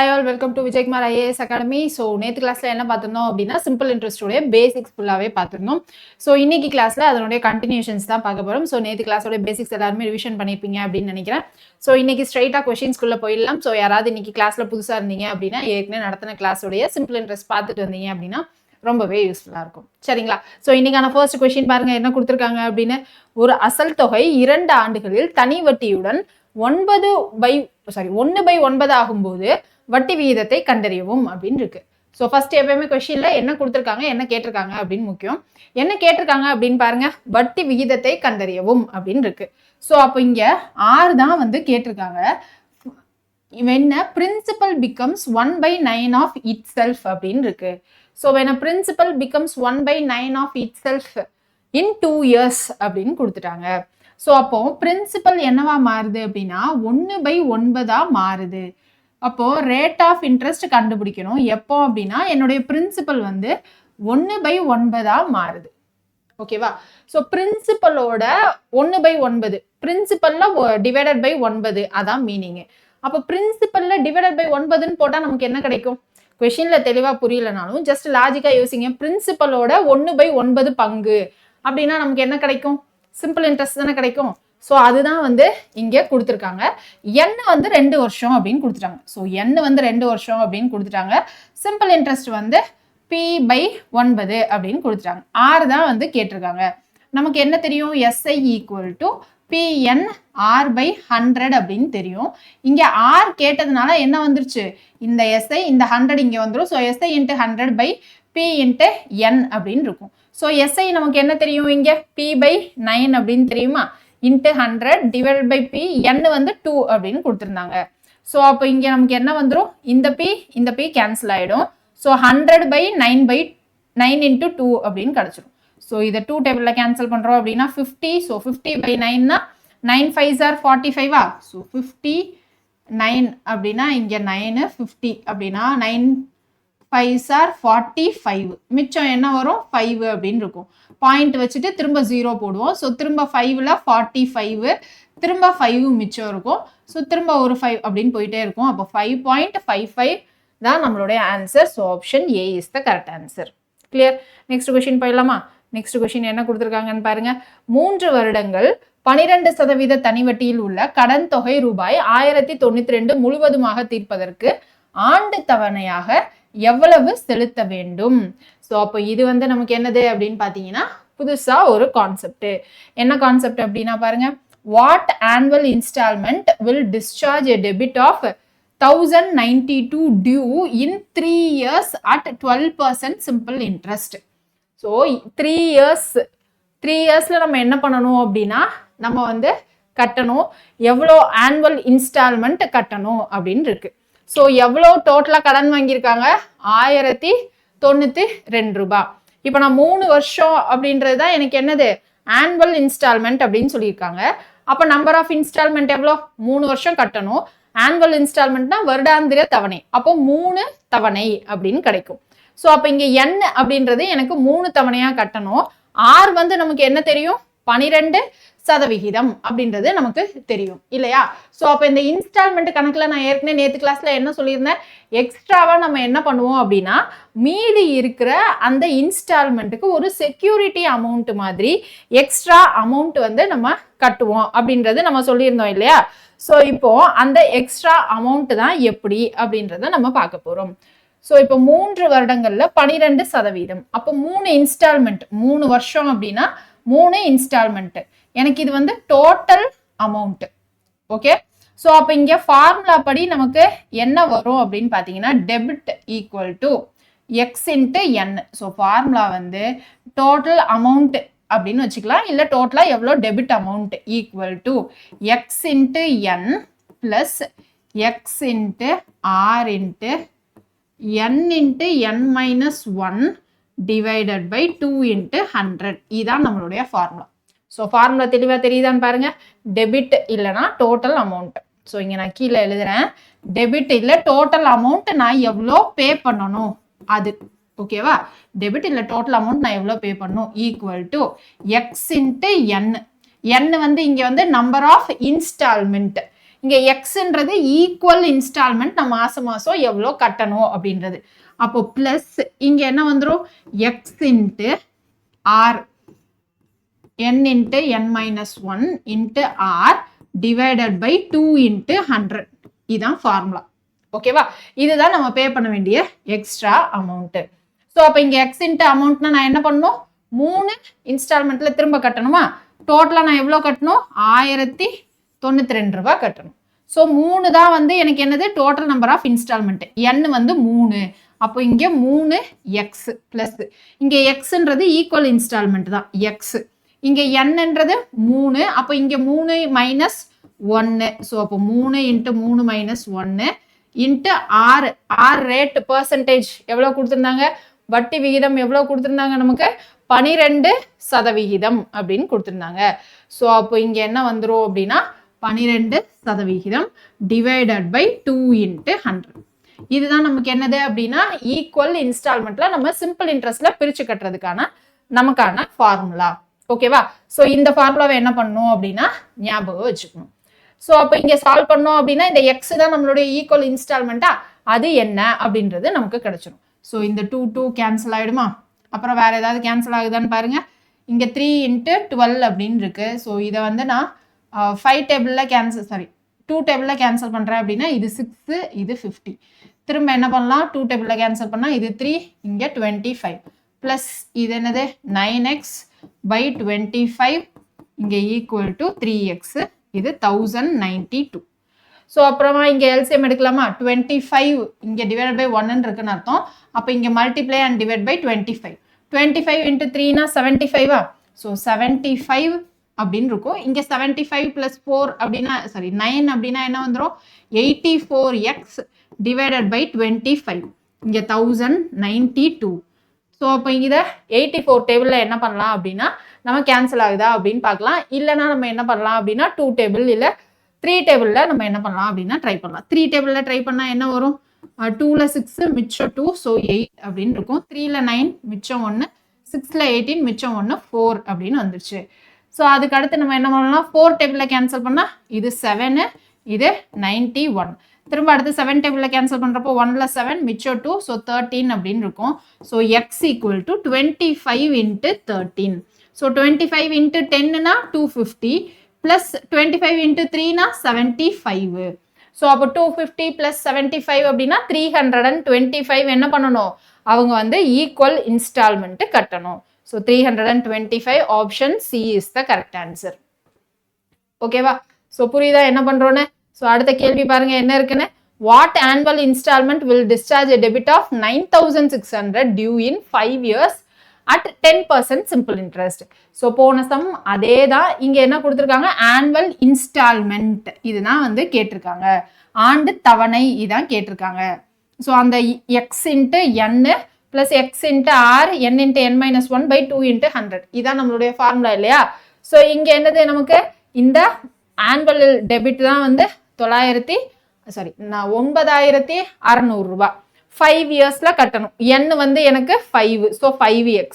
Hi all, welcome to Vijay Kumar IAS Academy. So, நேத்து கிளாஸ்ல என்ன பார்த்திருந்தோம் அப்படின்னா சிம்பிள் இன்ட்ரெஸ்ட் உடைய பேசிக்ஸ் ஃபுல்லாவே பார்த்திருந்தோம். ஸோ இன்னைக்கு கிளாஸ்ல அதனுடைய கண்டினியூஷன்ஸ் தான் பார்க்க போறோம். ஸோ நேத்து கிளாஸோட பேசிக்ஸ் எல்லாருமே ரிவிஷன் பண்ணிருப்பீங்க அப்படின்னு நினைக்கிறேன். ஸோ இன்னைக்கு ஸ்ட்ரைட்டா கொஸ்டின்ஸ்குள்ள போயிடலாம். ஸோ யாராவது இன்னைக்கு கிளாஸ்ல புதுசா இருந்தீங்க அப்படின்னா ஏற்கனவே நடத்தின கிளாஸோடைய சிம்பிள் இன்ட்ரெஸ்ட் பார்த்துட்டு வந்தீங்க அப்படின்னா ரொம்பவே யூஸ்ஃபுல்லா இருக்கும். சரிங்களா? ஸோ இன்னைக்கான ஃபர்ஸ்ட் கொஸ்டின் பாருங்க என்ன கொடுத்துருக்காங்க அப்படின்னு. ஒரு அசல் தொகை 2 ஆண்டுகளில் தனி வட்டியுடன் 1/9 ஆகும்போது வட்டி விகிதத்தை கண்டறியவும் அப்படின்னு இருக்கு. ஸோ ஃபர்ஸ்ட் எப்பயுமே கொஸ்டின்ல என்ன கொடுத்துருக்காங்க என்ன கேட்டிருக்காங்க அப்படின்னு முக்கியம். என்ன கேட்டிருக்காங்க அப்படின்னு பாருங்க, வட்டி விகிதத்தை கண்டறியவும் அப்படின்னு இருக்கு. ஸோ அப்போ இங்க 6 தான் வந்து கேட்டிருக்காங்க. when a principal becomes 1/9 of itself அப்படின்னு இருக்கு. So when a principal becomes 1/9 of itself in 2 years அப்படின்னு கொடுத்துட்டாங்க. ஸோ அப்போ பிரின்சிபல் என்னவா மாறுது அப்படின்னா 1/9 மாறுது. அப்போ ரேட் ஆஃப் இன்ட்ரெஸ்ட் கண்டுபிடிக்கணும். எப்போ அப்படின்னா என்னுடைய பிரின்சிபல் வந்து 1/9 மாறுது. ஓகேவா? ஸோ பிரின்சிபலோட 1/9 பிரின்சிபல்ல டிவைடட் பை 9 அதான் மீனிங். அப்போ பிரின்சிபல்ல டிவைடட் பை 9ன்னு போட்டா நமக்கு என்ன கிடைக்கும்? கொஸ்டின்ல தெளிவா புரியலனாலும் ஜஸ்ட் லாஜிக்கா யோசிங்க. பிரின்சிபலோட 1/9 பங்கு அப்படின்னா நமக்கு என்ன கிடைக்கும்? சிம்பிள் இன்ட்ரெஸ்ட் தானே கிடைக்கும். ஸோ அதுதான் வந்து இங்கே கொடுத்துருக்காங்க. எண் வந்து 2 வருஷம் அப்படின்னு கொடுத்துட்டாங்க. ஸோ எண் வந்து 2 வருஷம் அப்படின்னு கொடுத்துட்டாங்க. சிம்பிள் இன்ட்ரெஸ்ட் வந்து P/9 அப்படின்னு கொடுத்துட்டாங்க. 6 தான் வந்து கேட்டிருக்காங்க. நமக்கு என்ன தெரியும்? SI ஈக்குவல் டு PNR/100 அப்படின்னு தெரியும். இங்கே R கேட்டதுனால என்ன வந்துருச்சு? இந்த SI இந்த 100 இங்கே வந்துடும். ஸோ SI × 100/P × N அப்படின்னு இருக்கும். ஸோ SI நமக்கு என்ன தெரியும்? இங்கே P/9 அப்படின்னு தெரியுமா? Into 100 divide by P, N வந்து 2 அப்படின்னு கொடுத்துருந்தாங்க. ஸோ அப்போ இங்கே நமக்கு என்ன வந்துடும்? இந்த P கேன்சல் ஆகிடும். ஸோ 100/9 × 2 அப்படின்னு கிடச்சிடும். ஸோ இதை 2 டேபிளில் கேன்சல் பண்ணுறோம் அப்படின்னா 50. So 50/9னா 9 5s are 45. ஸோ 59 அப்படின்னா இங்கே 9 50 அப்படின்னா 9 5s are 45. மிச்சம் என்ன வரும்? 5 அப்படின்னு இருக்கும். பாயிண்ட் வச்சுட்டு திரும்ப 0 போடுவோம். ஸோ திரும்ப 5ல் 45 திரும்ப 5 மிச்சம் இருக்கும். ஸோ திரும்ப ஒரு 5 அப்படின்னு போயிட்டே இருக்கும். அப்போ 5.55 தான் நம்மளுடைய answer. So option A is the correct answer. Clear? Next question போயிடலாமா? நெக்ஸ்ட் கொஸ்டின் என்ன கொடுத்துருக்காங்கன்னு பாருங்க. 3 வருடங்கள் 12% தனி வட்டியில் உள்ள கடன் தொகை ரூபாய் 1092 முழுவதுமாக தீர்ப்பதற்கு ஆண்டு தவணையாக எவ்வளவு செலுத்த வேண்டும்? ஸோ அப்போ இது வந்து நமக்கு என்னது அப்படின்னு பார்த்தீங்கன்னா புதுசா ஒரு கான்செப்ட். என்ன கான்செப்ட் அப்படின்னா பாருங்க, what annual instalment will discharge a debit of 1092 due in 3 years at 12% simple interest. So 3 இயர்ஸ்ல நம்ம என்ன பண்ணணும் அப்படின்னா நம்ம வந்து கட்டணும். எவ்வளோ ஆனுவல் இன்ஸ்டால்மெண்ட் கட்டணும் அப்படின்னு இருக்கு. ஸோ எவ்வளோ டோட்டலாக கடன் வாங்கியிருக்காங்க? 1092 ரூபாய். இப்போ நான் 3 வருஷம் அப்படின்றது தான் எனக்கு என்னது? ஆனுவல் இன்ஸ்டால்மெண்ட் அப்படின்னு சொல்லியிருக்காங்க. அப்போ நம்பர் ஆஃப் இன்ஸ்டால்மெண்ட் எவ்வளோ? 3 வருஷம் கட்டணும். ஆனுவல் இன்ஸ்டால்மெண்ட்னா வருடாந்திர தவணை. அப்போ 3 தவணை அப்படின்னு கிடைக்கும். ஸோ அப்போ இங்கே N அப்படின்றது எனக்கு 3 தவணையாக கட்டணும். R வந்து நமக்கு என்ன தெரியும்? 12% அப்படின்றது நமக்கு தெரியும் இல்லையா? ஸோ அப்போ இந்த இன்ஸ்டால்மெண்ட் கணக்கில் நான் ஏற்கனவே நேற்று கிளாஸ்ல என்ன சொல்லியிருந்தேன்? எக்ஸ்ட்ராவா நம்ம என்ன பண்ணுவோம் அப்படின்னா மீதி இருக்கிற அந்த இன்ஸ்டால்மெண்ட்டுக்கு ஒரு செக்யூரிட்டி அமௌண்ட் மாதிரி எக்ஸ்ட்ரா அமௌண்ட் வந்து நம்ம கட்டுவோம் அப்படின்றது நம்ம சொல்லியிருந்தோம் இல்லையா? ஸோ இப்போ அந்த எக்ஸ்ட்ரா அமௌண்ட் தான் எப்படி அப்படின்றத நம்ம பார்க்க போறோம். ஸோ இப்போ 3 வருடங்கள்ல 12%. அப்போ 3 இன்ஸ்டால்மெண்ட், 3 வருஷம் அப்படின்னா 3 இன்ஸ்டால்மெண்ட். எனக்கு இது வந்து டோட்டல் அமௌண்ட். ஓகே. ஸோ அப்போ இங்கே ஃபார்முலா படி நமக்கு என்ன வரும் அப்படின்னு பார்த்தீங்கன்னா debit equal to x into n. So formula வந்து டோட்டல் அமௌண்ட் அப்படின்னு வச்சுக்கலாம். இல்லை டோட்டலாக எவ்வளோ debit amount equal to x into n plus x into r into n into n minus 1 divided by 2 into 100. இதுதான் நம்மளுடைய ஃபார்முலா. ஸோ ஃபார்முலா தெளிவாக தெரியுதான்னு பாருங்க. டெபிட் இல்லைனா டோட்டல் அமௌண்ட். ஸோ இங்கே நான் கீழே எழுதுறேன். டெபிட் இல்லை டோட்டல் அமௌண்ட் நான் எவ்வளோ பே பண்ணணும் அது. ஓகேவா? டெபிட் இல்லை டோட்டல் அமௌண்ட் நான் எவ்வளோ பே பண்ணணும் ஈக்குவல் டு எக்ஸ் இன்ட்டு என். என் வந்து இங்கே வந்து நம்பர் ஆஃப் இன்ஸ்டால்மெண்ட். இங்க எக்ஸ்ன்றது ஈக்குவல் இன்ஸ்டால்மெண்ட் நான் மாசம் மாசம் எவ்வளோ கட்டணும் அப்படின்றது. அப்போ பிளஸ் இங்க என்ன வந்துடும், x into r n into n minus 1 into r divided by 2 into 100. இதுதான் ஃபார்முலா. ஓகேவா? இதுதான் நம்ம பே பண்ண வேண்டிய எக்ஸ்ட்ரா அமௌண்ட். ஸோ அப்போ இங்கே எக்ஸ் இன்ட்டு அமௌண்ட்னா நான் என்ன பண்ணணும், 3 இன்ஸ்டால்மெண்ட்ல திரும்ப கட்டணுமா? டோட்டலாக நான் எவ்வளோ கட்டணும், 1092 ரூபாய் கட்டணும். ஸோ 3 தான் வந்து எனக்கு என்னது total number of instalment. n வந்து 3. அப்போ இங்கே 3 எக்ஸ் பிளஸ் இங்கே எக்ஸ்ன்றது ஈக்குவல் இன்ஸ்டால்மெண்ட் தான் எக்ஸ். இங்கே என்னன்றது 3. அப்போ இங்கே 3 மைனஸ் 1. ஸோ அப்போ 3 into 3 minus 1 into r rate percentage எவ்வளோ கொடுத்துருந்தாங்க, வட்டி விகிதம் எவ்வளோ கொடுத்துருந்தாங்க, நமக்கு 12% அப்படின்னு கொடுத்துருந்தாங்க. ஸோ அப்போ இங்கே என்ன வந்துடும் அப்படின்னா 12% டிவைடட் பை 2 இன்ட்டு 100. இதுதான் நமக்கு என்னது அப்படின்னா ஈக்குவல் இன்ஸ்டால்மெண்ட்ல நம்ம சிம்பிள் இன்ட்ரெஸ்ட்ல பிரிச்சு கட்டுறதுக்கான நமக்கான ஃபார்முலா. ஓகேவா? ஸோ இந்த ஃபார்முலாவை என்ன பண்ணணும் அப்படின்னா ஞாபகம் வச்சுக்கணும். ஸோ அப்போ இங்கே சால்வ் பண்ணோம் அப்படின்னா இந்த எக்ஸ் தான் நம்மளுடைய ஈக்குவல் இன்ஸ்டால்மெண்ட்டா, அது என்ன அப்படின்றது நமக்கு கிடைச்சிடும். ஸோ இந்த 2 கேன்சல் ஆகிடுமா? அப்புறம் வேற ஏதாவது கேன்சல் ஆகுதான்னு பாருங்க. இங்கே 3 இன்ட்டு 12 அப்படின்னு இருக்கு. ஸோ இதை வந்து நான் 5 டேபிளில் கேன்சல் 2 டேபிளில் கேன்சல் பண்ணுறேன் அப்படின்னா இது 6, இது 50. திரும்ப என்ன பண்ணலாம், 2 டேபிளில் கேன்சல் பண்ணால் இது 3, இங்கே 25 ப்ளஸ் இது என்னது 9x by 25 இங்கே ஈக்குவல் டு 3x, இது 1092. ஸோ அப்புறமா இங்கே எல்சிஎம் எடுக்கலாமா, 25 இங்கே டிவைட் பை 1 இருக்குன்னு அர்த்தம். அப்போ இங்கே multiply and divide by 25. 25 into 3னா 75. ஸோ 75 அப்படின்னு இருக்கும். இங்கே 75 + 4 அப்படின்னா 9 அப்படின்னா என்ன வந்துடும், 84x டிவைடட் பை 25 இங்கே 1092. ஸோ அப்போ இதை 84 டேபிளில் என்ன பண்ணலாம் அப்படின்னா நம்ம கேன்சல் ஆகுதா அப்படின்னு பார்க்கலாம். இல்லைனா நம்ம என்ன பண்ணலாம் அப்படின்னா 2 டேபிள் இல்லை 3 டேபிளில் நம்ம என்ன பண்ணலாம் அப்படின்னா ட்ரை பண்ணலாம். 3 டேபிளில் ட்ரை பண்ணால் என்ன வரும், 2ல் 6 மிச்சம் 2, ஸோ 8 அப்படின்னு இருக்கும். 3ல் 9 மிச்சம் 1, 6ல் 18 மிச்சம் 1, 4 அப்படின்னு வந்துருச்சு. ஸோ அதுக்கு அடுத்து நம்ம என்ன பண்ணலாம், 4 டேபிளில் கேன்சல் பண்ணால் இது 7, இது 91. திரும்ப அடுத்து 7 டேபிளில் கேன்சல் பண்ணுறப்போ 1ல் 7 மிச்சம் 2, ஸோ 13 அப்படின்னு இருக்கும். So x equal to 25 into 13. So 25 into 10னா 250 ப்ளஸ் 25 இன்ட்டு 3னா 75. ஸோ அப்போ 250 ப்ளஸ் 75 அப்படின்னா 325 என்ன பண்ணணும், அவங்க வந்து ஈக்குவல் இன்ஸ்டால்மெண்ட் கட்டணும். So 325 option C is the correct answer. ஓகேவா? ஸோ புரியுதா என்ன பண்ணுறோன்னு? ஸோ அடுத்த கேள்வி பாருங்க என்ன இருக்குன்னு. What annual instalment will discharge a debit of 9600 due in 5 years at 10% simple interest. So போன சம் அதே தான் இங்கே என்ன கொடுத்துருக்காங்க, ஆனுவல் இன்ஸ்டால்மெண்ட் இதுதான் வந்து கேட்டிருக்காங்க, ஆண்டு தவணை இதான் கேட்டிருக்காங்க. ஸோ அந்த x into n plus x into r n into n minus 1 by 2 into 100 இதான் நம்மளுடைய ஃபார்முலா இல்லையா? ஸோ இங்கே என்னது நமக்கு இந்த ஆனுவல் டெபிட் தான் வந்து 9600 ரூபாய் 5 இயர்ஸ்ல கட்டணும். n வந்து எனக்கு 5, so 5x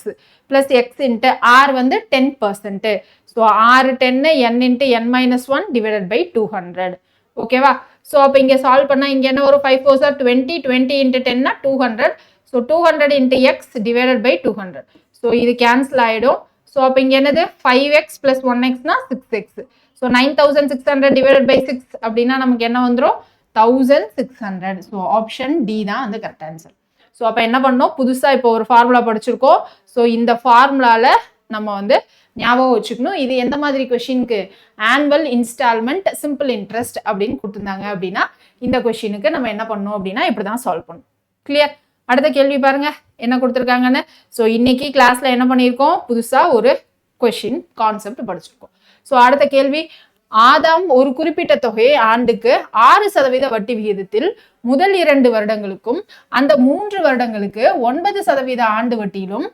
plus x into r வந்து 10%. So r 10 n into n minus 1 divided by 200. ஓகேவா? ஸோ அப்போ இங்கே சால்வ் பண்ணால் இங்கே என்ன ஒரு 5 4 சார் 20, 20 இன்ட்டு 10னா 200. So 200 into x divided by 200. So இது கேன்சல் ஆகிடும். ஸோ அப்போ இங்கே என்னது 5x ப்ளஸ் 1xனா 6x. ஸோ 9600 டிவைடட் பை 6 அப்படின்னா நமக்கு என்ன வந்துடும் 1600. ஸோ ஆப்ஷன் டி தான் வந்து கரெக்ட் ஆன்சர். ஸோ அப்போ என்ன பண்ணோம், புதுசாக இப்போ ஒரு ஃபார்முலா படிச்சிருக்கோம். ஸோ இந்த ஃபார்முலாவில் நம்ம வந்து ஞாபகம் வச்சுக்கணும், இது எந்த மாதிரி கொஷினுக்கு, ஆனுவல் இன்ஸ்டால்மெண்ட் சிம்பிள் இன்ட்ரெஸ்ட் அப்படின்னு கொடுத்துருந்தாங்க அப்படின்னா இந்த கொஷினுக்கு நம்ம என்ன பண்ணோம் அப்படின்னா இப்படி தான் சால்வ் பண்ணணும். கிளியர்? அடுத்த கேள்வி பாருங்க என்ன கொடுத்துருக்காங்கன்னு. ஸோ இன்னைக்கு கிளாஸ்ல என்ன பண்ணியிருக்கோம், புதுசாக ஒரு கொஷின் கான்செப்ட் படிச்சிருக்கோம். ஸோ அடுத்த கேள்வி, ஆதாம் ஒரு குறிப்பிட்ட தொகையை ஆண்டுக்கு 6% வட்டி விகிதத்தில் முதல் 2 வருடங்களுக்கும் அந்த 3 வருடங்களுக்கு 9% ஆண்டு வட்டியிலும்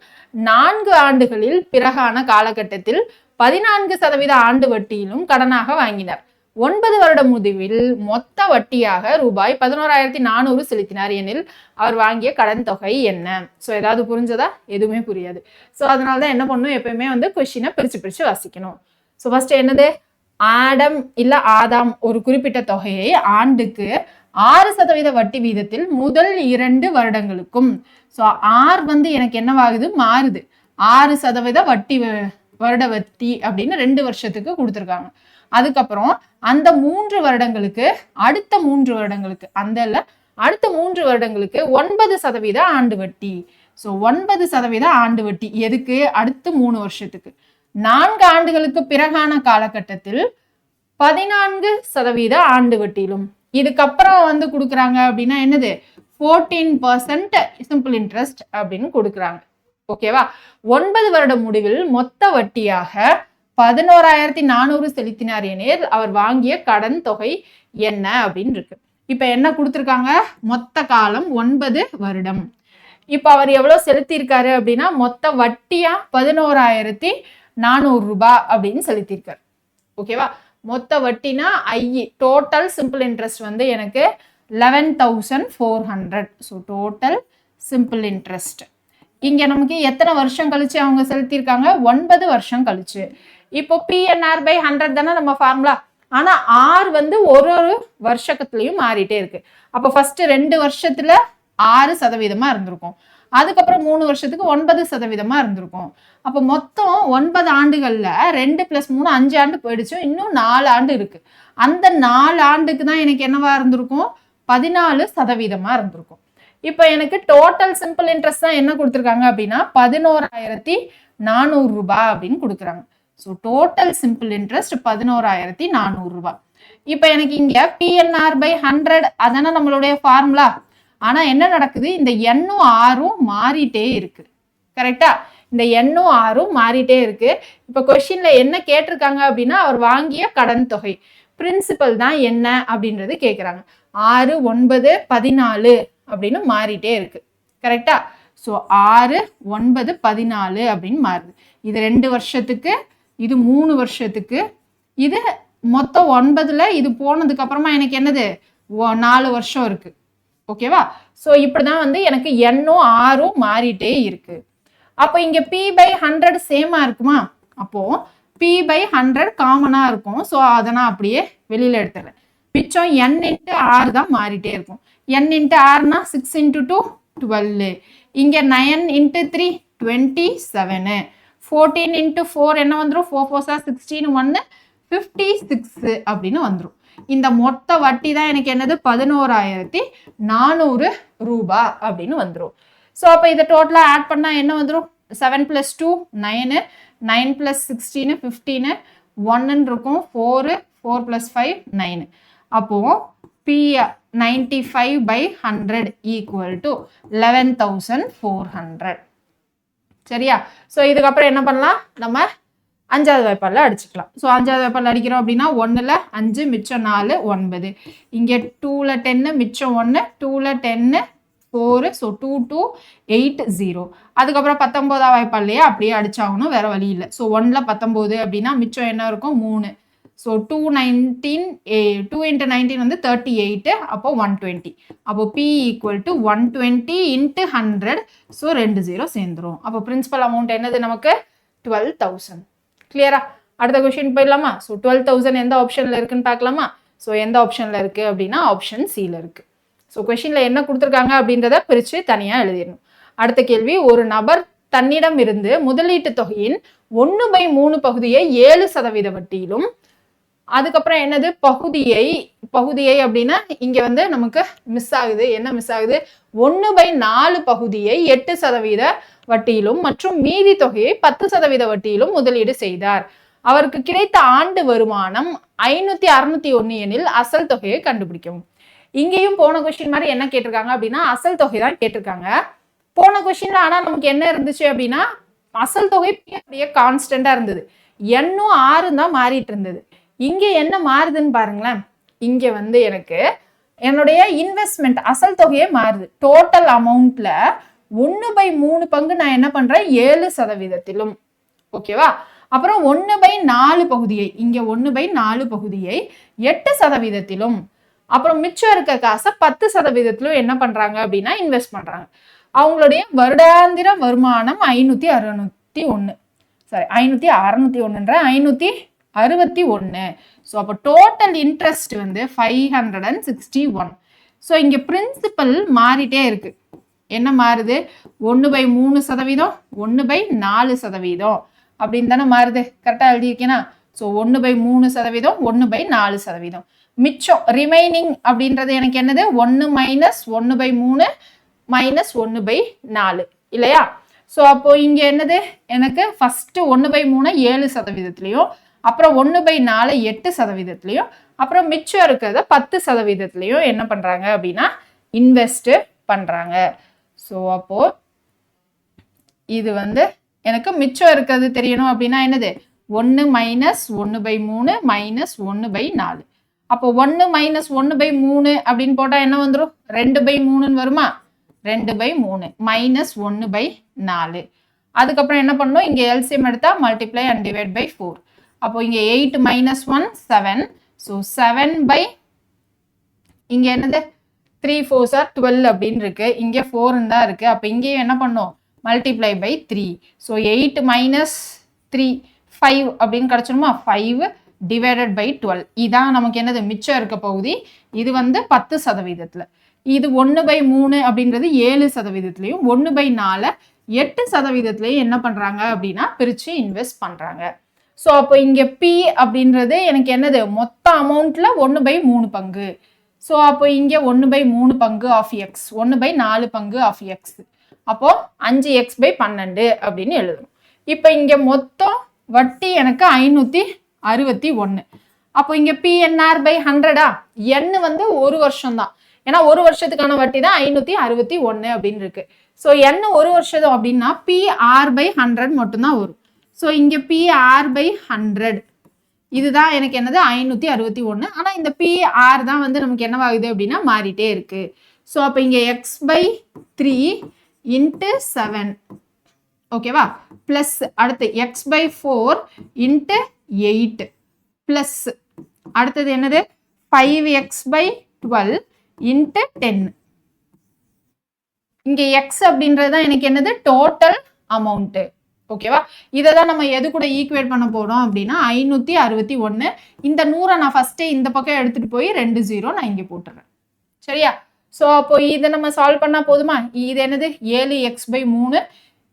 4 ஆண்டுகளில் பிறகான காலகட்டத்தில் 14% ஆண்டு வட்டியிலும் கடனாக வாங்கினார். 9 வருட முடிவில் மொத்த வட்டியாக ரூபாய் 11,400 செலுத்தினார் எனில் அவர் வாங்கிய கடன் தொகை என்ன? ஸோ ஏதாவது புரிஞ்சதா? எதுவுமே புரியாது. ஸோ அதனால தான் என்ன பண்ணணும், எப்பயுமே வந்து கொஸ்டினை பிரிச்சு வாசிக்கணும். ஸோ ஃபர்ஸ்ட் என்னது, ஆடம் இல்ல ஆதாம் ஒரு குறிப்பிட்ட தொகையை ஆண்டுக்கு 6% வட்டி வீதத்தில் முதல் 2 வருடங்களுக்கும், ஸோ ஆர் வந்து எனக்கு என்னவாகுது, மாறுது. 6% வட்டி வருட வட்டி அப்படின்னு 2 வருஷத்துக்கு கொடுத்துருக்காங்க. அதுக்கப்புறம் அந்த 3 வருடங்களுக்கு அடுத்த 3 வருடங்களுக்கு அடுத்த 3 வருடங்களுக்கு 9% ஆண்டு வட்டி. ஸோ 9% ஆண்டு வட்டி எதுக்கு, அடுத்து 3 வருஷத்துக்கு. 4 ஆண்டுகளுக்கு பிறகான காலகட்டத்தில் 14% ஆண்டு வட்டியிலும். இதுக்கப்புறம் வந்து கொடுக்குறாங்க அப்படின்னா என்னது, 14% சிம்பிள் இன்ட்ரெஸ்ட் அப்படின்னு கொடுக்குறாங்க. ஓகேவா? 9 வருட முடிவில் மொத்த வட்டியாக 11,400 செலுத்தினார் எனில் அவர் வாங்கிய கடன் தொகை என்ன அப்படின்னு இருக்கு. இப்ப என்ன கொடுத்துருக்காங்க, மொத்த காலம் 9 வருடம். இப்ப அவர் எவ்வளவு செலுத்தியிருக்காரு அப்படின்னா மொத்த வட்டியா 11,400 ரூபாய் அப்படின்னு செலுத்தியிருக்காரு. ஓகேவா? மொத்த வட்டினா டோட்டல் சிம்பிள் இன்ட்ரெஸ்ட் வந்து எனக்கு 11,400. ஸோ டோட்டல் சிம்பிள் இன்ட்ரெஸ்ட் இங்க நமக்கு எத்தனை வருஷம் கழிச்சு அவங்க செலுத்தியிருக்காங்க, 9 வருஷம் கழிச்சு. இப்போ PNR/100 தானே நம்ம ஃபார்முலா. ஆனா ஆர் வந்து ஒரு வருஷத்துலயும் மாறிட்டே இருக்கு. அப்போ ஃபர்ஸ்ட் 2 வருஷத்துல 6% இருந்திருக்கும், அதுக்கப்புறம் 3 வருஷத்துக்கு 9% இருந்திருக்கும். அப்போ மொத்தம் 9 ஆண்டுகள்ல 2 + 3 5 ஆண்டு போயிடுச்சு, இன்னும் 4 ஆண்டு இருக்கு. அந்த 4 ஆண்டுக்கு தான் எனக்கு என்னவா இருந்திருக்கும், 14% இருந்திருக்கும். இப்போ எனக்கு டோட்டல் சிம்பிள் இன்ட்ரெஸ்ட் தான் என்ன கொடுத்துருக்காங்க அப்படின்னா 11,400 ரூபாய் அப்படின்னு கொடுக்குறாங்க. ஸோ டோட்டல் சிம்பிள் இன்ட்ரெஸ்ட் 11,400 ரூபாய். இப்போ எனக்கு இங்க PNR/100 அதானே நம்மளுடைய ஃபார்முலா. ஆனா என்ன நடக்குது, இந்த எண்ணும் ஆறும் மாறிட்டே இருக்கு. கரெக்டா? இந்த எண்ணும் ஆறும் மாறிட்டே இருக்கு. இப்போ கொஸ்டின்ல என்ன கேட்டிருக்காங்க அப்படின்னா அவர் வாங்கிய கடன் தொகை பிரின்சிபல் தான் என்ன அப்படின்றது கேட்குறாங்க. 6, 9, 14 அப்படின்னு மாறிட்டே இருக்கு. கரெக்டா? ஸோ 6, 9, 14 அப்படின்னு மாறுது. இது 2 வருஷத்துக்கு, இது 3 வருஷத்துக்கு, இது மொத்தம் 9ல இது போனதுக்கு அப்புறமா எனக்கு என்னது 4 வருஷம் இருக்கு. ஓகேவா? ஸோ இப்படிதான் வந்து எனக்கு எண்ணும் ஆறும் மாறிட்டே இருக்கு. அப்போ இங்க P/100 சேமா இருக்குமா, அப்போ P/100 காமனா இருக்கும். ஸோ அதை நான் அப்படியே வெளியில எடுத்துறேன். மிச்சம் n × r தான் மாறிட்டே இருக்கும். n × rனா 6 × 2 12, இங்க 9 × 3 27, 14 × 4 என்ன வந்துடும், 4 4 16, 1 56 அப்படின்னு வந்துடும். இந்த மொத்த வட்டி தான் எனக்கு என்னது 11,400 ரூபாய் அப்படின்னு வந்துடும். ஸோ அப்போ இதை டோட்டலா ஆட் பண்ணா என்ன வந்துடும், 7 + 2 9, 9 + 16 15, 1 இருக்கும், 4 4 + 5 9. அப்போ P95/100 = 11,400. சரியா? ஸோ இதுக்கப்புறம் என்ன பண்ணலாம், நம்ம 5வது வாய்ப்பாடில் அடிச்சுக்கலாம். ஸோ 5வது வாய்ப்பாடில் அடிக்கிறோம் அப்படின்னா 1ல் 5 மிச்சம் 4 9, இங்கே 2ல் 10 மிச்சம் 1, 2ல் 10 4, ஸோ 2 2 8 0. அதுக்கப்புறம் 19வது வாய்ப்பாடிலேயே அப்படியே அடிச்சாகணும், வேற வழி இல்லை. ஸோ 1ல் 19 அப்படின்னா மிச்சம் என்ன இருக்கும் 3. ஸோ 2 × 19 வந்து 38, அப்போ 120. அப்போ P = 120 × 100. ஸோ 2 0 சேர்ந்துரும். அப்போ பிரின்சிபல் அமௌண்ட் என்னது நமக்கு 12,000. கிளியரா? அடுத்த கொஸ்டின் போயிடலாமா? ஸோ 12,000 எந்த ஆப்ஷன்ல இருக்குன்னு பார்க்கலாமா? ஸோ எந்த ஆப்ஷன்ல இருக்கு அப்படின்னா ஆப்ஷன் சில இருக்கு. ஸோ கொஸ்டின்ல என்ன கொடுத்துருக்காங்க அப்படின்றத பிரித்து தனியாக எழுதிடணும். அடுத்த கேள்வி, ஒரு நபர் தன்னிடம் இருந்து முதலீட்டு தொகையின் 1/3 பகுதியை 7% வட்டியிலும், அதுக்கப்புறம் என்னது பகுதியை அப்படின்னா இங்க வந்து நமக்கு மிஸ் ஆகுது, என்ன மிஸ் ஆகுது, 1/4 பகுதியை 8% வட்டியிலும் மற்றும் மீதி தொகையை 10% வட்டியிலும் முதலீடு செய்தார். அவருக்கு கிடைத்த ஆண்டு வருமானம் 5,601 எனில் அசல் தொகையை கண்டுபிடிக்கவும். இங்கேயும் போன கொஸ்டின் மாதிரி என்ன கேட்டிருக்காங்க அப்படின்னா அசல் தொகை தான் கேட்டிருக்காங்க. போன கொஸ்டின்ல ஆனா நமக்கு என்ன இருந்துச்சு அப்படின்னா அசல் தொகை அப்படியே கான்ஸ்டன்டா இருந்தது, எண்ணும் 6 தான் மாறிட்டு இருந்தது. இங்க என்ன மாறுதுன்னு பாருங்களேன், இங்க வந்து எனக்கு என்னுடைய இன்வெஸ்ட்மெண்ட் அசல் தொகையே மாறுது. டோட்டல் அமௌண்ட்ல 1/3 பங்கு நான் என்ன பண்றேன் 7%. ஓகேவா? அப்புறம் 1/4 பகுதியை, இங்க 1/4 பகுதியை 8%, அப்புறம் மிச்சம் இருக்க காசை 10% என்ன பண்றாங்க அப்படின்னா இன்வெஸ்ட் பண்றாங்க. அவங்களுடைய வருடாந்திர வருமானம் 561, சாரி 561, 561 61. ஸோ அப்போ டோட்டல் இன்ட்ரெஸ்ட் வந்து 561. ஸோ இங்கே பிரின்சிபல் மாறிட்டே இருக்கு. என்ன மாறுது? 1/3%, 1/4% அப்படின்னு தானே மாறுது. கரெக்டாக எழுதியிருக்கேனா? ஸோ 1/3%, 1/4%. மிச்சம் ரிமைனிங் அப்படின்றது எனக்கு என்னது? 1 மைனஸ் 1/3 மைனஸ் 1/4 இல்லையா? ஸோ அப்போ இங்கே என்னது? எனக்கு ஃபர்ஸ்ட் 1/3 7%, அப்புறம் 1/4 8%, அப்புறம் மிச்சம் இருக்கிறத 10% என்ன பண்றாங்க அப்படின்னா இன்வெஸ்ட் பண்றாங்க. ஸோ அப்போ இது வந்து எனக்கு மிச்சம் இருக்கிறது தெரியணும் அப்படின்னா என்னது? 1 மைனஸ் 1/3 மைனஸ் 1/4. அப்போ 1 மைனஸ் 1/3 அப்படின்னு போட்டா என்ன வந்துடும்? 2/3 வருமா? 2/3 மைனஸ் 1/4. அதுக்கப்புறம் என்ன பண்ணணும்? இங்க எல்சிஎம் எடுத்தா மல்டிப்ளை அண்ட் டிவைட் பை 4. அப்போ இங்க 8 மைனஸ் 1 7. ஸோ 7 இங்க என்னது? 3 4s are 12 அப்படின்னு இருக்கு. இங்க 4 தான் இருக்கு. அப்போ இங்கேயும் என்ன பண்ணும்? Multiply by 3. ஸோ 8 மைனஸ் 3 5 அப்படின்னு கிடைச்சிருமா? 5 டிவைடட் பை 12. இதான் நமக்கு என்னது? மிச்சம் இருக்க பகுதி. இது வந்து 10%. இது 1/3 அப்படின்றது 7%, 1/4 8% என்ன பண்றாங்க அப்படின்னா பிரிச்சு இன்வெஸ்ட் பண்றாங்க. ஸோ அப்போ இங்க பி அப்படின்றது எனக்கு என்னது? மொத்த அமௌண்ட்ல 1/3 பங்கு. ஸோ அப்போ இங்க 1/3 பங்கு ஆஃப் எக்ஸ், 1/4 பங்கு ஆஃப் எக்ஸ். அப்போ 5x/12 அப்படின்னு எழுதணும். இப்போ இங்க மொத்தம் வட்டி எனக்கு 561. அப்போ இங்க PNR/100 n வந்து ஒரு வருஷம் தான். ஏன்னா ஒரு வருஷத்துக்கான வட்டி தான் 561 அப்படின்னு இருக்கு. ஸோ n ஒரு வருஷம் அப்படின்னா PR/100 மட்டும்தான் வரும். ஸோ இங்க PR/100 இதுதான் எனக்கு என்னது? 561. ஆனா இந்த PR தான் வந்து நமக்கு என்னவாகுது அப்படின்னா மாறிட்டே இருக்கு. ஸோ அப்போ இங்க x/3 இன்ட்டு 7 ஓகேவா? பிளஸ் அடுத்து x/4 இன்ட்டு 8 பிளஸ் அடுத்தது என்னது? 5x/12 into 10. இங்க எக்ஸ் அப்படின்றது தான் எனக்கு என்னது? Total amount. ஓகேவா? இதை தான் நம்ம எது கூட ஈக்குவேட் பண்ண போறோம் அப்படின்னா 561. இந்த 100 நான் ஃபர்ஸ்ட் இந்த பக்கம் எடுத்துட்டு போய் 2 0 நான் இங்க போட்டுறேன். சரியா? ஸோ அப்போ இதை நம்ம சால்வ் பண்ணா போதுமா? இது என்னது? 7x/3.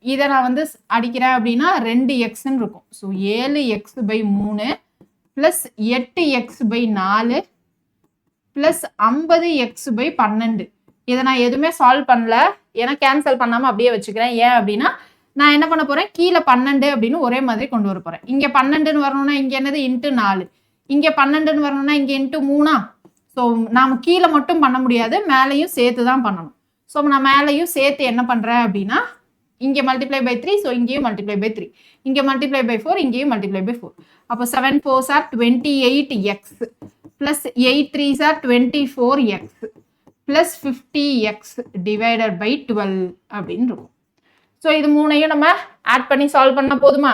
இதை நான் வந்து அடிக்கிறேன் அப்படின்னா 2xன்னு இருக்கும். So 7x/3 plus 8x/4 plus 50x/12. இதை நான் எதுவுமே சால்வ் பண்ணல, ஏன்னா கேன்சல் பண்ணாம அப்படியே வச்சுக்கிறேன். ஏன் அப்படின்னா நான் என்ன பண்ண போறேன்? கீழே 12 அப்படின்னு ஒரே மாதிரி கொண்டு வர போறேன். இங்க 12ன்னு வரணும்னா இங்க என்னது? இன்ட்டு 4. இங்க 12ன்னு வரணும்னா இங்க இன்ட்டு 3. ஸோ நாம கீழே மட்டும் பண்ண முடியாது, மேலையும் சேர்த்து தான் பண்ணணும். ஸோ நான் மேலையும் சேர்த்து என்ன பண்றேன் அப்படின்னா இங்க மல்டிப்ளை பை 3. ஸோ இங்கேயும் மல்டிப்ளை பை 3, இங்க மல்டிப்ளை பை 4, இங்கேயும் மல்டிப்ளை பை 4. அப்போ 7 4s are 28x plus 8 3s are 24x plus 50x divided by 12 அப்படின்னு இருக்கும். ஸோ இது மூணையும் நம்ம ஆட் பண்ணி சால்வ் பண்ண போதுமா?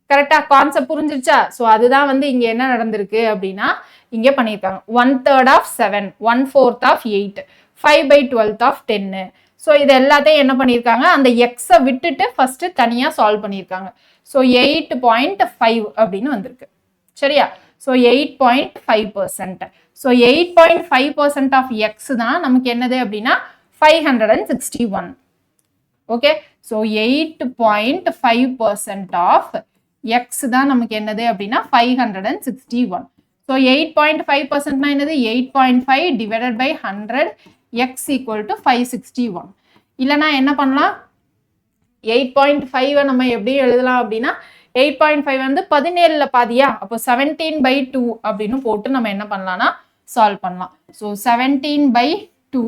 கரெக்டா? கான்செப்ட் புரிஞ்சிருச்சா? ஸோ அதுதான் வந்து இங்க என்ன நடந்திருக்கு அப்படின்னா இங்க பண்ணியிருக்காங்க 1/3 of 7, 1/4 of 8, 5/12 of 10. ஸோ இது எல்லாத்தையும் என்ன பண்ணியிருக்காங்க? அந்த எக்ஸை விட்டுட்டு ஃபர்ஸ்ட் தனியா சால்வ் பண்ணியிருக்காங்க. ஸோ 8.5 அப்படின்னு வந்திருக்கு. சரியா? ஸோ 8.5%. ஸோ 8.5% ஆஃப் எக்ஸ் தான் நமக்கு என்னது அப்படின்னா 561. ஓகே? ஸோ 8.5% ஆஃப் எக்ஸ் தான் நமக்கு என்னது அப்படின்னா 561. ஸோ 8.5% என்னது? 8.5 divided by 100 x equal to 561. இல்லைனா என்ன பண்ணலாம்? 8.5 நம்ம எப்படி எழுதலாம் அப்படின்னா 8.5 வந்து 17ல பாதியா? அப்போ 17/2 அப்படின்னு போட்டு நம்ம என்ன பண்ணலாம்னா சால்வ் பண்ணலாம். ஸோ 17/2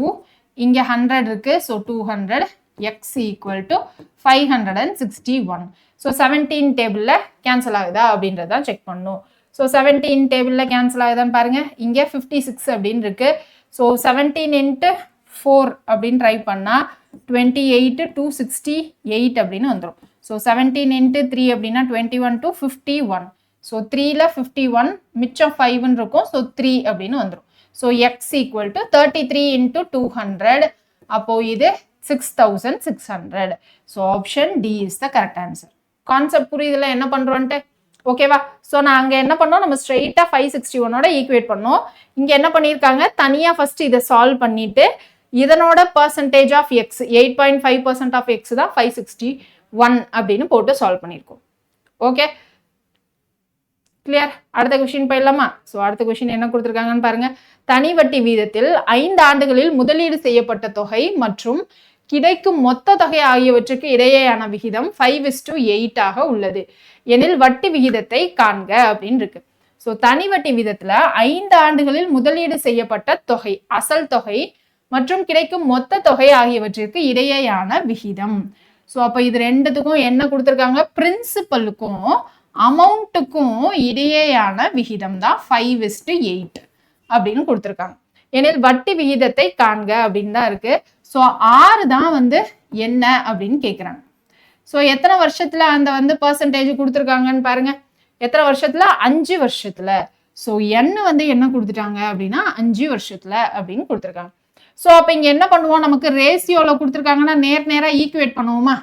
இங்க 100 இருக்கு. So 200 x equal to 561. So 17 டேபிள்ல கேன்சல் ஆகுதா அப்படின்றத செக் பண்ணணும். ஸோ 17 டேபிள்ல கேன்சல் ஆகுதான்னு பாருங்க. இங்க 56 அப்படின்னு இருக்கு. ஸோ 17 இன்ட்டு 4 அப்படின்னு ட்ரை பண்ணா 28 268 அப்படின்னு வந்துடும். ஸோ 17 இன்ட்டு 3 அப்படின்னா 21 to 51. ஸோ 3ல 51 மிச்சம் 5ன்னு இருக்கும். ஸோ 3 அப்படின்னு வந்துடும். So x equal to 33 into 200. அப்போ இது 6600. So option D is the correct answer. Concept புரியுதுல என்ன பண்றோன்ட்டு? ஓகேவா? ஸோ நான் அங்கே என்ன பண்ணோம், நம்ம ஸ்ட்ரெயிட்டாக 561 ஈக்குவேட் பண்ணோம். இங்கே என்ன பண்ணியிருக்காங்க, தனியாக ஃபர்ஸ்ட் இதை சால்வ் பண்ணிட்டு இதனோட percentage of x 8.5% of x தான் 561 அப்படின்னு போட்டு சால்வ் பண்ணியிருக்கோம். Okay, clear? அடுத்த கொஸ்டின் போயிடலாமா? ஸோ அடுத்த கொஸ்டின் என்ன கொடுத்துருக்காங்கன்னு பாருங்க. தனி வட்டி வீதத்தில் 5 ஆண்டுகளில் முதலீடு செய்யப்பட்ட தொகை மற்றும் கிடைக்கும் மொத்த தொகை ஆகியவற்றுக்கு இடையேயான விகிதம் 5:8 ஆக உள்ளது எனில் வட்டி விகிதத்தை காண்க அப்படின்னு இருக்கு. ஸோ தனி வட்டி விகிதத்துல 5 ஆண்டுகளில் முதலீடு செய்யப்பட்ட தொகை, அசல் தொகை மற்றும் கிடைக்கும் மொத்த தொகை ஆகியவற்றிற்கு இடையேயான விகிதம். ஸோ அப்போ இது ரெண்டுத்துக்கும் என்ன கொடுத்துருக்காங்க, பிரின்சிபலுக்கும் அமௌண்ட்டுக்கும் இடையேயான விகிதம் தான் 5:8 அப்படின்னு கொடுத்துருக்காங்க. எனில் வட்டி விகிதத்தை காண்க அப்படின்னு தான் இருக்கு. ஸோ 6 தான் வந்து என்ன அப்படின்னு கேட்குறாங்க. ஸோ எத்தனை வருஷத்துல அந்த பர்சன்டேஜ் கொடுத்துருக்காங்கன்னு பாருங்க. எத்தனை வருஷத்துல, 5 வருஷத்துல. ஸோ வந்து என்ன கொடுத்துட்டாங்க அப்படின்னா 5 வருஷத்துல அப்படின்னு கொடுத்துருக்காங்க. ஸோ அப்போ இங்க என்ன பண்ணுவோம், நமக்கு ரேசியோல கொடுத்துருக்காங்கன்னா நேரா ஈக்குவேட் பண்ணுவோமா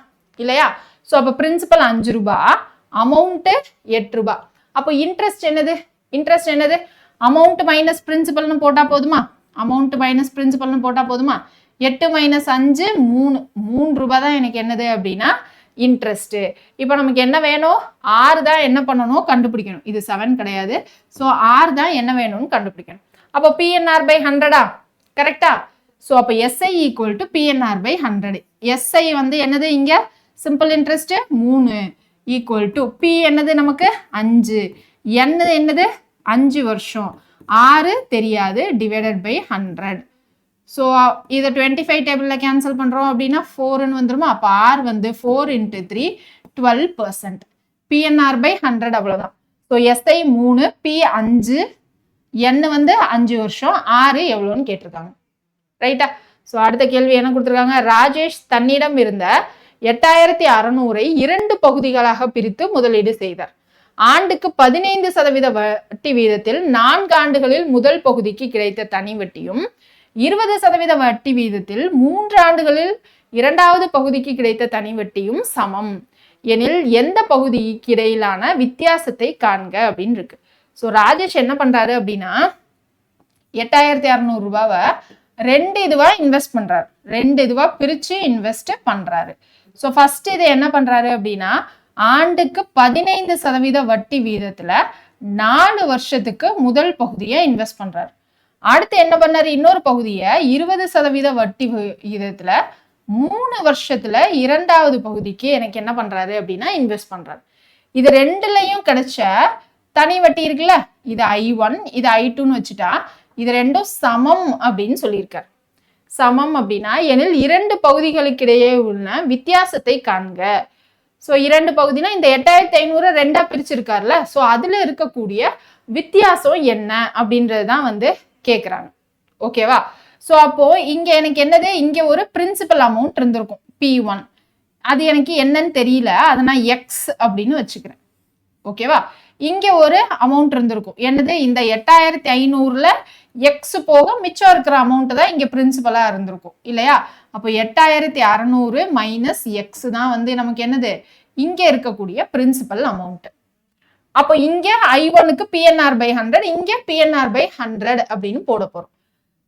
இல்லையா? ஸோ அப்போ பிரின்சிபல் 5 ரூபாய், அமௌண்ட் 8 ரூபாய். அப்போ இன்ட்ரெஸ்ட் என்னது, அமௌண்ட் மைனஸ் பிரின்சிபல்னு போட்டா போதுமா? அமௌண்ட் மைனஸ் பிரின்சிபல்னு போட்டா போதுமா? 8 - 5 3 ரூபாய் தான் எனக்கு என்னது அப்படின்னா இன்ட்ரெஸ்ட். இப்போ நமக்கு என்ன வேணும், 6 தான் என்ன பண்ணணும், கண்டுபிடிக்கணும். இது 7 கிடையாது. ஸோ 6 தான் என்ன வேணும்னு கண்டுபிடிக்கணும். அப்போ PNR/100 கரெக்டா? ஸோ அப்போ SI = PNR/100. SI வந்து என்னது, இங்க சிம்பிள் இன்ட்ரெஸ்ட் 3 = P என்னது நமக்கு 5, என்னது 5 வருஷம், 6 தெரியாது, /100. ஸோ இதை 25 டேபிளில் கேன்சல் பண்ணுறோம் அப்படின்னா 4ன்னு வந்துருமா? அப்போ R வந்து 4 × 3 12%. PNR/100 அவ்வளோதான். ஸோ SI 3, P 5, N வந்து 5 வருஷம், 6 எவ்வளோன்னு கேட்டிருக்காங்க. ரைட்டா? ஸோ அடுத்த கேள்வி என்ன கொடுத்துருக்காங்க, ராஜேஷ் தன்னிடம் இருந்த 8600 2 பகுதிகளாக பிரித்து முதலீடு செய்தார். ஆண்டுக்கு 15% வட்டி வீதத்தில் 4 ஆண்டுகளில் முதல் பகுதிக்கு கிடைத்த தனி வட்டியும் 20% வட்டி வீதத்தில் 3 ஆண்டுகளில் இரண்டாவது பகுதிக்கு கிடைத்த தனி வட்டியும் சமம் எனில் எந்த பகுதிக்கு இடையிலான வித்தியாசத்தை காண்க அப்படின்னு இருக்கு. ஸோ ராஜேஷ் என்ன பண்றாரு அப்படின்னா 8600 ரூபாவை 2 இதுவா இன்வெஸ்ட் பண்றாரு, 2 இதுவா பிரிச்சு இன்வெஸ்ட் பண்றாரு. ஸோ ஃபர்ஸ்ட் இது என்ன பண்றாரு அப்படின்னா ஆண்டுக்கு 15% வட்டி வீதத்துல 4 வருஷத்துக்கு முதல் பகுதியை இன்வெஸ்ட் பண்றாரு. அடுத்து என்ன பண்ணாரு, இன்னொரு பகுதியை 20% வட்டி விகிதத்துல 3 வருஷத்துல இரண்டாவது பகுதிக்கு எனக்கு என்ன பண்றாரு அப்படின்னா இன்வெஸ்ட் பண்றாரு. இது ரெண்டுலையும் கிடைச்ச தனி வட்டி இருக்குல்ல, இது I1 இது I2ன்னு வச்சுட்டா இது ரெண்டும் சமம் அப்படின்னு சொல்லியிருக்காரு. சமம் அப்படின்னா எனில் 2 பகுதிகளுக்கு இடையே உள்ள வித்தியாசத்தை காண்க. ஸோ 2 பகுதினா இந்த 8500 2ஆ பிரிச்சிருக்காருல, ஸோ அதுல இருக்கக்கூடிய வித்தியாசம் என்ன அப்படின்றது தான் வந்து கேட்குறாங்க. ஓகேவா? ஸோ அப்போ இங்க எனக்கு என்னது, இங்க ஒரு பிரின்சிபல் அமௌண்ட் இருந்திருக்கும் P1, அது எனக்கு என்னன்னு தெரியல, அதை நான் எக்ஸ் அப்படின்னு வச்சுக்கிறேன். ஓகேவா? இங்க ஒரு அமௌண்ட் இருந்திருக்கும், என்னது இந்த 8500ல எக்ஸ் போக மிச்சம் இருக்கிற அமௌண்ட் தான் இங்க பிரின்சிபலா இருந்திருக்கும் இல்லையா? அப்போ 8600 மைனஸ் எக்ஸ் தான் வந்து நமக்கு என்னது இங்க இருக்கக்கூடிய பிரின்சிபல் அமௌண்ட். அப்போ இங்க I1க்கு PNR/100, இங்க PNR/100 அப்படின்னு போட போறோம்.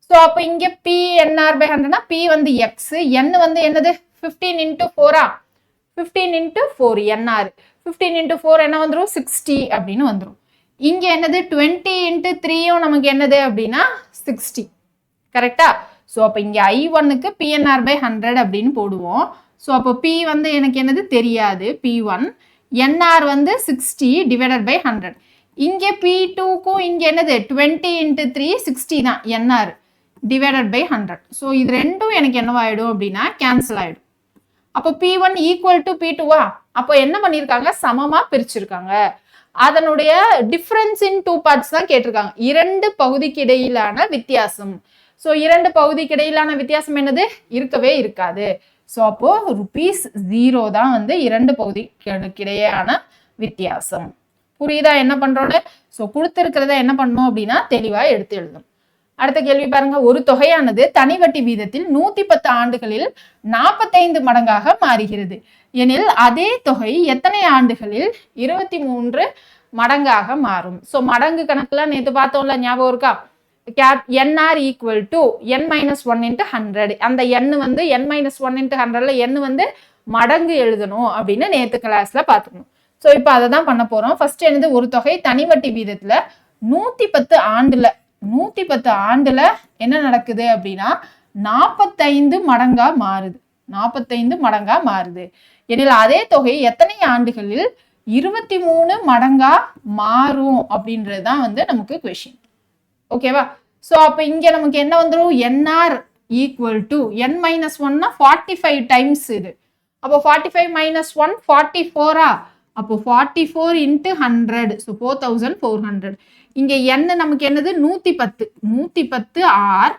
ஸோ அப்போ இங்க PNR/100னா P வந்து எக்ஸ், N வந்து என்னது 15 × 4 15 × 4 NR, 15 × 4 என்ன வந்துடும் 60 அப்படின்னு வந்துடும். இங்க என்னது 20 × 3யும் நமக்கு என்னது அப்படின்னா 60. கரெக்டா? ஸோ அப்போ இங்க I1க்கு PNR/100 அப்படின்னு போடுவோம். ஸோ அப்போ P வந்து எனக்கு என்னது தெரியாது P1, NR வந்து 60 /100. இங்க P2க்கும் இங்க என்னது 20 × 3 60 தான் NR /100. ஸோ இது ரெண்டும் எனக்கு என்னவாயிடும் அப்படின்னா கேன்சல் ஆயிடும். அப்போ P1 = P2வா? அப்போ என்ன பண்ணியிருக்காங்க, சமமா பிரிச்சிருக்காங்க. அதனுடைய டிஃபரன்ஸ் இன் 2 பார்ட்ஸ் தான் கேட்டிருக்காங்க, 2 பகுதிக்கு இடையிலான வித்தியாசம். ஸோ 2 பகுதிக்கு இடையிலான வித்தியாசம் என்னது, இருக்கவே இருக்காது. ஸோ அப்போ ₹0 தான் வந்து 2 பகுதிக்கு இடையேயான வித்தியாசம். புரியுதா என்ன பண்றோன்னு? ஸோ கொடுத்திருக்கிறத என்ன பண்ணணும் அப்படின்னா தெளிவா எடுத்து எழுதணும். அடுத்த கேள்வி பாருங்க, ஒரு தொகையானது தனி வட்டி வீதத்தில் 110 ஆண்டுகளில் 45 மடங்காக மாறுகிறது எனில் அதே தொகை எத்தனை ஆண்டுகளில் 23 மடங்காக மாறும். ஸோ மடங்கு கணக்குல நேற்று பார்த்தோம்ல, ஞாபகம் இருக்கா? NR equal to n-1 into 100. அந்த n வந்து n-1 into 100ல n வந்து மடங்கு எழுதணும் அப்படின்னு நேற்று கிளாஸ்ல பார்த்துக்கணும். ஸோ இப்போ அதை தான் பண்ண போறோம். ஃபர்ஸ்ட் என்னது, ஒரு தொகை தனிவட்டி வீதத்துல 110 ஆண்டுல 110 ஆண்டுல என்ன நடக்குது அப்படின்னா 45 மடங்கா மாறுது. 45 மடங்கா மாறுது எனில் அதே தொகை எத்தனை ஆண்டுகளில் 23 மடங்கா மாறும் அப்படின்றதுதான் வந்து நமக்கு கொஸ்டின். ஓகேவா? ஸோ அப்போ இங்க நமக்கு என்ன வந்துடும், NR ஈக்குவல் டு n-1னா 45 டைம்ஸ் இது. அப்போ 45 minus 1 44ஆ? அப்போ 44 into 100, ஸோ 4400. இங்க n நமக்கு என்னது, 110. 110 R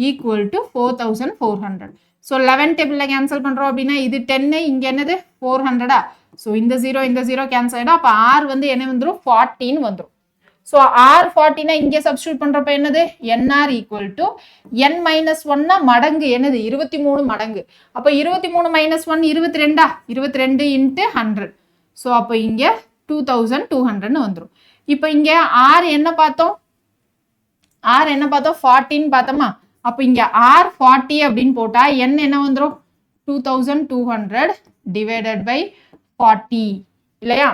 ஈக்குவல் டு 4400. ஸோ 11 டேபிள்ல கேன்சல் பண்றோம் அப்படின்னா இது 10, இங்க என்னது 400ஆ? ஸோ இந்த 0 கேன்சல் ஆயிடும். அப்போ R வந்து என்ன வந்துடும், 14 வந்துடும். ஸோ R 14 இங்கே சப்ஸ்டியூட் பண்றப்ப என்னது, NR ஈக்குவல் டு n-1னா மடங்கு என்னது, 23 மடங்கு. அப்போ 23 minus 1 22ஆ? 22 into 100. ஸோ அப்போ இங்க 2200 வந்துடும். இப்போ இங்க R என்ன பார்த்தோம், 14 பார்த்தோமா? அப்போ இங்க R 40 அப்படின்னு போட்டா n என்ன வந்துடும், 2200 divided by 40 இல்லையா?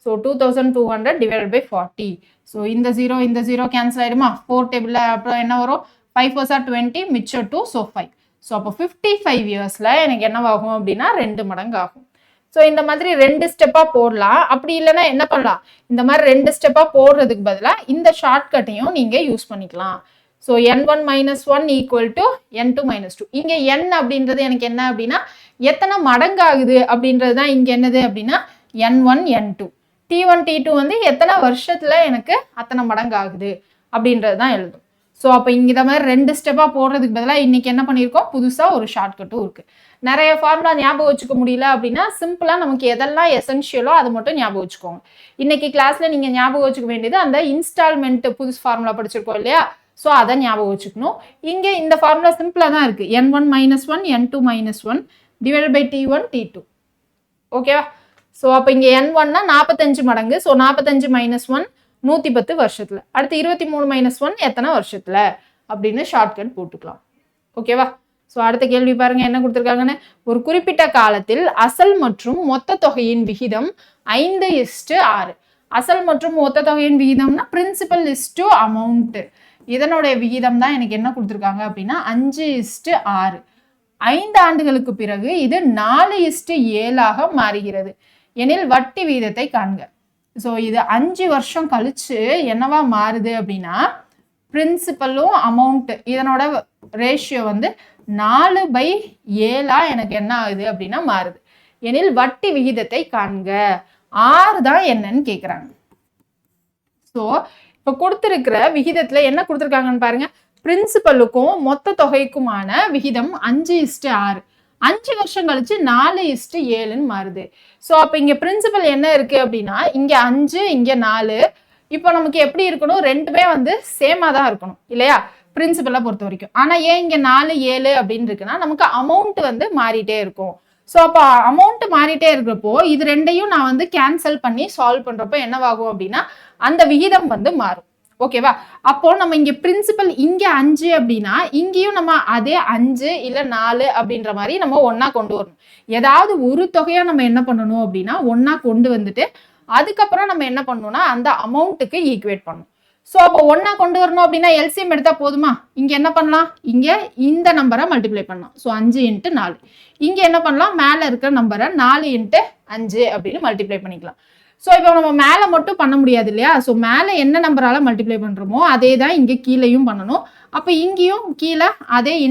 So 2200 divided by 40. ஸோ இந்த 0 கேன்சல் ஆயிடுமா? 4 டேபிள்ல அப்புறம் என்ன வரும், 5 4s are 20, மிச்சம் 2, ஸோ 5. ஸோ அப்போ 55 இயர்ஸ்ல எனக்கு என்னவாகும் அப்படின்னா 2 மடங்கு ஆகும். ஸோ இந்த மாதிரி 2 ஸ்டெப்பா போடலாம். அப்படி இல்லைன்னா என்ன பண்ணலாம், இந்த மாதிரி 2 ஸ்டெப்பா போடுறதுக்கு பதிலாக இந்த ஷார்ட்கட்டையும் நீங்க யூஸ் பண்ணிக்கலாம். So n1 minus 1 equal to n2 minus 2. இங்க n அப்படின்றது எனக்கு என்ன அப்படின்னா எத்தனை மடங்கு ஆகுது அப்படின்றது தான் இங்க என்னது அப்படின்னா n1 n2. T1 T2 வந்து எத்தனை வருஷத்துல எனக்கு அத்தனை மடங்கு ஆகுது அப்படின்றது தான் எழுதும். ஸோ அப்போ இங்க இந்த மாதிரி 2 ஸ்டெப்பா போடுறதுக்கு பதிலாக இன்னைக்கு என்ன பண்ணியிருக்கோம், புதுசா ஒரு ஷார்ட்கட்டும் இருக்கு. நிறைய ஃபார்முலா ஞாபகம் வச்சுக்க முடியல அப்படின்னா சிம்பிளா நமக்கு எதெல்லாம் எசென்ஷியலோ அது மட்டும் ஞாபகம் வச்சுக்கோங்க. இன்னைக்கு கிளாஸ்ல நீங்க ஞாபகம் வச்சுக்க வேண்டியது அந்த இன்ஸ்டால்மெண்ட் புதுசு ஃபார்முலா படிச்சிருக்கோம் இல்லையா? ஸோ அதை ஞாபகம் வச்சுக்கணும். இங்க இந்த ஃபார்முலா சிம்பிளா தான் இருக்கு, n1 minus 1 n2 minus 1 divided by T1 T2. ஓகேவா? ஸோ அப்போ இங்கே n1னா 45 மடங்கு. ஸோ 45 minus 1 110 வருஷத்துல. அடுத்து 23 minus 1 எத்தனை வருஷத்துல அப்படின்னு ஷார்ட்கட் போட்டுக்கலாம். ஓகேவா? ஸோ அடுத்த கேள்வி பாருங்க என்ன கொடுத்துருக்காங்கன்னு. ஒரு குறிப்பிட்ட காலத்தில் அசல் மற்றும் மொத்த தொகையின் விகிதம் 5:6. அசல் மற்றும் மொத்த தொகையின் விகிதம்னா பிரின்சிபல் இஸ்டு அமௌண்ட், இதனுடைய விகிதம் தான் எனக்கு என்ன கொடுத்துருக்காங்க அப்படின்னா 5:6. 5 ஆண்டுகளுக்கு பிறகு இது 4:7 மாறுகிறது எனில் வட்டி வீதத்தை காண்க. ஸோ இது 5 வருஷம் கழிச்சு என்னவா மாறுது அப்படின்னா பிரின்சிபலும் அமௌண்ட் இதனோட ரேஷியோ வந்து 4/7 எனக்கு என்ன ஆகுது அப்படின்னா மாறுது எனில் வட்டி விகிதத்தை காண்க. R தான் என்னன்னு கேட்குறாங்க. ஸோ இப்போ கொடுத்துருக்கிற விகிதத்துல என்ன கொடுத்துருக்காங்கன்னு பாருங்க. பிரின்சிபலுக்கும் மொத்த தொகைக்குமான விகிதம் 5:6. 5 வருஷம் கழிச்சு 4:7 மாறுது. ஸோ அப்போ இங்க பிரின்சிபல் என்ன இருக்கு அப்படின்னா இங்க 5 இங்க 4. இப்போ நமக்கு எப்படி இருக்கணும், ரெண்டுமே வந்து சேமா தான் இருக்கணும் இல்லையா பிரின்சிபலை பொறுத்த வரைக்கும். ஆனா ஏன் இங்க 4 7 அப்படின்னு இருக்குன்னா நமக்கு அமௌண்ட் வந்து மாறிட்டே இருக்கும். ஸோ அப்போ அமௌண்ட் மாறிட்டே இருக்கிறப்போ இது ரெண்டையும் நான் வந்து கேன்சல் பண்ணி சால்வ் பண்றப்போ என்னவாகும் அப்படின்னா அந்த விகிதம் வந்து மாறும். ஓகேவா? அப்போ நம்ம இங்க பிரின்சிபல் இங்க 5 அப்படின்னா இங்கேயும் நம்ம அதே 5 இல்ல 4 அப்படின்ற மாதிரி நம்ம ஒன்னா கொண்டு வரணும். ஏதாவது ஒரு தொகையா நம்ம என்ன பண்ணணும் அப்படின்னா ஒன்னா கொண்டு வந்துட்டு அதுக்கப்புறம் நம்ம என்ன பண்ணணும்னா அந்த அமௌண்ட்டுக்கு ஈக்குவேட் பண்ணணும். ஸோ அப்போ ஒன்னா கொண்டு வரணும் அப்படின்னா எல்சிஎம் எடுத்தா போதுமா? இங்க என்ன பண்ணலாம், இங்க இந்த நம்பரை மல்டிப்ளை பண்ணலாம். ஸோ 5 × 4. இங்க என்ன பண்ணலாம், மேல இருக்கிற நம்பரை 4 × 5 அப்படின்னு மல்டிப்ளை பண்ணிக்கலாம். ஸோ இப்போ நம்ம மேலே மட்டும் பண்ண முடியாது இல்லையா? ஸோ மேலே என்ன நம்பரால மல்டிப்ளை பண்ணுறோமோ அதே தான் இங்கே கீழேயும் பண்ணணும். அப்போ இங்கேயும் கீழே அதே ×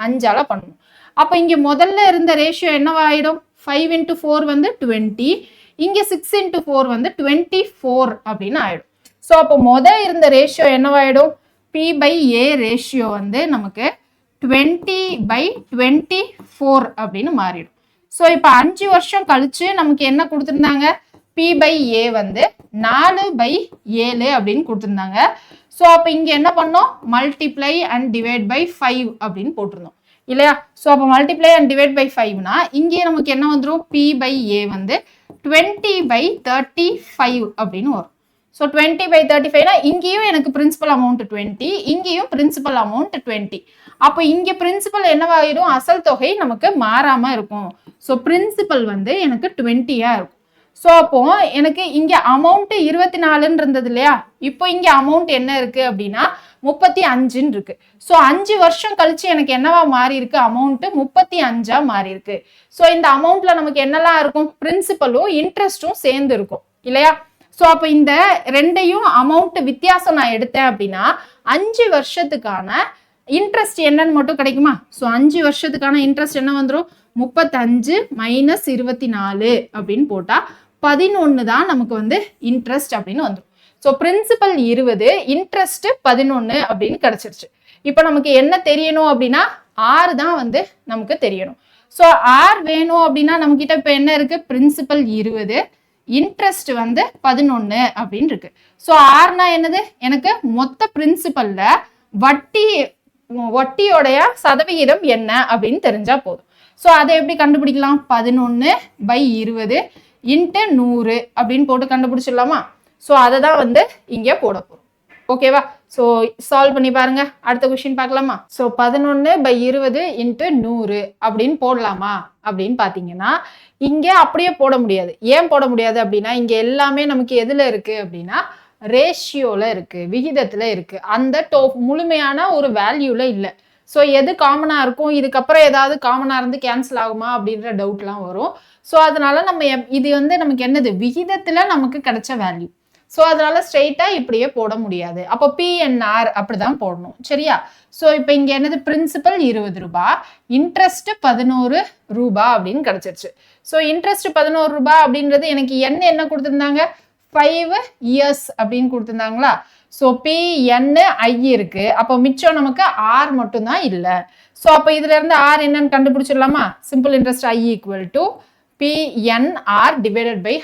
5ஆல பண்ணணும். அப்போ இங்கே முதல்ல இருந்த ரேஷியோ என்னவாயிடும், 5 × 4 வந்து 20, இங்கே 6 × 4 வந்து 24 அப்படின்னு ஆயிடும். ஸோ அப்போ முதல் இருந்த ரேஷியோ என்னவாயிடும், P/A ரேஷியோ வந்து நமக்கு 20/24 அப்படின்னு மாறிடும். ஸோ இப்போ 5 வருஷம் கழிச்சு நமக்கு என்ன கொடுத்துருந்தாங்க, P/A வந்து 4/7 அப்படின்னு கொடுத்துருந்தாங்க. ஸோ அப்போ இங்கே என்ன பண்ணோம், மல்டிப்ளை அண்ட் டிவைட் பை 5 அப்படின்னு போட்டிருந்தோம் இல்லையா? ஸோ அப்போ மல்டிப்ளை அண்ட் டிவைட் பை 5னா இங்கே நமக்கு என்ன வந்துடும், P/A வந்து 20/35 அப்படின்னு வரும். ஸோ 20/35னா இங்கேயும் எனக்கு பிரின்சிபல் அமௌண்ட் 20, இங்கேயும் பிரின்சிபல் அமௌண்ட் 20. அப்போ இங்க பிரின்சிபல் என்னவாயிடும், அசல் தொகை நமக்கு மாறாம இருக்கும். ஸோ பிரின்சிபல் வந்து எனக்கு 20ஆ இருக்கும். ஸோ அப்போ எனக்கு இங்க அமௌண்ட் 24ன்னு இருந்தது இல்லையா, இப்போ இங்க அமௌண்ட் என்ன இருக்கு அப்படின்னா 35ன்னு இருக்கு. ஸோ 5 வருஷம் கழிச்சு எனக்கு என்னவா மாறி இருக்கு, அமௌண்ட் 35ஆ மாறி இருக்கு. ஸோ இந்த அமௌண்ட்ல நமக்கு என்னெல்லாம் இருக்கும், பிரின்சிபலும் இன்ட்ரெஸ்டும் சேர்ந்து இருக்கும் இல்லையா. ஸோ அப்போ இந்த ரெண்டையும் அமௌண்ட் வித்தியாசம் நான் எடுத்தேன் அப்படின்னா 5 வருஷத்துக்கான இன்ட்ரெஸ்ட் என்னன்னு மட்டும் கிடைக்குமா. ஸோ 5 வருஷத்துக்கான இன்ட்ரெஸ்ட் என்ன வந்துடும், 35 - 24 அப்படின்னு போட்டா 11 தான் நமக்கு வந்து இன்ட்ரெஸ்ட் அப்படின்னு வந்துடும். ஸோ பிரின்சிபல் 20, இன்ட்ரெஸ்ட் 11 அப்படின்னு கிடைச்சிருச்சு. இப்போ நமக்கு என்ன தெரியணும் அப்படின்னா R தான் வந்து நமக்கு தெரியணும். ஸோ R வேணும் அப்படின்னா நம்ம கிட்ட இப்போ என்ன இருக்கு, பிரின்சிபல் 20, இன்ட்ரெஸ்ட் வந்து 11 அப்படின்னு இருக்கு. ஸோ ஆர்னா என்னது, எனக்கு மொத்த பிரின்சிபல்ல வட்டியோடைய சதவிகிதம் என்ன அப்படின்னு தெரிஞ்சா போதும். ஸோ அதை எப்படி கண்டுபிடிக்கலாம், 11/20 × 100 அப்படின்னு போட்டு கண்டுபிடிச்சிடலாமா. ஸோ அதை தான் வந்து இங்கே போட போறோம். ஓகேவா. ஸோ சால்வ் பண்ணி பாருங்க. அடுத்த கொஸ்டின் பார்க்கலாமா. ஸோ 11/20 × 100 அப்படின்னு போடலாமா அப்படின்னு பார்த்தீங்கன்னா இங்கே அப்படியே போட முடியாது. ஏன் போட முடியாது அப்படின்னா இங்க எல்லாமே நமக்கு எதுல இருக்கு அப்படின்னா ரேஷியோல இருக்கு, விகிதத்துல இருக்கு, அந்த முழுமையான ஒரு வேல்யூல இல்லை. ஸோ எது காமனா இருக்கும், இதுக்கப்புறம் ஏதாவது காமனா இருந்து கேன்சல் ஆகுமா அப்படின்ற டவுட்லாம் வரும். ஸோ அதனால நம்ம இது வந்து நமக்கு என்னது, விகிதத்துல நமக்கு கிடைச்ச வேல்யூ. ஸோ அதனால ஸ்ட்ரெயிட்டா இப்படியே போட முடியாது. அப்போ PNR அப்படிதான் போடணும் சரியா. ஸோ இப்போ இங்க என்னது, பிரின்சிபல் 20 ரூபாய், இன்ட்ரெஸ்ட் 11 ரூபாய் அப்படின்னு கிடைச்சிருச்சு. ஸோ இன்ட்ரெஸ்ட் 11 ரூபாய் அப்படின்றது எனக்கு என்ன கொடுத்துருந்தாங்க, 5 years அப்படின்னு கொடுத்துருந்தாங்களா. ஸோ PNI இருக்கு. அப்போ மிச்சம் நமக்கு R மட்டும்தான் இல்லை. ஸோ அப்போ இதுல இருந்து R என்னன்னு கண்டுபிடிச்சிடலாமா. Simple interest I = PNR /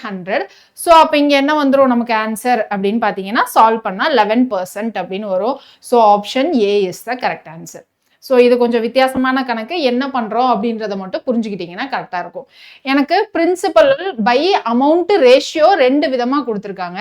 100. So அப்போ இங்க என்ன வந்துடும் நமக்கு ஆன்சர் அப்படின்னு பார்த்தீங்கன்னா சால்வ் பண்ணா 11% அப்படின்னு வரும். So option A is the correct answer. So இது கொஞ்சம் வித்தியாசமான கணக்கு, என்ன பண்றோம் அப்படின்றத மட்டும் புரிஞ்சுக்கிட்டீங்கன்னா கரெக்டா இருக்கும். எனக்கு பிரின்சிபல் பை அமௌண்ட் ரேஷியோ 2 விதமா கொடுத்துருக்காங்க.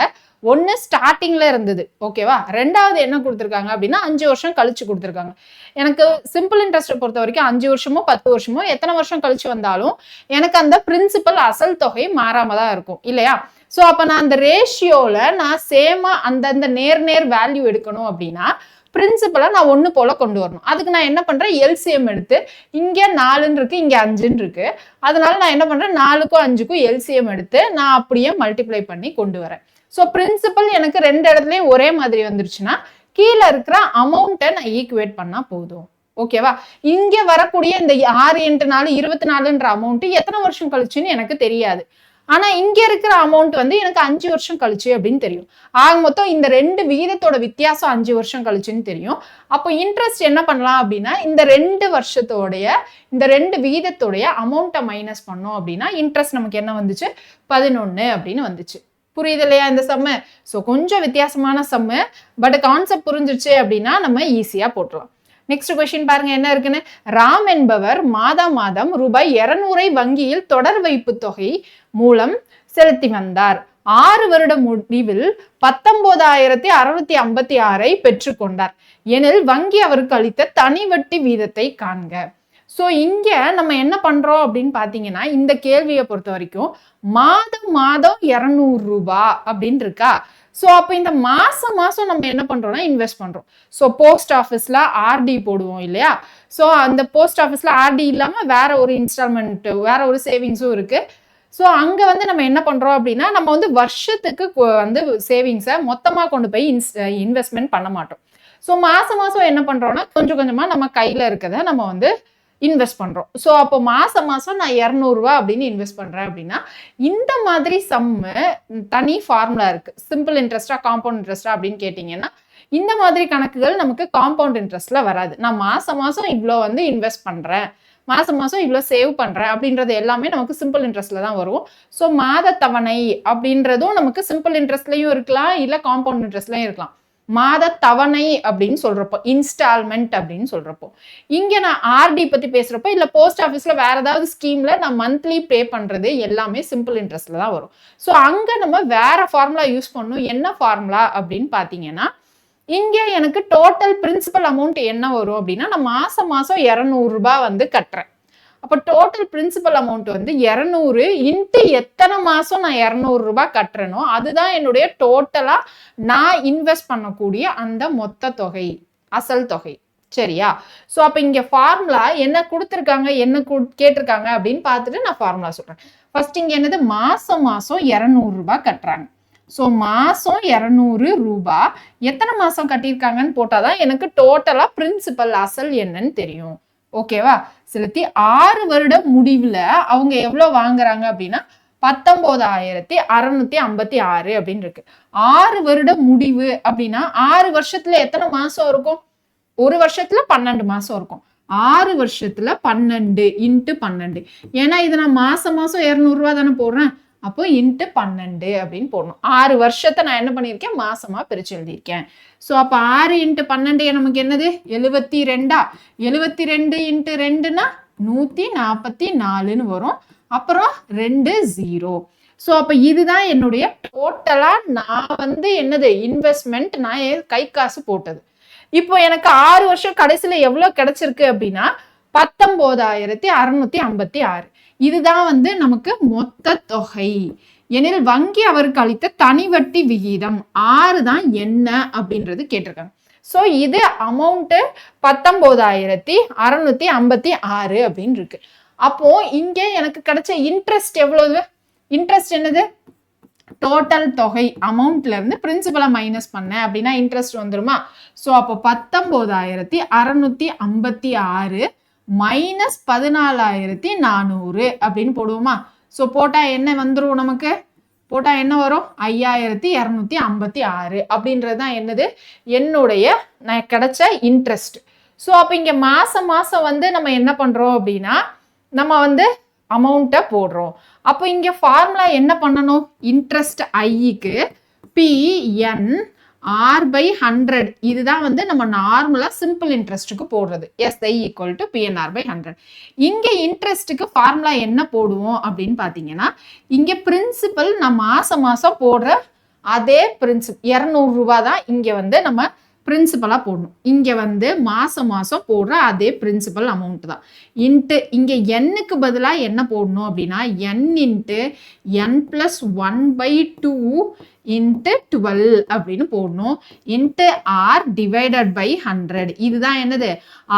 ஒன்று ஸ்டார்டிங்ல இருந்தது ஓகேவா, ரெண்டாவது என்ன கொடுத்துருக்காங்க அப்படின்னா 5 வருஷம் கழிச்சு கொடுத்துருக்காங்க. எனக்கு சிம்பிள் இன்ட்ரெஸ்ட்டை பொறுத்த வரைக்கும் 5 வருஷமோ 10 வருஷமோ எத்தனை வருஷம் கழிச்சு வந்தாலும் எனக்கு அந்த பிரின்சிபல் அசல் தொகை மாறாம தான் இருக்கும் இல்லையா. ஸோ அப்போ நான் அந்த ரேஷியோல நான் சேமா அந்த நேர் வேல்யூ எடுக்கணும் அப்படின்னா பிரின்சிபலை நான் 1 போல கொண்டு வரணும். அதுக்கு நான் என்ன பண்றேன், LCM எடுத்து இங்க 4ன்னு இருக்கு, இங்க 5ன்னு இருக்கு. அதனால நான் என்ன பண்றேன், 4க்கும் 5க்கும் LCM எடுத்து நான் அப்படியே மல்டிப்ளை பண்ணி கொண்டு வரேன். ஸோ பிரின்சிபல் எனக்கு 2 இடத்துலயும் ஒரே மாதிரி வந்துருச்சுன்னா கீழே இருக்கிற அமௌண்ட்டை நான் ஈக்குவேட் பண்ணா போதும். ஓகேவா. இங்க வரக்கூடிய இந்த 6 × 4 24ன்ற அமௌண்ட் எத்தனை வருஷம் கழிச்சுன்னு எனக்கு தெரியாது. ஆனா இங்க இருக்கிற அமௌண்ட் வந்து எனக்கு 5 வருஷம் கழிச்சு அப்படின்னு தெரியும். ஆக மொத்தம் இந்த 2 விகிதத்தோட வித்தியாசம் 5 வருஷம் கழிச்சுன்னு தெரியும். அப்போ இன்ட்ரெஸ்ட் என்ன பண்ணலாம் அப்படின்னா இந்த 2 வருஷத்தோடைய இந்த 2 விகிதத்தோடைய அமௌண்ட்டை மைனஸ் பண்ணோம் அப்படின்னா இன்ட்ரெஸ்ட் நமக்கு என்ன வந்துச்சு, 11 அப்படின்னு வந்துச்சு. புரியுது இல்லையா இந்த சம்மு. ஸோ கொஞ்சம் வித்தியாசமான சம்மு, பட் கான்செப்ட் புரிஞ்சிருச்சு அப்படின்னா நம்ம ஈஸியா போட்டுலாம். நெக்ஸ்ட் கொஸ்டின் பாருங்க என்ன இருக்குன்னு. ராம் என்பவர் மாதம் ரூபாய் 200 வங்கியில் தொடர் வைப்பு தொகை மூலம் செலுத்தி வந்தார். 6 வருட முடிவில் 19,656 பெற்றுக்கொண்டார் எனில் வங்கி அவருக்கு அளித்த தனி வட்டி வீதத்தை காண்க. ஸோ இங்க நம்ம என்ன பண்றோம் அப்படின்னு பாத்தீங்கன்னா இந்த கேள்வியை பொறுத்த வரைக்கும் மாதம் 200 ரூபாய் அப்படின்னு இருக்கா. ஸோ அப்போ இந்த மாசம் நம்ம என்ன பண்றோம்னா இன்வெஸ்ட் பண்றோம். ஸோ போஸ்ட் ஆஃபீஸ்ல RD போடுவோம் இல்லையா. ஸோ அந்த போஸ்ட் ஆஃபீஸ்ல RD இல்லாம வேற ஒரு இன்ஸ்டால்மெண்ட், வேற ஒரு சேவிங்ஸும் இருக்கு. ஸோ அங்க வந்து நம்ம என்ன பண்றோம் அப்படின்னா நம்ம வந்து வருஷத்துக்கு வந்து சேவிங்ஸை மொத்தமா கொண்டு போய் இன்வெஸ்ட்மெண்ட் பண்ண மாட்டோம். ஸோ மாசம் என்ன பண்றோம்னா கொஞ்சம் கொஞ்சமா நம்ம கையில இருக்கிறத நம்ம வந்து இன்வெஸ்ட் பண்றோம். ஸோ அப்போ மாசம் நான் 200 ரூபாய் அப்படின்னு இன்வெஸ்ட் பண்றேன் அப்படின்னா இந்த மாதிரி சம்மு தனி ஃபார்முலா இருக்கு. சிம்பிள் இன்ட்ரெஸ்டா காம்பவுண்ட் இன்ட்ரெஸ்டா அப்படின்னு கேட்டீங்கன்னா இந்த மாதிரி கணக்குகள் நமக்கு காம்பவுண்ட் இன்ட்ரெஸ்ட்ல வராது. நான் மாசம் இவ்வளோ வந்து இன்வெஸ்ட் பண்றேன், மாசம் இவ்வளோ சேவ் பண்றேன் அப்படின்றது எல்லாமே நமக்கு சிம்பிள் இன்ட்ரெஸ்ட்ல தான் வரும். ஸோ மாத தவணை அப்படின்றதும் நமக்கு சிம்பிள் இன்ட்ரெஸ்ட்லயும் இருக்கலாம், இல்ல காம்பவுண்ட் இன்ட்ரெஸ்ட்லயும் இருக்கலாம். மாத தவணை அப்படின்னு சொல்றப்போ, இன்ஸ்டால்மெண்ட் அப்படின்னு சொல்றப்போ. இங்க நான் ஆர்டி பத்தி பேசுறப்போ இல்ல போஸ்ட் ஆஃபீஸ்ல வேற ஏதாவது ஸ்கீம்ல நான் மந்த்லி பே பண்றது எல்லாமே சிம்பிள் இன்ட்ரெஸ்ட்ல தான் வரும். ஸோ அங்க நம்ம வேற ஃபார்முலா யூஸ் பண்ணணும். என்ன ஃபார்முலா அப்படின்னு பாத்தீங்கன்னா, இங்க எனக்கு டோட்டல் பிரின்சிபல் அமௌண்ட் என்ன வரும் அப்படின்னா, நான் மாசம் மாசம் 200 ரூபாய் வந்து கட்டுறேன். அப்ப டோட்டல் பிரின்சிபல் அமௌண்ட் வந்து 200 இன்ட்டு எத்தனை மாசம் நான் 200 ரூபாய் கட்டுறேனோ அதுதான் என்னுடைய டோட்டலா நான் இன்வெஸ்ட் பண்ணக்கூடிய அந்த மொத்த தொகை, அசல் தொகை. சரியா? சோ அப்ப இங்க ஃபார்முலா என்ன கொடுத்திருக்காங்க, என்ன கேட்டிருக்காங்க அப்படின்னு பார்த்துட்டு நான் ஃபார்முலா சொல்றேன். ஃபர்ஸ்ட் இங்க என்னது, மாசம் மாசம் 200 ரூபாய் கட்டுறாங்க. ஸோ மாசம் 200 ரூபாய் எத்தனை மாசம் கட்டியிருக்காங்கன்னு போட்டாதான் எனக்கு டோட்டலா பிரின்சிபல் அசல் என்னன்னு தெரியும். ஓகேவா? செலுத்தி 6 வருட முடிவுல அவங்க எவ்வளவு வாங்குறாங்க அப்படின்னா 19,656 அப்படின்னு இருக்கு. 6 வருட முடிவு அப்படின்னா 6 வருஷத்துல எத்தனை மாசம் இருக்கும்? ஒரு வருஷத்துல 12 மாசம் இருக்கும். 6 வருஷத்துல 12 இன்ட்டு 12. ஏன்னா இது நான் மாசம் மாசம் 200 ரூபாய் தானே போடுறேன். அப்போ இன்ட்டு 12 அப்படின்னு போடணும். 6 வருஷத்தை நான் என்ன பண்ணியிருக்கேன், மாசமா பிரிச்சு எழுதியிருக்கேன். ஸோ அப்போ 6 இன்ட்டு 12 நமக்கு என்னது, 72. 72 இன்ட்டு 2னா 144ன்னு வரும். அப்புறம் 2 0. ஸோ அப்போ இதுதான் என்னுடைய டோட்டலா நான் வந்து என்னது இன்வெஸ்ட்மெண்ட், நான் கை காசு போட்டது. இப்போ எனக்கு 6 வருஷம் கடைசியில எவ்வளவு கிடைச்சிருக்கு அப்படின்னா 19,656. இதுதான் வந்து நமக்கு மொத்த தொகை. எனில் வங்கி அவருக்கு அளித்த தனி வட்டி விகிதம் 6 தான் என்ன அப்படின்றது கேட்டிருக்காங்க. ஸோ இது அமௌண்ட் 19,656 அப்படின்னு இருக்கு. அப்போ இங்க எனக்கு கிடைச்ச இன்ட்ரெஸ்ட் எவ்வளவு? இன்ட்ரெஸ்ட் என்னது, டோட்டல் தொகை அமௌண்ட்ல இருந்து பிரின்சிபலை மைனஸ் பண்ண அப்படின்னா இன்ட்ரெஸ்ட் வந்துருமா? ஸோ அப்போ 19,656 மைனஸ் 14,400 அப்படின்னு போடுவோமா? ஸோ போட்டா என்ன வந்துடும் நமக்கு? போட்டா என்ன வரும்? 5,256 அப்படின்றது தான் என்னது, என்னுடைய நான் கிடைச்ச இன்ட்ரெஸ்ட். ஸோ அப்போ இங்க மாசம் மாசம் வந்து நம்ம என்ன பண்றோம் அப்படின்னா நம்ம வந்து அமௌண்ட்டை போடுறோம். அப்போ இங்க ஃபார்முலா என்ன பண்ணணும், இன்ட்ரெஸ்ட் ஐக்கு PNR/100. இதுதான் வந்து நம்ம நார்மலா சிம்பிள் இன்ட்ரெஸ்ட்டுக்கு போடுறது. SI = PNR/100. இங்க இன்ட்ரெஸ்ட்டுக்கு ஃபார்முலா என்ன போடுவோம் அப்படின்னு பாத்தீங்கன்னா, இங்க பிரின்சிபல் நான் மாசம் மாசம் போடுற அதே பிரின்சிபல் 200 ரூபாய் தான் இங்க வந்து நம்ம பிரின்சிபலா போடணும். இங்க வந்து மாசம் மாசம் போடுற அதே பிரின்சிபல் அமௌண்ட் தான். இன்ட்டு இங்க எண்ணுக்கு பதிலா என்ன போடணும் அப்படின்னா n இன்ட்டு n+1/2 இன்ட்டு 12 அப்படின்னு போடணும். Into R divided by 100. இதுதான் என்னது,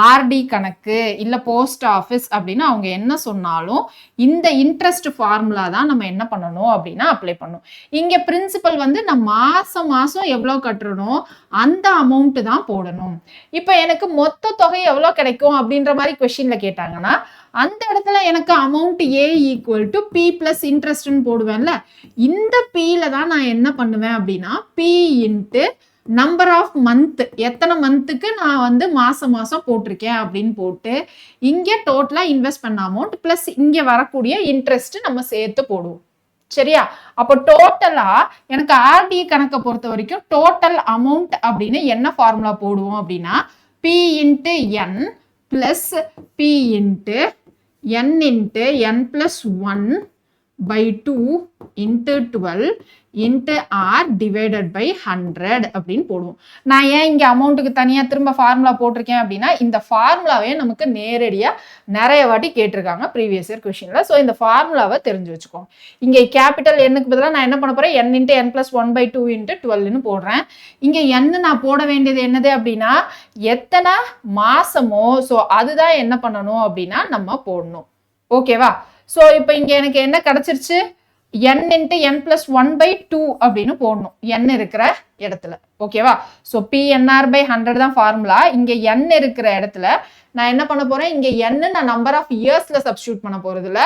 ஆர்டி கணக்கு இல்ல போஸ்ட் ஆஃபீஸ் அப்படின்னு அவங்க என்ன சொன்னாலும் இந்த இன்ட்ரெஸ்ட் ஃபார்முலா தான் நம்ம என்ன பண்ணணும் அப்படின்னா அப்ளை பண்ணணும். இங்க பிரின்சிபல் வந்து நான் மாசம் மாசம் எவ்வளவு கட்டுறனோ அந்த அமௌண்ட் தான் போடணும். இப்ப எனக்கு மொத்த தொகை எவ்வளவு கிடைக்கும் அப்படின்ற மாதிரி கொஸ்டின்ல கேட்டாங்கன்னா அந்த இடத்துல எனக்கு அமௌண்ட் A = P + இன்ட்ரெஸ்ட்னு போடுவேன்ல. இந்த Pல தான் நான் என்ன பண்ணுவேன் அப்படின்னா P into number of month, எத்தனை மந்த்துக்கு நான் வந்து மாசம் மாசம் போட்டிருக்கேன் அப்படின்னு போட்டு இங்க டோட்டலா இன்வெஸ்ட் பண்ண அமௌண்ட் பிளஸ் இங்க வரக்கூடிய இன்ட்ரெஸ்ட் நம்ம சேர்த்து போடுவோம். சரியா? அப்போ டோட்டலா எனக்கு ஆர்டி கணக்கை பொறுத்த வரைக்கும் டோட்டல் அமௌண்ட் அப்படின்னு என்ன ஃபார்முலா போடுவோம் அப்படின்னா P into N plus P into N into n+1/2 into 12 into R divided by 100 அப்படின்னு போடுவோம். நான் ஏன் இங்க அமௌண்ட்டுக்கு தனியா திரும்ப ஃபார்முலா போட்டிருக்கேன் அப்படின்னா இந்த ஃபார்முலாவே நமக்கு நேரடியா நிறைய வாட்டி கேட்டிருக்காங்க ப்ரீவியஸ் இயர் கொஸ்டின்ல. ஸோ இந்த ஃபார்முலாவை தெரிஞ்சு வச்சுக்கோங்க. இங்க கேபிட்டல் எண்ணுக்கு பதிலாக நான் என்ன பண்ண போறேன், n இன்ட்டு n+1/2 இன்ட்டு 12ன்னு போடுறேன். இங்க n நான் போட வேண்டியது என்னது அப்படின்னா எத்தனை மாசமோ ஸோ அதுதான் என்ன பண்ணணும் அப்படின்னா நம்ம போடணும். ஓகேவா? ஸோ இப்போ இங்க எனக்கு என்ன கிடைச்சிருச்சு, n இன்ட்டு n+1/2 அப்படின்னு போடணும் n இருக்கிற இடத்துல. ஓகேவா? ஸோ PNR/100 தான் ஃபார்முலா. இங்க n இருக்கிற இடத்துல நான் என்ன பண்ண போறேன், இங்க n நான் நம்பர் ஆஃப் இயர்ஸ்ல சப்ஸ்டியூட் பண்ண போறது இல்ல,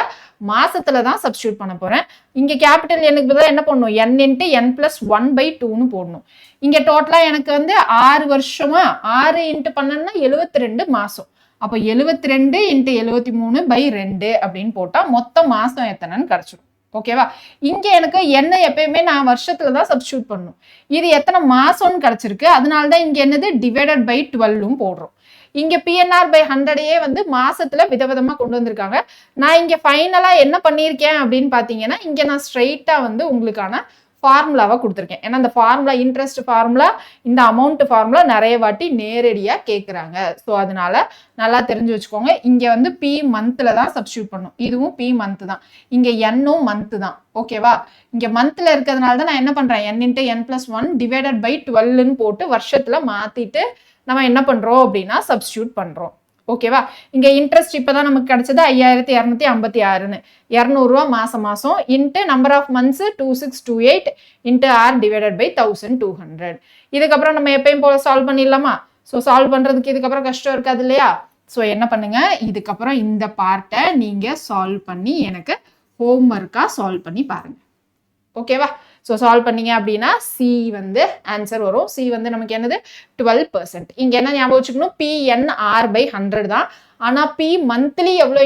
மாசத்துல தான் சப்ஸ்டியூட் பண்ண போறேன். இங்க கேபிட்டல் எண்ணுக்கு பதிலா என்ன பண்ணணும், n இன்ட்டு n+1/2ன்னு போடணும். இங்க டோட்டலா எனக்கு வந்து 6 வருஷமா 6 இன்ட்டு 12னா 72 மாசம். அப்போ 72 இன்ட்டு 73/2 அப்படின்னு போட்டா மொத்த மாசம் எத்தனைன்னு கிடைச்சிடும். ஓகேவா? இங்க எனக்கு என்ன எப்பயுமே நான் வருஷத்துல தான் சப்ஸ்டியூட் பண்ணணும். இது எத்தனை மாசம்னு கிடைச்சிருக்கு. அதனால தான் இங்க என்னது டிவைடட் பை 12ம் போடுறோம். இங்க பிஎன்ஆர் பை 100 வந்து மாசத்துல விதவிதமா கொண்டு வந்திருக்காங்க. நான் இங்க ஃபைனலா என்ன பண்ணியிருக்கேன் அப்படின்னு பாத்தீங்கன்னா, இங்க நான் ஸ்ட்ரெயிட்டா வந்து உங்களுக்கான ஃபார்முலாவை கொடுத்துருக்கேன். ஏன்னா இந்த ஃபார்முலா இன்ட்ரெஸ்ட் ஃபார்முலா, இந்த அமௌண்ட் ஃபார்முலா நிறைய வாட்டி நேரடியா கேட்குறாங்க. ஸோ அதனால நல்லா தெரிஞ்சு வச்சுக்கோங்க. இங்க வந்து பி மந்த்ல தான் சப்ஸ்டியூட் பண்ணும். இதுவும் பி மந்த் தான். இங்க என்னும் மந்த் தான். ஓகேவா? இங்க மந்த்ல இருக்கிறதுனால தான் நான் என்ன பண்றேன், n × n+1 டிவைடட் பை 12ன்னு போட்டு வருஷத்துல மாத்திட்டு நம்ம என்ன பண்றோம் அப்படின்னா சப்ஸ்டியூட் பண்றோம். ஓகேவா? இங்க இன்ட்ரெஸ்ட் இப்பதான் நமக்கு கிடைச்சது 5256ன்னு 200 ரூபா மாசம் into number of months 2628 into R divided by 1200. இதுக்கப்புறம் நம்ம எப்பயும் போல சால்வ் பண்ணிடலாமா? ஸோ சால்வ் பண்றதுக்கு இதுக்கப்புறம் கஷ்டம் இருக்காது இல்லையா? ஸோ என்ன பண்ணுங்க, இதுக்கப்புறம் இந்த பார்ட்டை நீங்க சால்வ் பண்ணி எனக்கு ஹோம்ஒர்க்கா சால்வ் பண்ணி பாருங்க. ஓகேவா? ஸோ சால்வ் பண்ணீங்க அப்படின்னா சி வந்து ஆன்சர் வரும். சி வந்து நமக்கு என்னது 12%. இங்க என்ன ஞாபகம் வச்சுக்கணும், பிஎன்ஆர் பை 100 தான். ஆனா பி மந்த்லி எவ்வளோ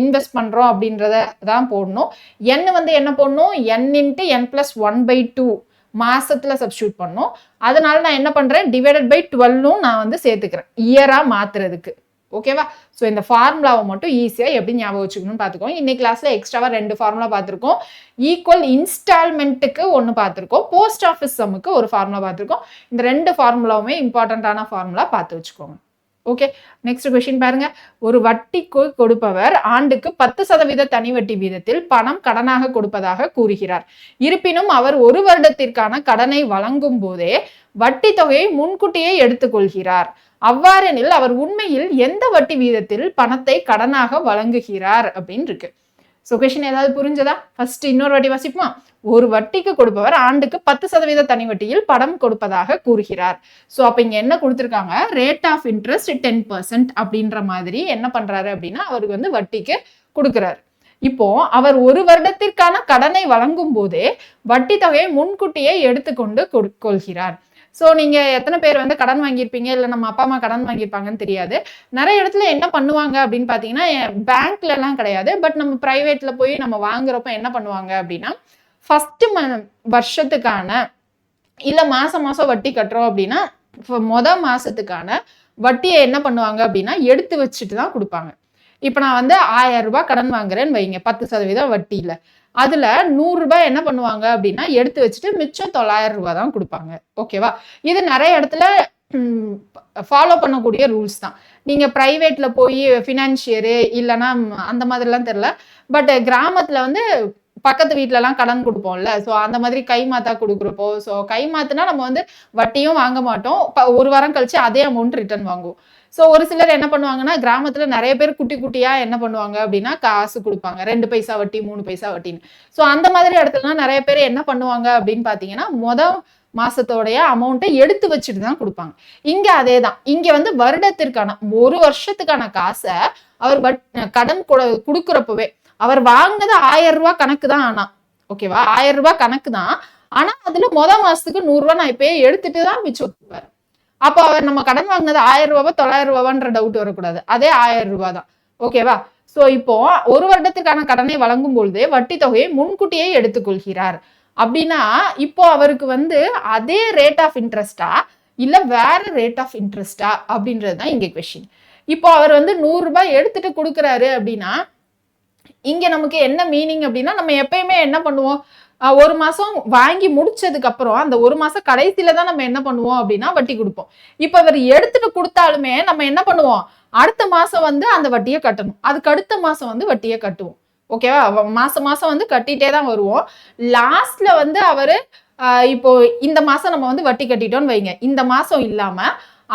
இன்வெஸ்ட் பண்றோம் அப்படின்றத தான் போடணும். என் வந்து என்ன போடணும், n × n+1/2 மாசத்துல சப்ஸ்டியூட் பண்ணணும். அதனால நான் என்ன பண்றேன், டிவைடட் பை 12ம் நான் வந்து சேர்த்துக்கிறேன் இயரா மாத்துறதுக்கு. ஓகேவா? ஸோ இந்த ஃபார்முலாவை மட்டும் ஈஸியாக எப்படி ஞாபகம் வச்சுக்கணும்னு பார்த்துக்கோங்க. இன்னைக்கு கிளாஸ்ல எக்ஸ்ட்ராவா 2 ஃபார்முலா பார்த்துருக்கோம். ஈக்குவல் இன்ஸ்டால்மெண்ட்டுக்கு ஒன்று பார்த்துருக்கோம், போஸ்ட் ஆஃபீஸ் சம்முக்கு ஒரு ஃபார்முலா பார்த்துருக்கோம். இந்த 2 ஃபார்முலாவுமே இம்பார்ட்டண்ட்டான ஃபார்முலா பார்த்து வச்சுக்கோங்க. ஓகே, நெக்ஸ்ட் கொஸ்டின் பாருங்க. ஒரு வட்டிக்கு கொடுப்பவர் ஆண்டுக்கு 10% தனி வட்டி வீதத்தில் பணம் கடனாக கொடுப்பதாக கூறுகிறார். இருப்பினும் அவர் 1 வருடத்திற்கான கடனை வழங்கும் போதே வட்டி தொகையை முன்கூட்டியே எடுத்துக்கொள்கிறார். அவ்வாறெனில் அவர் உண்மையில் எந்த வட்டி வீதத்தில் பணத்தை கடனாக வழங்குகிறார் அப்படின்னு இருக்கு. ஸோ கொஸ்டின் ஏதாவது புரிஞ்சதா? ஃபர்ஸ்ட் இன்னொரு வாட்டி வாசிப்போமா? ஒரு வட்டிக்கு கொடுப்பவர் ஆண்டுக்கு 10% தனி வட்டியில் பணம் கொடுப்பதாக கூறுகிறார். ஸோ அப்ப இங்க என்ன கொடுத்துருக்காங்க, ரேட் ஆஃப் இன்ட்ரெஸ்ட் 10% அப்படின்ற மாதிரி என்ன பண்றாரு அப்படின்னா அவருக்கு வந்து வட்டிக்கு கொடுக்குறாரு. இப்போ அவர் 1 வருடத்திற்கான கடனை வழங்கும் போதே வட்டி தொகையை முன்கூட்டியே எடுத்துக்கொண்டு கொள்கிறார். ஸோ நீங்க எத்தனை பேர் வந்து கடன் வாங்கியிருப்பீங்க, இல்லை நம்ம அப்பா அம்மா கடன் வாங்கியிருப்பாங்கன்னு தெரியாது. நிறைய இடத்துல என்ன பண்ணுவாங்க அப்படின்னு பார்த்தீங்கன்னா, பேங்க்ல எல்லாம் கிடையாது, பட் நம்ம பிரைவேட்ல போய் நம்ம வாங்குறப்ப என்ன பண்ணுவாங்க அப்படின்னா, ஃபர்ஸ்ட் வருஷத்துக்கான இல்லை மாசம் வட்டி கட்டுறோம் அப்படின்னா மாசத்துக்கான வட்டியை என்ன பண்ணுவாங்க அப்படின்னா எடுத்து வச்சுட்டு தான் கொடுப்பாங்க. இப்போ நான் வந்து 1000 ரூபாய் கடன் வாங்குறேன்னு வைங்க, 10% வட்டியில. அதுல 100 ரூபாய் என்ன பண்ணுவாங்க அப்படின்னா எடுத்து வச்சுட்டு மிச்சம் 900 ரூபாய் தான் கொடுப்பாங்க. ஓகேவா? இது நிறைய இடத்துல ஃபாலோ பண்ணக்கூடிய ரூல்ஸ் தான். நீங்க பிரைவேட்ல போய் ஃபினான்ஷியரு இல்லைன்னா அந்த மாதிரிலாம் தெரியல, பட் கிராமத்துல வந்து பக்கத்து வீட்டுல எல்லாம் கடன் கொடுப்போம்ல, ஸோ அந்த மாதிரி கைமாத்தா கொடுக்குறப்போ, ஸோ கைமாத்துனா நம்ம வந்து வட்டியும் வாங்க மாட்டோம், 1 வாரம் கழிச்சு அதே அமௌண்ட் ரிட்டர்ன் வாங்குவோம். ஸோ ஒரு சிலர் என்ன பண்ணுவாங்கன்னா, கிராமத்துல நிறைய பேர் குட்டி குட்டியா என்ன பண்ணுவாங்க அப்படின்னா காசு கொடுப்பாங்க, 2 பைசா வட்டி 3 பைசா வட்டின்னு. ஸோ அந்த மாதிரி இடத்துலலாம் நிறைய பேர் என்ன பண்ணுவாங்க அப்படின்னு பாத்தீங்கன்னா மாசத்தோடைய அமௌண்ட்டை எடுத்து வச்சுட்டு தான் கொடுப்பாங்க. இங்க அதே தான். இங்க வந்து வருடத்திற்கான 1 வருஷத்துக்கான காசை அவர் கடன் கொடுக்குறப்பவே அவர் வாங்கினது 1000 ரூபாய் கணக்கு தான். ஆனா ஓகேவா, 1000 ரூபாய் கணக்கு தான். ஆனா அதுல மாசத்துக்கு 100 ரூபாய் நான் இப்பயே எடுத்துட்டு தான் மிச்சம் கொடுப்பாரு. அப்போ அவர் நம்ம கடன் வாங்கினது 1000 ரூபாய் 900 ரூபான்ற டவுட் வரக்கூடாது, அதே 1000 ரூபாய் தான். ஓகேவா? சோ இப்போ 1 வருடத்துக்கான கடனை வழங்கும் பொழுது வட்டி தொகையை முன்கூட்டியே எடுத்துக்கொள்கிறார் அப்படின்னா இப்போ அவருக்கு வந்து அதே ரேட் ஆஃப் இன்ட்ரெஸ்டா இல்ல வேற ரேட் ஆஃப் இன்ட்ரெஸ்டா அப்படின்றது தான் இங்க கொஸ்டின். இப்போ அவர் வந்து 100 ரூபாய் எடுத்துட்டு கொடுக்குறாரு அப்படின்னா இங்க நமக்கு என்ன மீனிங் அப்படின்னா, நம்ம எப்பயுமே என்ன பண்ணுவோம், 1 மாசம் வாங்கி முடிச்சதுக்கு அப்புறம் அந்த 1 மாசம் கடைசியில தான் நம்ம என்ன பண்ணுவோம் அப்படின்னா வட்டி கொடுப்போம். இப்ப இவர் எடுத்துட்டு கொடுத்தாலுமே நம்ம என்ன பண்ணுவோம், அடுத்த மாசம் வந்து அந்த வட்டியை கட்டணும், அதுக்கு அடுத்த மாசம் வந்து வட்டியை கட்டுவோம். ஓகேவா? மாசம் வந்து கட்டிட்டே தான் வருவோம். லாஸ்ட்ல வந்து அவரு இப்போ இந்த மாசம் நம்ம வந்து வட்டி கட்டிட்டோம்னு வைங்க, இந்த மாசம் இல்லாம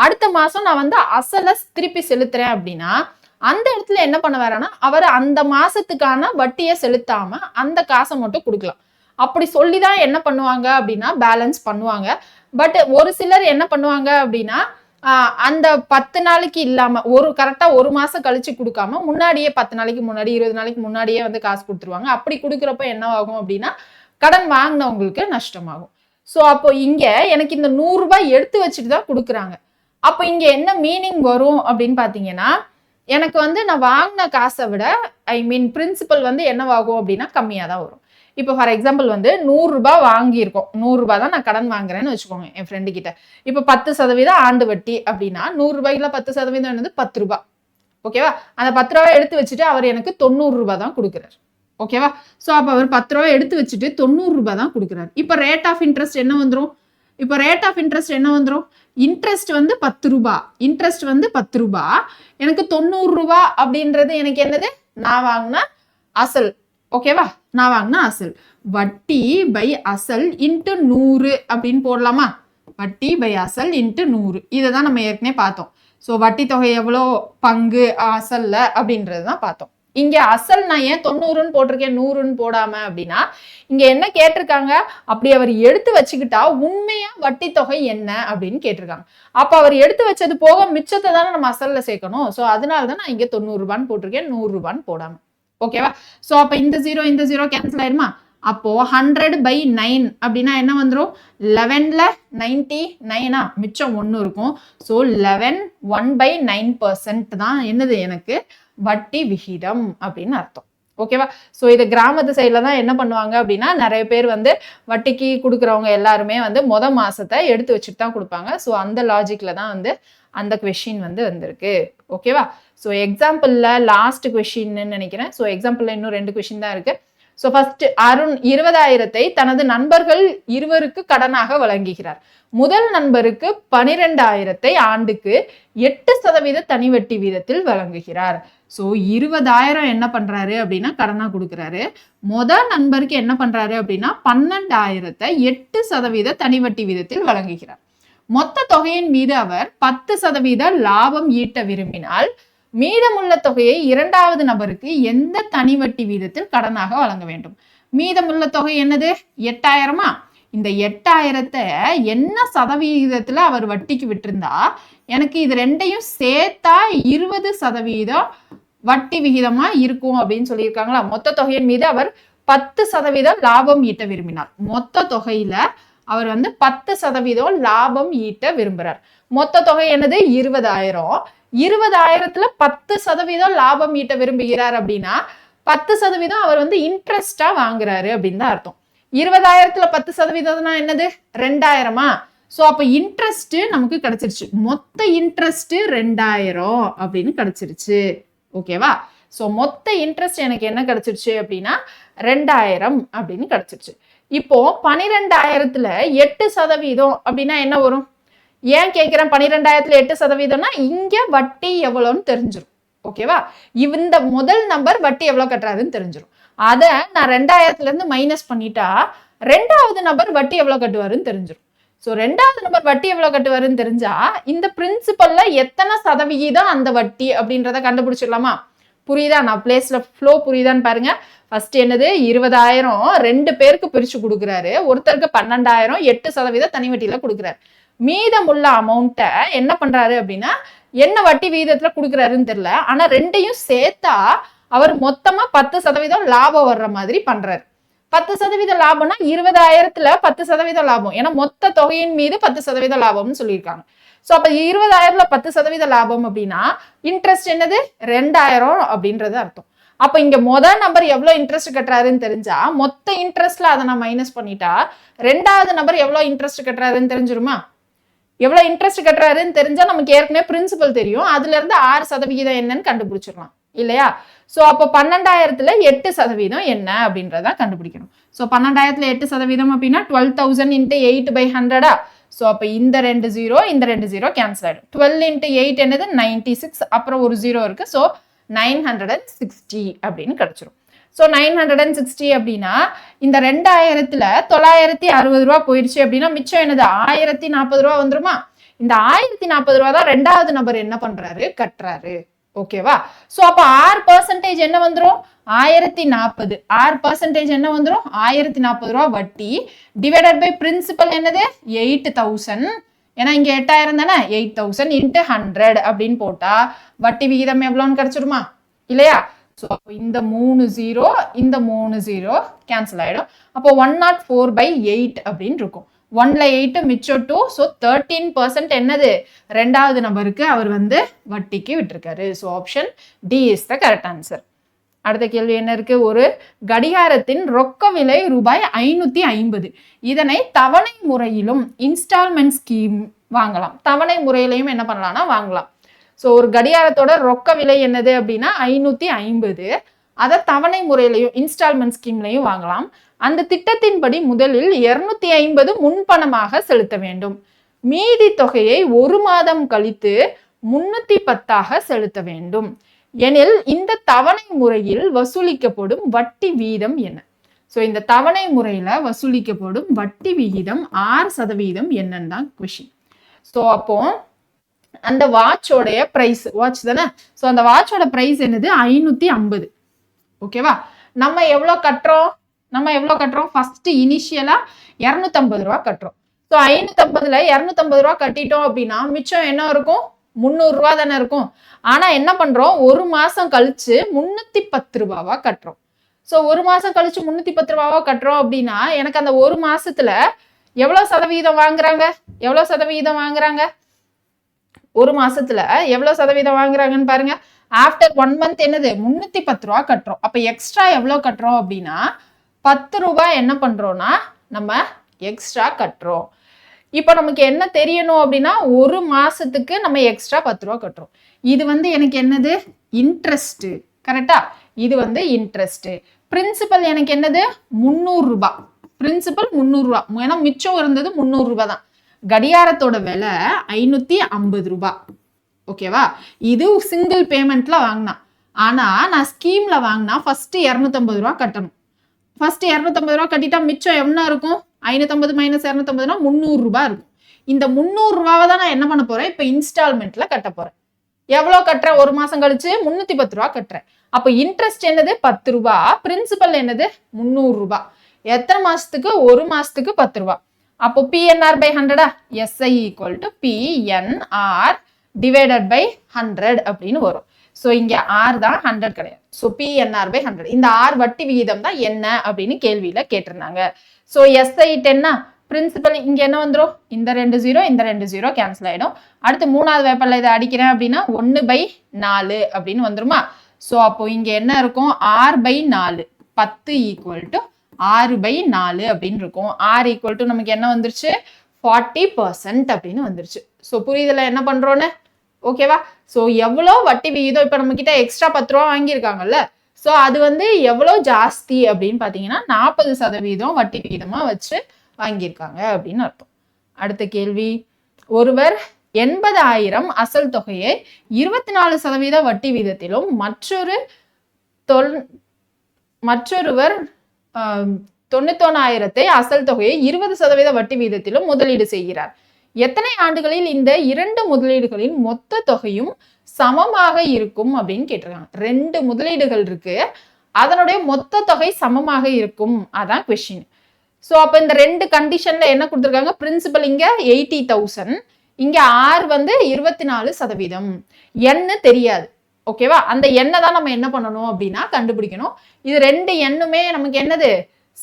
அடுத்த மாசம் நான் வந்து அசலை திருப்பி செலுத்துறேன் அப்படின்னா அந்த இடத்துல என்ன பண்ணுவாருன்னா அவர் அந்த மாசத்துக்கான வட்டியை செலுத்தாம அந்த காசை மட்டும் கொடுக்கலாம். அப்படி சொல்லிதான் என்ன பண்ணுவாங்க அப்படின்னா பேலன்ஸ் பண்ணுவாங்க. பட் ஒரு சிலர் என்ன பண்ணுவாங்க அப்படின்னா அந்த 10 நாளைக்கு இல்லாம கரெக்டா 1 மாசம் கழிச்சு கொடுக்காம முன்னாடியே 10 நாளைக்கு முன்னாடி 20 நாளைக்கு முன்னாடியே வந்து காசு கொடுத்துருவாங்க. அப்படி கொடுக்குறப்ப என்ன ஆகும் அப்படின்னா கடன் வாங்கினவங்களுக்கு நஷ்டமாகும். ஸோ அப்போ இங்க எனக்கு இந்த 100 ரூபாய் எடுத்து வச்சுட்டு தான் கொடுக்குறாங்க. அப்போ இங்க என்ன மீனிங் வரும் அப்படின்னு பாத்தீங்கன்னா, எனக்கு வந்து நான் வாங்கின காசை விட பிரின்சிபல் வந்து என்னவாகும் அப்படின்னா கம்மியா தான் வரும். இப்போ ஃபார் எக்ஸாம்பிள் வந்து 100 ரூபாய் வாங்கியிருக்கோம், 100 ரூபாய் தான் நான் கடன் வாங்குறேன்னு வச்சுக்கோங்க என் ஃப்ரெண்டு கிட்ட. இப்போ 10% ஆண்டு வட்டி அப்படின்னா 100 ரூபாய்க்குல 10% என்னது 10 ரூபாய். ஓகேவா? அந்த 10 ரூபாய் எடுத்து வச்சுட்டு அவர் எனக்கு 90 ரூபாய் தான் கொடுக்குறாரு. ஓகேவா? ஸோ அப்போ அவர் 10 ரூபாய் எடுத்து வச்சுட்டு 90 ரூபாய் தான் கொடுக்குறாரு. இப்போ ரேட் ஆஃப் இன்ட்ரெஸ்ட் என்ன வந்துடும்? இப்போ ரேட் ஆஃப் இன்ட்ரெஸ்ட் என்ன வந்துடும்? இன்ட்ரெஸ்ட் வந்து 10 ரூபாய், இன்ட்ரெஸ்ட் வந்து 10 ரூபாய், எனக்கு 90 ரூபாய் அப்படின்றது எனக்கு என்னது? நான் வாங்கின அசல். ஓகேவா? நான் வாங்கின அசல். வட்டி பை அசல் இன்ட்டு 100 அப்படின்னு போடலாமா? வட்டி பை அசல் இன்ட்டு 100. இதை தான் நம்ம ஏற்கனவே பார்த்தோம். ஸோ வட்டி தொகை எவ்வளோ பங்கு அசல்ல அப்படின்றது தான் பார்த்தோம். இங்க அசல் நான் ஏன் 90ன்னு போட்டிருக்கேன் 100ன்னு போடாம அப்படின்னா, இங்க என்ன கேட்டிருக்காங்க, அப்படி அவர் எடுத்து வச்சுக்கிட்டா உண்மையா வட்டி தொகை என்ன அப்படின்னு கேட்டிருக்காங்க. அப்ப அவர் எடுத்து வச்சது போக மிச்சத்தை தானே நம்ம அசல்ல சேர்க்கணும். ஸோ அதனாலதான் நான் இங்க 90 ரூபான்னு போட்டிருக்கேன், 100 ரூபான்னு போடாம. ஓகேவா? ஸோ அப்ப இந்த 0 கேன்சல் ஆயிருமா? அப்போ 100/9 அப்படின்னா என்ன வந்துடும்? 11ல 99 மிச்சம் 1 இருக்கும். ஸோ 11 1/9% தான் என்னது எனக்கு வட்டி விகிதம் அப்படின்னு அர்த்தம். ஓகேவா? ஸோ இது கிராமத்து சைடில் தான் என்ன பண்ணுவாங்க அப்படின்னா, நிறைய பேர் வந்து வட்டிக்கு கொடுக்குறவங்க எல்லாருமே வந்து மாசத்தை எடுத்து வச்சுட்டு தான் கொடுப்பாங்க. ஸோ அந்த லாஜிக்ல தான் வந்து அந்த கொஷின் வந்து வந்திருக்கு. ஓகேவா? ஸோ எக்ஸாம்பிள்ல லாஸ்ட் கொஷின்னு நினைக்கிறேன். ஸோ எக்ஸாம்பிள்ல இன்னும் 2 கொஷின் தான் இருக்கு. ஸோ ஃபர்ஸ்ட் அருண் 20,000 தனது நண்பர்கள் 2 கடனாக வழங்குகிறார். முதல் நண்பருக்கு 12,000 ஆண்டுக்கு 8% தனி வட்டி வீதத்தில் வழங்குகிறார். ஸோ 20,000 என்ன பண்றாரு அப்படின்னா கடனா கொடுக்குறாரு. முதல் நண்பருக்கு என்ன பண்றாரு அப்படின்னா 12,000 8% தனி வட்டி வீதத்தில் வழங்குகிறார். மொத்த தொகையின் மீது அவர் 10% லாபம் ஈட்ட விரும்பினால் மீதமுள்ள தொகையை இரண்டாவது நபருக்கு எந்த தனி வட்டி வீதத்தில் கடனாக வழங்க வேண்டும்? மீதமுள்ள தொகை என்னது? 8,000மா? இந்த 8,000 என்ன சதவீதத்துல அவர் வட்டிக்கு விட்டிருந்தா எனக்கு இது ரெண்டையும் சேர்த்தா 20% வட்டி விகிதமா இருக்கும் அப்படின்னு சொல்லியிருக்காங்களா? மொத்த தொகையின் மீது அவர் 10% லாபம் ஈட்ட விரும்பினார். மொத்த தொகையில அவர் வந்து 10% லாபம் ஈட்ட விரும்புறார். மொத்த தொகை என்னது? 20,000. 20,000த்துல 10% லாபம் ஈட்ட விரும்புகிறார் அப்படின்னா 10% அவர் வந்து இன்ட்ரெஸ்டா வாங்குறாரு அப்படின்னு தான் அர்த்தம். 20,000த்துல 10% என்னது? 2,000மா? ஸோ அப்போ இன்ட்ரெஸ்ட் நமக்கு கிடைச்சிருச்சு. மொத்த இன்ட்ரெஸ்ட் 2,000 அப்படின்னு கிடைச்சிருச்சு. ஓகேவா? ஸோ மொத்த இன்ட்ரெஸ்ட் எனக்கு என்ன கிடைச்சிருச்சு அப்படின்னா 2,000 அப்படின்னு கிடைச்சிருச்சு. இப்போ 12,000த்துல 8% அப்படின்னா என்ன வரும்? ஏன் கேட்கிறேன் 12,000த்துல 8%னா இங்க வட்டி எவ்வளோன்னு தெரிஞ்சிடும். ஓகேவா? இந்த முதல் நம்பர் வட்டி எவ்வளவு கட்டுறாருன்னு தெரிஞ்சிடும். அதை நான் 2,000த்துல இருந்து மைனஸ் பண்ணிட்டா ரெண்டாவது நபர் வட்டி எவ்வளவு கட்டுவாருன்னு தெரிஞ்சிடும். ஸோ ரெண்டாவது நபர் வட்டி எவ்வளவு கட்டுவாருன்னு தெரிஞ்சா இந்த பிரின்சிபல்ல எத்தனை சதவிகிதம் அந்த வட்டி அப்படின்றத கண்டுபிடிச்சிடலாமா? புரியுதா? நான் பிளேஸ்ல ஃப்ளோ புரியுதான்னு பாருங்க. ஃபர்ஸ்ட் என்னது? 20,000 2 பேருக்கு பிரிச்சு கொடுக்குறாரு. ஒருத்தருக்கு 12,000 8% தனி வட்டியில கொடுக்குறாரு. மீதமுள்ள அமௌண்ட்டை என்ன பண்றாரு அப்படின்னா என்ன வட்டி விகிதத்துல கொடுக்குறாருன்னு தெரியல. ஆனா ரெண்டையும் சேர்த்தா அவர் மொத்தமா 10% லாபம் வர்ற மாதிரி பண்றாரு. 10% லாபம்னா 20,000த்துல 10% லாபம். ஏன்னா மொத்த தொகையின் மீது 10% லாபம்னு சொல்லியிருக்காங்க. ஸோ அப்ப 20,000த்துல 10% லாபம் அப்படின்னா இன்ட்ரெஸ்ட் என்னது? 2,000 அப்படின்றது அர்த்தம். அப்ப இங்க முதல் நபர் எவ்வளவு இன்ட்ரெஸ்ட் கட்டுறாருன்னு தெரிஞ்சா மொத்த இன்ட்ரெஸ்ட்ல அதை நான் மைனஸ் பண்ணிட்டா ரெண்டாவது நபர் எவ்வளவு இன்ட்ரெஸ்ட் கட்டுறாருன்னு தெரிஞ்சிருமா? எவ்வளவு இன்ட்ரெஸ்ட் கட்டுறாருன்னு தெரிஞ்சா நமக்கு ஏற்கனவே பிரின்சிபல் தெரியும். அதுல இருந்து 6% என்னன்னு கண்டுபிடிச்சிடலாம் இல்லையா? ஸோ அப்போ 12,000த்துல 8% என்ன அப்படின்றத கண்டுபிடிக்கணும். ஸோ 12,000த்துல 8% அப்படின்னா 12,000 × 8/100. ஸோ அப்போ இந்த 2 0 இந்த 2 0 கேன்சல் ஆயிடும். 12 × 8 என்னது? 96. அப்புறம் ஒரு 0 இருக்கு. ஸோ 960 அப்படின்னு கிடைச்சிரும். ஸோ 960 அப்படின்னா இந்த 2,000த்துல 960 ரூபா போயிடுச்சு அப்படின்னா மிச்சம் என்னது? 1,040 ரூபா வந்துருமா? இந்த 1,040 ரூபா தான் ரெண்டாவது நபர் என்ன பண்றாரு? கட்டுறாரு. ஓகேவா? ஸோ அப்போ 6% என்ன வந்துடும்? 1,040. 6% என்ன வந்துடும்? 1,040 ரூபா வட்டி டிவைடட் பை பிரின்சிபல் என்னது? 8,000. ஏன்னா இங்க 8,000 தானே? 8,000 × 100 அப்படின்னு போட்டா வட்டி விகிதம் எவ்வளோன்னு கிடைச்சிருமா? இல்லையா? ஸோ அப்போ இந்த 3 0 இந்த 3 0 கேன்சல் ஆயிடும். அப்போ 104/8 அப்படின்னு இருக்கும். 1ல 8 மிச்சம் 2. ஸோ 13% என்னது? ரெண்டாவது நபருக்கு அவர் வந்து வட்டிக்கு விட்டுருக்காரு. So option D is the correct answer. அடுத்த கேள்வி என்ன இருக்கு? ஒரு கடிகாரத்தின் ரொக்க விலை ரூபாய் 550. இதனை தவணை முறையிலும் இன்ஸ்டால்மெண்ட் ஸ்கீம் வாங்கலாம். தவணை முறையிலையும் என்ன பண்ணலாம்னா வாங்கலாம். ஸோ ஒரு கடிகாரத்தோட ரொக்க விலை என்னது அப்படின்னா 550. அதை தவணை முறையிலையும் இன்ஸ்டால்மெண்ட் ஸ்கீம்லையும் வாங்கலாம். அந்த திட்டத்தின்படி முதலில் 250 முன்பணமாக செலுத்த வேண்டும். மீதி தொகையை 1 மாதம் கழித்து 310 செலுத்த வேண்டும். எனில் இந்த தவணை முறையில் வசூலிக்கப்படும் வட்டி வீதம் என்ன? ஸோ இந்த தவணை முறையில வசூலிக்கப்படும் வட்டி விகிதம் 6% என்னன்னு தான் கொஸ்டின். ஸோ அப்போ அந்த வாட்சோடைய பிரைஸ், வாட்ச் தானே, ஸோ அந்த வாட்சோட பிரைஸ் என்னது? 550. ஓகேவா? நம்ம எவ்வளோ கட்டுறோம்? ஃபர்ஸ்ட் இனிஷியலா 250 ரூபா கட்டுறோம். ஸோ 550ல 250 ரூபா கட்டிட்டோம் அப்படின்னா மிச்சம் என்ன இருக்கும்? 300 ரூபா தானே இருக்கும். ஆனா என்ன பண்றோம்? 1 மாசம் கழிச்சு 310 ரூபாவா கட்டுறோம். ஸோ 1 மாசம் கழிச்சு 310 ரூபாவா கட்டுறோம் அப்படின்னா எனக்கு அந்த 1 மாசத்துல எவ்வளவு சதவீதம் வாங்குறாங்க? 1 மாசத்துல எவ்வளவு சதவீதம் வாங்குறாங்கன்னு பாருங்க. ஆஃப்டர் 1 மந்த் என்னது? 310 ரூபா கட்டுறோம். அப்ப எக்ஸ்ட்ரா எவ்வளவு கட்டுறோம் அப்படின்னா 10 ரூபாய் என்ன பண்றோம்னா நம்ம எக்ஸ்ட்ரா கட்டுறோம். இப்போ நமக்கு என்ன தெரியணும் அப்படின்னா 1 மாசத்துக்கு நம்ம எக்ஸ்ட்ரா 10 ரூபா கட்டுறோம். இது எனக்கு என்னது? இன்ட்ரெஸ்ட். கரெக்டா? இது இன்ட்ரெஸ்ட். பிரின்சிபல் எனக்கு என்னது? 300 ரூபாய். பிரின்சிபல் 300 ரூபாய். ஏன்னா மிச்சம் இருந்தது 300 ரூபாய் தான். கடிகாரத்தோட விலை 550 ரூபாய். ஓகேவா? இது சிங்கிள் பேமெண்ட்ல வாங்கினா. ஆனா நான் ஸ்கீம்ல வாங்கினா ஃபர்ஸ்ட் 250 ரூபாய் கட்டணும். ஃபர்ஸ்ட் 250 ரூபாய் கட்டிட்டா மிச்சம் என்ன இருக்கும்? 550 மைனஸ் 250னா 300 ரூபாய் இருக்கும். இந்த 300 ரூபாவை தான் நான் என்ன பண்ண போறேன்? இப்ப இன்ஸ்டால்மெண்ட்ல கட்ட போறேன். எவ்வளவு கட்டுறேன்? 1 மாசம் கழிச்சு 310 ரூபாய் கட்டுறேன். அப்ப இன்ட்ரெஸ்ட் என்னது? 10 ரூபாய். பிரின்சிபல் என்னது? 300 ரூபாய். எத்தனை மாசத்துக்கு? 1 மாசத்துக்கு 10 ரூபாய். அப்போ PNR by 100 SI equal to PNR divided by 100 அப்படின்னு வரும். ஸோ இங்க R தான், 100 கிடையாது. So PNR by 100. இந்த R வட்டி விகிதம் தான் என்ன அப்படின்னு கேள்வியில கேட்டிருந்தாங்க. ஸோ SI 10 பிரின்சிபல் இங்க என்ன வந்துடும்? இந்த 2 0 இந்த 2 0 கேன்சல் ஆயிடும். அடுத்து 3வது வேப்பல்ல இதை அடிக்கிறேன் அப்படின்னா 1/4 அப்படின்னு வந்துருமா? ஸோ அப்போ இங்க என்ன இருக்கும்? R/4 10 ஈக்குவல் டு 6/4 அப்படின்னு இருக்கும். R ஈக்குவல் டு நமக்கு என்ன வந்துருச்சு? 40% அப்படின்னு வந்துருச்சு. ஸோ புரியுதுல என்ன பண்றோன்னு? ஓகேவா? ஸோ எவ்வளோ வட்டி விகிதம் இப்போ நம்ம கிட்ட எக்ஸ்ட்ரா 10 ரூபா வாங்கியிருக்காங்கல்ல, ஸோ அது எவ்வளோ ஜாஸ்தி அப்படின்னு பார்த்தீங்கன்னா 40% வட்டி விகிதமாக வச்சு வாங்கியிருக்காங்க அப்படின்னு அர்த்தம். அடுத்த கேள்வி, ஒருவர் 80,000 அசல் தொகையை 24% வட்டி வீதத்திலும் மற்றொருவர் 91,000 அசல் தொகையை 20% வட்டி வீதத்திலும் முதலீடு செய்கிறார். எத்தனை ஆண்டுகளில் இந்த 2 முதலீடுகளின் மொத்த தொகையும் சமமாக இருக்கும் அப்படின்னு கேட்டிருக்காங்க. 2 முதலீடுகள் இருக்கு, அதனுடைய மொத்த தொகை சமமாக இருக்கும். அதான் கொஸ்டின். ஸோ அப்போ இந்த 2 கண்டிஷன்ல என்ன கொடுத்துருக்காங்க? பிரின்சிபல் இங்க 80,000, இங்க R 24%. என்ன தெரியாது. ஓகேவா? அந்த எண்ணை தான் நம்ம என்ன பண்ணணும் அப்படின்னா கண்டுபிடிக்கணும். இது 2 எண்ணுமே நமக்கு என்னது?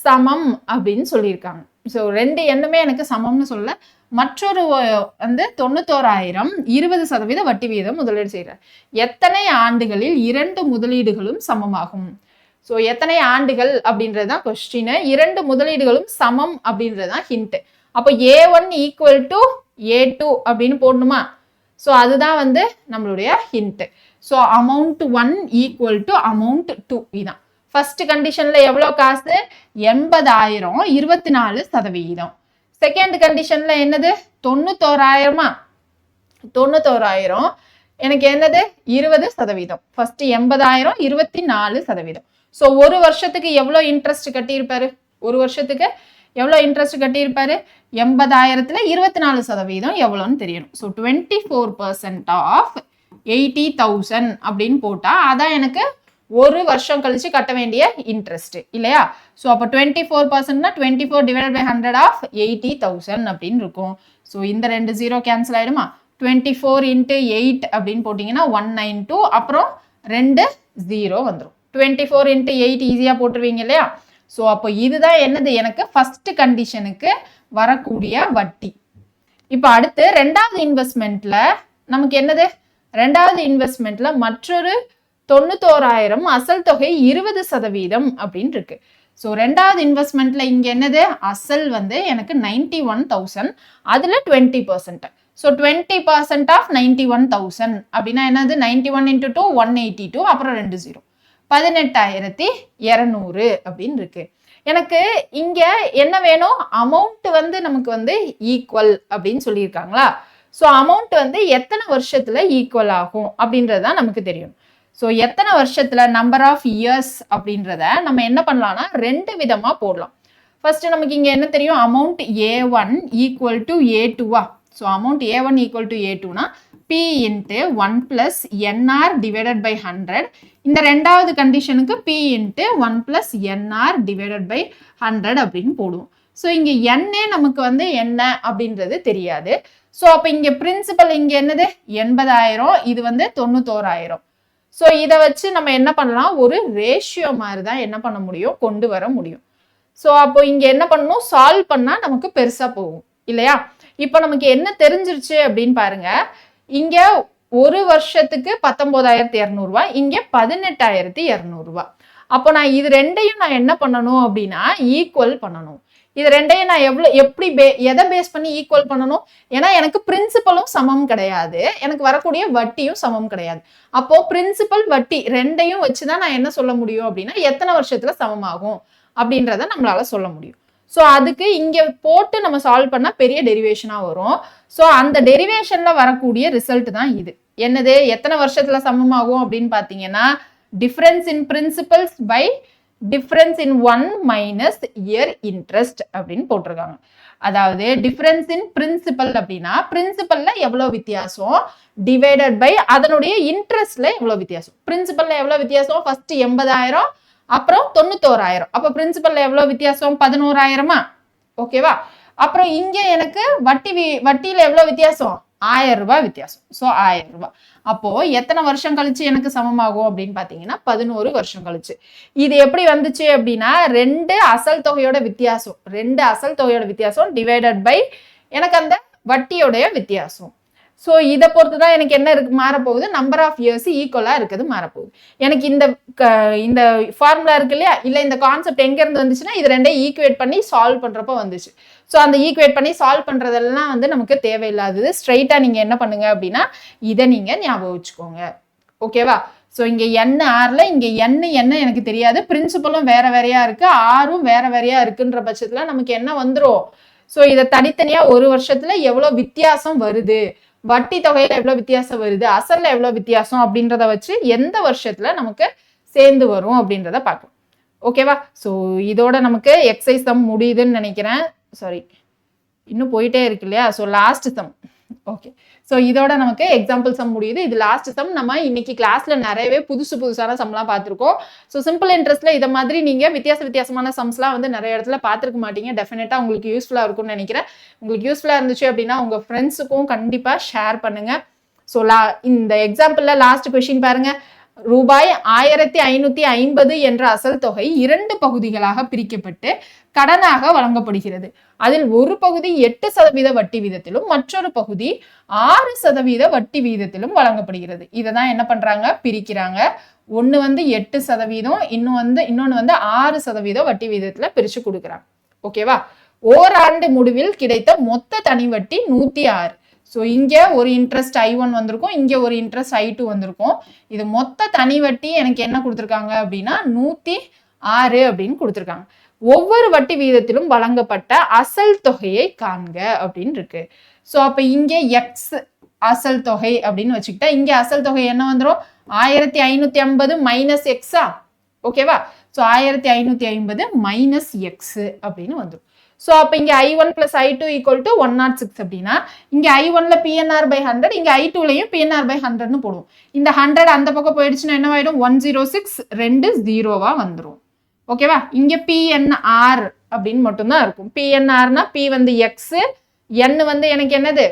சமம் அப்படின்னு சொல்லியிருக்காங்க. ஸோ 2 எண்ணுமே எனக்கு சமம்னு சொல்ல. மற்றொரு 91,000 20% வட்டி வீதம் முதலீடு செய்கிறார். எத்தனை ஆண்டுகளில் 2 முதலீடுகளும் சமமாகும்? ஸோ எத்தனை ஆண்டுகள் அப்படின்றது தான் கொஸ்டின். 2 முதலீடுகளும் சமம் அப்படின்றது தான் ஹிண்ட். அப்போ A1 ஈக்குவல் டு A2 அப்படின்னு போடணுமா? ஸோ அதுதான் நம்மளுடைய hint. So amount 1 equal to amount 2. இதுதான் ஃபர்ஸ்ட் கண்டிஷன்ல எவ்வளோ காசு? 80,000 24%. செகண்ட் கண்டிஷன்ல என்னது? 91,000. 91,000 எனக்கு என்னது? 20%. ஃபர்ஸ்ட் 80,000 24%. ஸோ ஒரு வருஷத்துக்கு எவ்வளோ இன்ட்ரெஸ்ட் கட்டியிருப்பாரு? ஒரு வருஷத்துக்கு எவ்வளோ இன்ட்ரெஸ்ட் கட்டியிருப்பாரு? 80,000த்துல 24% எவ்வளோன்னு தெரியணும். ஸோ 24% ஆஃப் 80,000 அப்படின்னு போட்டா அதான் எனக்கு ஒரு வருஷம் கழிச்சு கட்ட வேண்டிய இன்ட்ரெஸ்ட் இல்லையா? ஸோ அப்போ 24%னா 24 டிவைடட் பை 100 ஆஃப் 80,000 அப்படின்னு இருக்கும். ஸோ இந்த 2 0 கேன்சல் ஆயிடுமா? 24 × 8 அப்படின்னு போட்டிங்கன்னா 192, அப்புறம் 2 0 வந்துடும். 24 × 8 ஈஸியாக போட்டுருவீங்க இல்லையா? ஸோ அப்போ இதுதான் என்னது? எனக்கு ஃபர்ஸ்ட் கண்டிஷனுக்கு வரக்கூடிய வட்டி. இப்போ அடுத்து 2வது இன்வெஸ்ட்மெண்ட்ல நமக்கு என்னது? 2வது இன்வெஸ்ட்மெண்ட்ல மற்றொரு 91,000 அசல் தொகை 20% அப்படின்னு இருக்கு. ஸோ ரெண்டாவது இன்வெஸ்ட்மெண்ட்ல இங்க என்னது, அசல் வந்து எனக்கு 91,000, அதுல 20%. ஸோ 20% ஆஃப் 91,000 அப்படின்னா என்னது, 91 × 2 182, அப்புறம் 2 0, 18,200 அப்படின்னு இருக்கு. எனக்கு இங்க என்ன வேணும், அமௌண்ட் வந்து நமக்கு வந்து ஈக்குவல் அப்படின்னு சொல்லியிருக்காங்களா. ஸோ அமௌண்ட் வந்து எத்தனை வருஷத்துல ஈக்குவல் ஆகும் அப்படின்றதான் நமக்கு தெரியும். ஸோ எத்தனை வருஷத்துல, நம்பர் ஆஃப் இயர்ஸ் அப்படின்றத நம்ம என்ன பண்ணலாம்னா ரெண்டு விதமா போடலாம். ஃபர்ஸ்ட் நமக்கு இங்க என்ன தெரியும், அமௌண்ட் A1 ஈக்குவல் டு A2வா. So amount A1 equal to A2னா P into 1 + NR divided by 100. இந்த ரெண்டாவது கண்டிஷனுக்கு P into 1 + NR divided by 100 அப்படின்னு போடுவோம். ஸோ இங்க என்னே நமக்கு வந்து என்ன அப்படின்றது தெரியாது. ஸோ அப்போ இங்க பிரின்சிபல் இங்க என்னது 80,000, இது வந்து 91,000. ஸோ இதை வச்சு நம்ம என்ன பண்ணலாம், ஒரு ரேஷியோ மாதிரி தான் என்ன பண்ண முடியும், கொண்டு வர முடியும். ஸோ அப்போ இங்க என்ன பண்ணணும், சால்வ் பண்ணா நமக்கு பெருசா போகும் இல்லையா. இப்போ நமக்கு என்ன தெரிஞ்சிருச்சு அப்படின்னு பாருங்க, இங்க ஒரு வருஷத்துக்கு 19,200 ரூபாய், இங்க 18,200 ரூபாய். அப்போ நான் இது ரெண்டையும் நான் என்ன பண்ணணும் அப்படின்னா ஈக்குவல் பண்ணணும். இது ரெண்டையும் நான் எப்படி எதை பேஸ் பண்ணி ஈக்குவல் பண்ணணும், ஏன்னா எனக்கு பிரின்சிபலும் சமம் கிடையாது, எனக்கு வரக்கூடிய வட்டியும் சமம் கிடையாது. அப்போ பிரின்சிபல் வட்டி ரெண்டையும் வச்சுதான் நான் என்ன சொல்ல முடியும் அப்படின்னா எத்தனை வருஷத்துல சமமாகும் அப்படின்றத நம்மளால சொல்ல முடியும். ஸோ அதுக்கு இங்க போட்டு நம்ம சால்வ் பண்ணா பெரிய டெரிவேஷனா வரும். ஸோ அந்த டெரிவேஷன்ல வரக்கூடிய ரிசல்ட் தான் இது. என்னது, எத்தனை வருஷத்துல சமமாகும் அப்படின்னு பாத்தீங்கன்னா difference in principals by difference in 1 minus year interest அப்படின்னு போட்டிருக்காங்க. அதாவது டிஃபரன்ஸ் இன் பிரின்சிபல் அப்படின்னா பிரின்சிபல்ல எவ்வளவு வித்தியாசம் டிவைடட் பை அதனுடைய இன்ட்ரெஸ்ட்ல எவ்வளவு வித்தியாசம். பிரின்சிபல்ல எவ்வளவு வித்தியாசம், ஃபர்ஸ்ட் 80,000, அப்புறம் 91,000. அப்ப பிரின்சிபல்ல எவ்வளவு வித்தியாசம், 11,000. ஓகேவா. அப்புறம் இங்க எனக்கு வட்டியில எவ்வளவு வித்தியாசம், 1,000 ரூபாய் வித்தியாசம். ஸோ 1,000 ரூபாய். அப்போ எத்தனை வருஷம் கழிச்சு எனக்கு சமமாகும் அப்படின்னு பாத்தீங்கன்னா 11 வருஷம் கழிச்சு. இது எப்படி வந்துச்சு அப்படின்னா ரெண்டு அசல் தொகையோட வித்தியாசம் டிவைடட் பை எனக்கு அந்த வட்டியோடைய வித்தியாசம். ஸோ இதை பொறுத்து தான் எனக்கு என்ன இருக்கு மாறப்போகுது, நம்பர் ஆஃப் இயர்ஸ் ஈக்குவலா இருக்குது மாறப்போகுது. எனக்கு இந்த ஃபார்முலா இருக்கு இல்லையா, இல்லை இந்த கான்செப்ட் எங்க இருந்து வந்துச்சுன்னா இது ரெண்டையும் ஈக்குவேட் பண்ணி சால்வ் பண்றப்ப வந்துச்சு. ஸோ அந்த ஈக்குவேட் பண்ணி சால்வ் பண்றதெல்லாம் வந்து நமக்கு தேவையில்லாதது. ஸ்ட்ரைட்டா நீங்க என்ன பண்ணுங்க அப்படின்னா இதை நீங்க ஞாபகம் வச்சுக்கோங்க. ஓகேவா. ஸோ இங்க என்ன ஆர்ல இங்க என்ன எனக்கு தெரியாது, பிரின்சிபலும் வேற வேறையா இருக்கு, ஆரும் வேற வேறையா இருக்குன்ற பட்சத்துல நமக்கு என்ன வந்துடும். ஸோ இதை தனித்தனியா ஒரு வருஷத்துல எவ்வளவு வித்தியாசம் வருது, வட்டி தொகையில எவ்வளவு வித்தியாசம் வருது, அசல்ல எவ்வளவு வித்தியாசம் அப்படின்றத வச்சு எந்த வருஷத்துல நமக்கு சேர்ந்து வரும் அப்படின்றத பார்க்கலாம். ஓகேவா. ஸோ இதோட நமக்கு எக்ஸசைஸ் சம் முடியுதுன்னு நினைக்கிறேன். சாரி, இன்னும் போயிட்டே இருக்கு இல்லையா. So last some. Okay. So இதோட நமக்கு எக்ஸாம்பிள் சம் முடியுது. இது லாஸ்ட் சம். நம்ம இன்னைக்கு கிளாஸ்ல நிறையவே புதுசான சம்லாம் பார்த்துருக்கோம். ஸோ சிம்பிள் இன்ட்ரெஸ்ட்ல இதை மாதிரி நீங்க வித்தியாசமான சம்ஸ்லாம் வந்து நிறைய இடத்துல பார்த்துருக்க மாட்டீங்க. டெஃபினட்டா உங்களுக்கு யூஸ்ஃபுல்லா இருக்கும்னு நினைக்கிறேன். உங்களுக்கு யூஸ்ஃபுல்லா இருந்துச்சு அப்படின்னா உங்க ஃப்ரெண்ட்ஸுக்கும் கண்டிப்பா ஷேர் பண்ணுங்க. ஸோ இந்த எக்ஸாம்பிள்ல லாஸ்ட் கொஸ்டின் பாருங்க. ரூபாய் 1,550 என்ற அசல் தொகை 2 பகுதிகளாக பிரிக்கப்பட்டு கடனாக வழங்கப்படுகிறது. அதில் ஒரு பகுதி 8% வட்டி வீதத்திலும் மற்றொரு பகுதி 6% வட்டி வீதத்திலும் வழங்கப்படுகிறது. இதைதான் என்ன பண்றாங்க, பிரிக்கிறாங்க. ஒன்னு வந்து 8%, இன்னொன்னு வந்து 6% வட்டி வீதத்துல பிரிச்சு கொடுக்குறாங்க. ஓகேவா. ஓராண்டு முடிவில் கிடைத்த மொத்த தனி வட்டி 106. ஸோ இங்க ஒரு இன்ட்ரெஸ்ட் I1 வந்திருக்கும், இங்க ஒரு இன்ட்ரெஸ்ட் I2 வந்திருக்கும். இது மொத்த தனி வட்டி எனக்கு என்ன கொடுத்துருக்காங்க அப்படின்னா 106 அப்படின்னு கொடுத்துருக்காங்க. ஒவ்வொரு வட்டி வீதத்திலும் வழங்கப்பட்ட அசல் தொகையை காண்க அப்படின்னு இருக்கு. ஸோ அப்ப இங்க எக்ஸ் அசல் தொகை அப்படின்னு வச்சுக்கிட்டா இங்க அசல் தொகை என்ன வந்துடும், 1,550 மைனஸ் எக்ஸா. ஓகேவா. ஸோ 1,550 மைனஸ் எக்ஸ் அப்படின்னு வந்துடும். ஸோ அப்போ இங்கே I1 + I2 = 106 அப்படின்னா இங்கே I1ல PNR by 100, இங்கே I2லையும் PNR by 100ன்னு போடுவோம். இந்த 100 அந்த பக்கம் போயிடுச்சுன்னா என்ன ஆயிடும், 106, 2 0வா வந்துடும். ஓகேவா. இங்கே PNR அப்படின்னு மட்டும்தான் இருக்கும். PNRனா P வந்து எக்ஸ், N வந்து எனக்கு என்னது,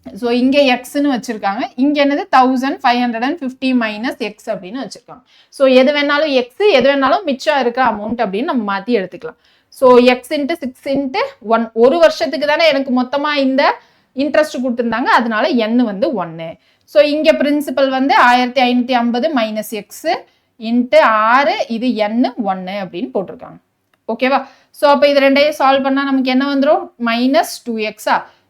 ஸோ இங்கே எக்ஸ்ன்னு வச்சிருக்காங்க, இங்கே என்னது 1,550 மைனஸ் எக்ஸ் அப்படின்னு வச்சிருக்காங்க. ஸோ எது வேணாலும் எக்ஸ், எது வேணாலும் மிச்சம் இருக்க அமௌண்ட் அப்படின்னு நம்ம மாற்றி எடுத்துக்கலாம். ஸோ எக்ஸ் இன்ட்டு 6 × 1, ஒரு வருஷத்துக்கு தானே எனக்கு மொத்தமாக இந்த இன்ட்ரெஸ்ட் கொடுத்துருந்தாங்க, அதனால N வந்து 1. ஸோ இங்கே பிரின்சிபல் வந்து 1550 மைனஸ் எக்ஸ் இன்ட்டு 6 இது n 1 அப்படின்னு போட்டிருக்காங்க. ஓகேவா? ஸோ அப்போ இது ரெண்டையும் சால்வ் பண்ணால் நமக்கு என்ன வந்துடும்? Minus 2x.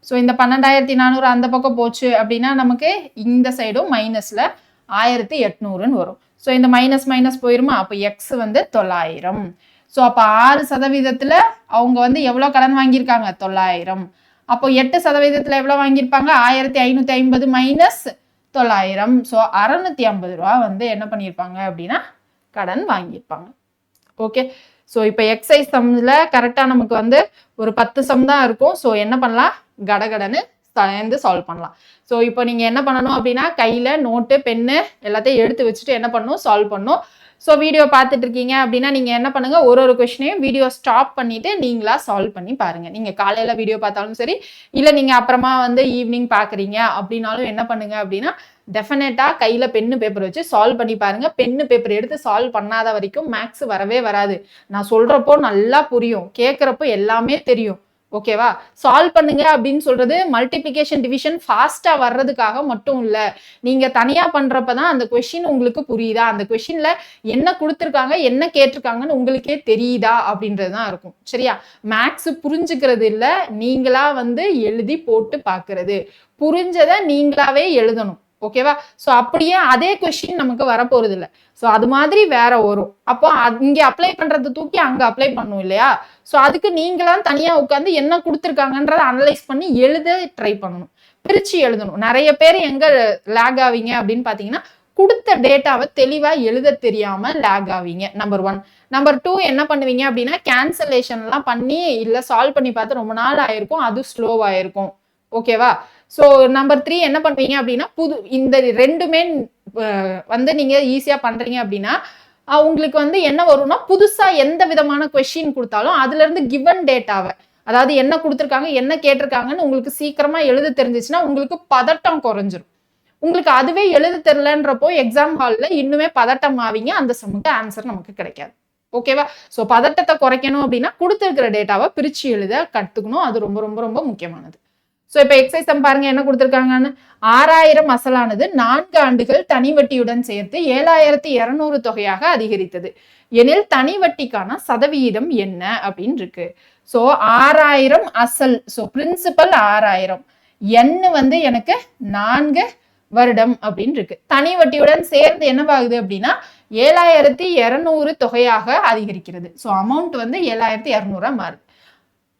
ஸோ இந்த 12400 அந்த பக்கம் போச்சு அப்படின்னா நமக்கு இந்த சைடும் மைனஸில் 1800ன்னு வரும். ஸோ இந்த மைனஸ் மைனஸ் போயிருமா? அப்போ எக்ஸ் வந்து 900. ஸோ அப்போ 6% அவங்க வந்து எவ்வளோ கடன் வாங்கியிருக்காங்க? 900. அப்போ 8% எவ்வளோ வாங்கியிருப்பாங்க? 1550 மைனஸ் 900. ஸோ 650 ரூபா வந்து என்ன பண்ணியிருப்பாங்க அப்படின்னா கடன் வாங்கியிருப்பாங்க. ஓகே, ஸோ இப்போ எக்ஸைஸ் சம்மில் கரெக்டாக நமக்கு வந்து ஒரு 10 சம் தான் இருக்கும். ஸோ என்ன பண்ணலாம்? கடகடன்னு சேர்ந்து சால்வ் பண்ணலாம். ஸோ இப்போ நீங்கள் என்ன பண்ணணும் அப்படின்னா கையில் நோட்டு பென்னு எல்லாத்தையும் எடுத்து வச்சுட்டு என்ன பண்ணணும்? சால்வ் பண்ணணும். ஸோ வீடியோ பார்த்துட்டு இருக்கீங்க அப்படின்னா நீங்கள் என்ன பண்ணுங்கள், ஒரு கொஸ்டினையும் வீடியோ ஸ்டாப் பண்ணிவிட்டு நீங்களா சால்வ் பண்ணி பாருங்கள். நீங்கள் காலையில் வீடியோ பார்த்தாலும் சரி, இல்லை நீங்கள் அப்புறமா வந்து ஈவினிங் பார்க்குறீங்க அப்படின்னாலும் என்ன பண்ணுங்க அப்படின்னா டெஃபினட்டாக கையில் பென்னு பேப்பர் வச்சு சால்வ் பண்ணி பாருங்கள். பென்னு பேப்பர் எடுத்து சால்வ் பண்ணாத வரைக்கும் மேக்ஸ் வரவே வராது. நான் சொல்கிறப்போ நல்லா புரியும், கேட்குறப்போ எல்லாமே தெரியும். ஓகேவா? சால்வ் பண்ணுங்க அப்படின்னு சொல்றது மல்டிப்ளிகேஷன் டிவிஷன் ஃபாஸ்டா வர்றதுக்காக மட்டும் இல்ல. நீங்க தனியா பண்றப்பதான் அந்த கொஸ்டின் உங்களுக்கு புரியுதா, அந்த கொஸ்டின்ல என்ன கொடுத்துருக்காங்க, என்ன கேட்டிருக்காங்கன்னு உங்களுக்கே தெரியுதா அப்படின்றதுதான் இருக்கும். சரியா? மேக்ஸ் புரிஞ்சுக்கிறது இல்ல, நீங்களா வந்து எழுதி போட்டு பாக்குறது. புரிஞ்சதை நீங்களாவே எழுதணும். ஓகேவா? ஸோ அப்படியே அதே கொஸ்டின் நமக்கு வரப்போறது இல்லை. ஸோ அது மாதிரி வேற வரும். அப்போ இங்கே அப்ளை பண்றதை தூக்கி அங்கே அப்ளை பண்ணும் இல்லையா? ஸோ அதுக்கு நீங்களாம் தனியாக உட்காந்து என்ன கொடுத்துருக்காங்கன்றதை அனலைஸ் பண்ணி எழுத ட்ரை பண்ணணும், பிரித்து எழுதணும். நிறைய பேர் எங்க லேக் ஆவீங்க அப்படின்னு பார்த்தீங்கன்னா கொடுத்த டேட்டாவை தெளிவாக எழுத தெரியாம லேக் ஆவீங்க. நம்பர் 1. நம்பர் 2 என்ன பண்ணுவீங்க அப்படின்னா கேன்சலேஷன்லாம் பண்ணி இல்லை சால்வ் பண்ணி பார்த்து ரொம்ப நாள் ஆயிருக்கும், அது ஸ்லோவாயிருக்கும். ஓகேவா? ஸோ நம்பர் 3 என்ன பண்ணுவீங்க அப்படின்னா இந்த ரெண்டுமே வந்து நீங்க ஈஸியா பண்றீங்க அப்படின்னா உங்களுக்கு வந்து என்ன வரும்னா புதுசா எந்த விதமான கொஸ்டின் கொடுத்தாலும் அதுல இருந்து கிவன் டேட்டாவை, அதாவது என்ன கொடுத்துருக்காங்க என்ன கேட்டிருக்காங்கன்னு உங்களுக்கு சீக்கிரமா எழுத தெரிஞ்சிச்சுன்னா உங்களுக்கு பதட்டம் குறைஞ்சிரும். உங்களுக்கு அதுவே எழுத தெரியலன்றப்போ எக்ஸாம் ஹாலில் இன்னுமே பதட்டம் ஆவீங்க, அந்த சம்முக்கு ஆன்சர் நமக்கு கிடைக்காது. ஓகேவா? ஸோ பதட்டத்தை குறைக்கணும் அப்படின்னா கொடுத்துருக்கிற டேட்டாவை பிரிச்சு எழுத கற்றுக்கணும். அது ரொம்ப ரொம்ப ரொம்ப முக்கியமானது. ஸோ இப்போ எக்ஸைஸ் சம் பாருங்க என்ன கொடுத்துருக்காங்கன்னு. 6000 அசலானது 4 ஆண்டுகள் தனி வட்டியுடன் சேர்த்து 7200 தொகையாக அதிகரித்தது எனில் தனி வட்டிக்கான சதவிகிதம் என்ன அப்படின்னு இருக்கு. ஸோ 6000 அசல், ஸோ பிரின்சிபல் 6000, n வந்து எனக்கு 4 வருடம் அப்படின்னு இருக்கு. தனி வட்டியுடன் சேர்ந்து என்னவாகுது அப்படின்னா 7200 தொகையாக அதிகரிக்கிறது. ஸோ அமௌண்ட் வந்து 7200 மாறுது.